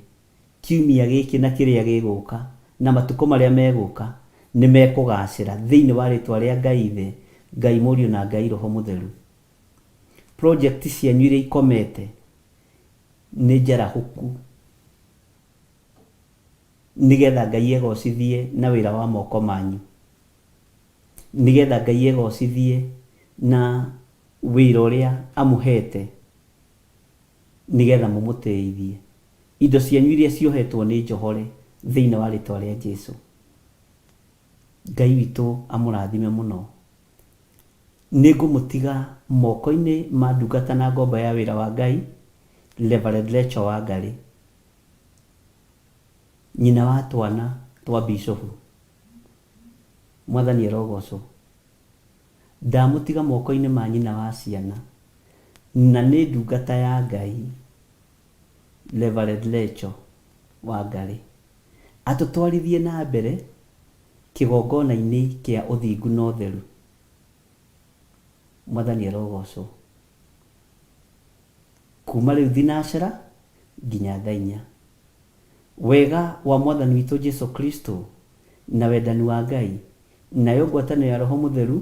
kiumia gĩkĩ na kĩrĩa gĩgũka na matukũ marĩa megũka nĩ mekũgacĩra thĩinĩ wa rĩtwa rĩa Ngai Ithe, Ngai Mũriũ na Ngai Roho Mũtheru. Project cianyu iria ikomete nĩ njarahũku nĩgetha Ngai egocithie na wĩra wa moko manyu. Nĩgetha Ngai egocithie na wĩra ũrĩa amũhete nĩgetha mũmũteithie. Indo cianyu iria ciohetwo nĩ njohore thĩinĩ wa rĩtwa rĩa Jesũ. Ngai witũ amũrathime mũno. Nĩ ngũmũtiga moko-inĩ ma ndungata na ngomba ya wĩra wa Ngai, Reverend Rachel Wangarĩ, nyina wa twana twa Bishop. Mwathani arogocwo. Ndamũtiga moko-inĩ ma nyina wa ciana na nĩ ndungata ya Ngai, Reverend Rachel Wangarĩ, atũtwarithie na mbere kĩgongona-inĩ kĩa ũthingu na ũtheru. Mwathani arogocwo. Kuma rĩu thinacara nginya thaa 4. Wega wa Mwathani witũ Jesũ Kristo na wendani wa Ngai nayo ngwatanĩro ya Roho Mũtheru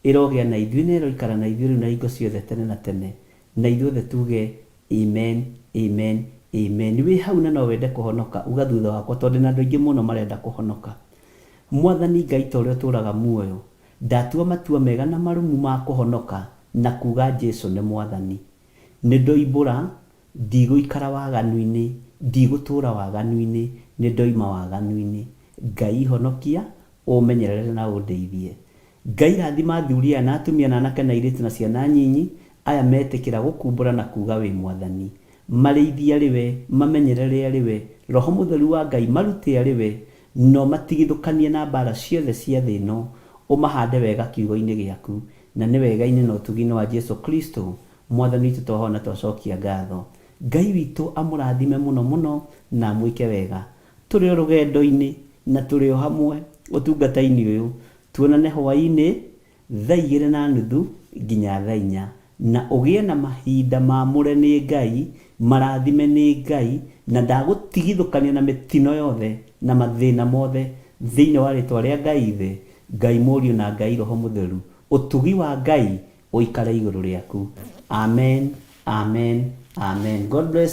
ĩrogĩa na ithuĩ na ĩroikara na ithuĩ rĩu na hingo ciothe tene na tene. Na ithuothe tuge amen, amen, amen. Wĩ hau na no wende kũhonoka uga thutha wakwa tondũ na andũ aingĩ mũno marenda kũhonoka. Mwathani Ngai ta ũrĩa ũtũũraga muoyo ndatua matua mega na marumu ma kũhonoka na kuga Jesũ nĩ Mwathani. Nĩ ndoimbũra ndigũikara waganu-inĩ, ndigũtũũra waganu-inĩ, nĩ ndoima waganu-inĩ. Ngai honokia ũmenyerere na ũndeithie. Ngai rathima athuri na atumia na anake na airĩtu na ciana nyinyi aya metĩkĩra gũkumbũra na kuga wĩ Mwathani. Marĩithie arĩwe, mamenyerere arĩwe, Roho Mũtheru wa Ngai marute arĩwe, no matigithũkanie na mbara ciothe cia thĩ ĩno, ũmahande wega kiugo-inĩ gĩaku na nĩ wega-inĩ na ũtugi-inĩ wa Jesũ Kristo. Mwathani witũ twahoya na twacokia ngatho. Ngai witũ amũrathime mũno mũno na amwĩke wega. Tũrĩ o rũgendo-inĩ na tũrĩ o hamwe ũtungata-inĩ ũyũ. Tuonane hwaĩ-inĩ thaa 2:30 nginya thaa 4. Na ũgĩe na mahinda maamũre nĩ Ngai, marathime nĩ Ngai, na ndagũtigithũkania na mĩtino yothe na mathĩna mothe thĩinĩ wa rĩtwa rĩa Ngai Ithe, Ngai Mũriũ na Ngai Roho Mũtheru. Ũtugi wa Ngai ũikare igũrũ rĩaku. Amen, amen, amen. God bless.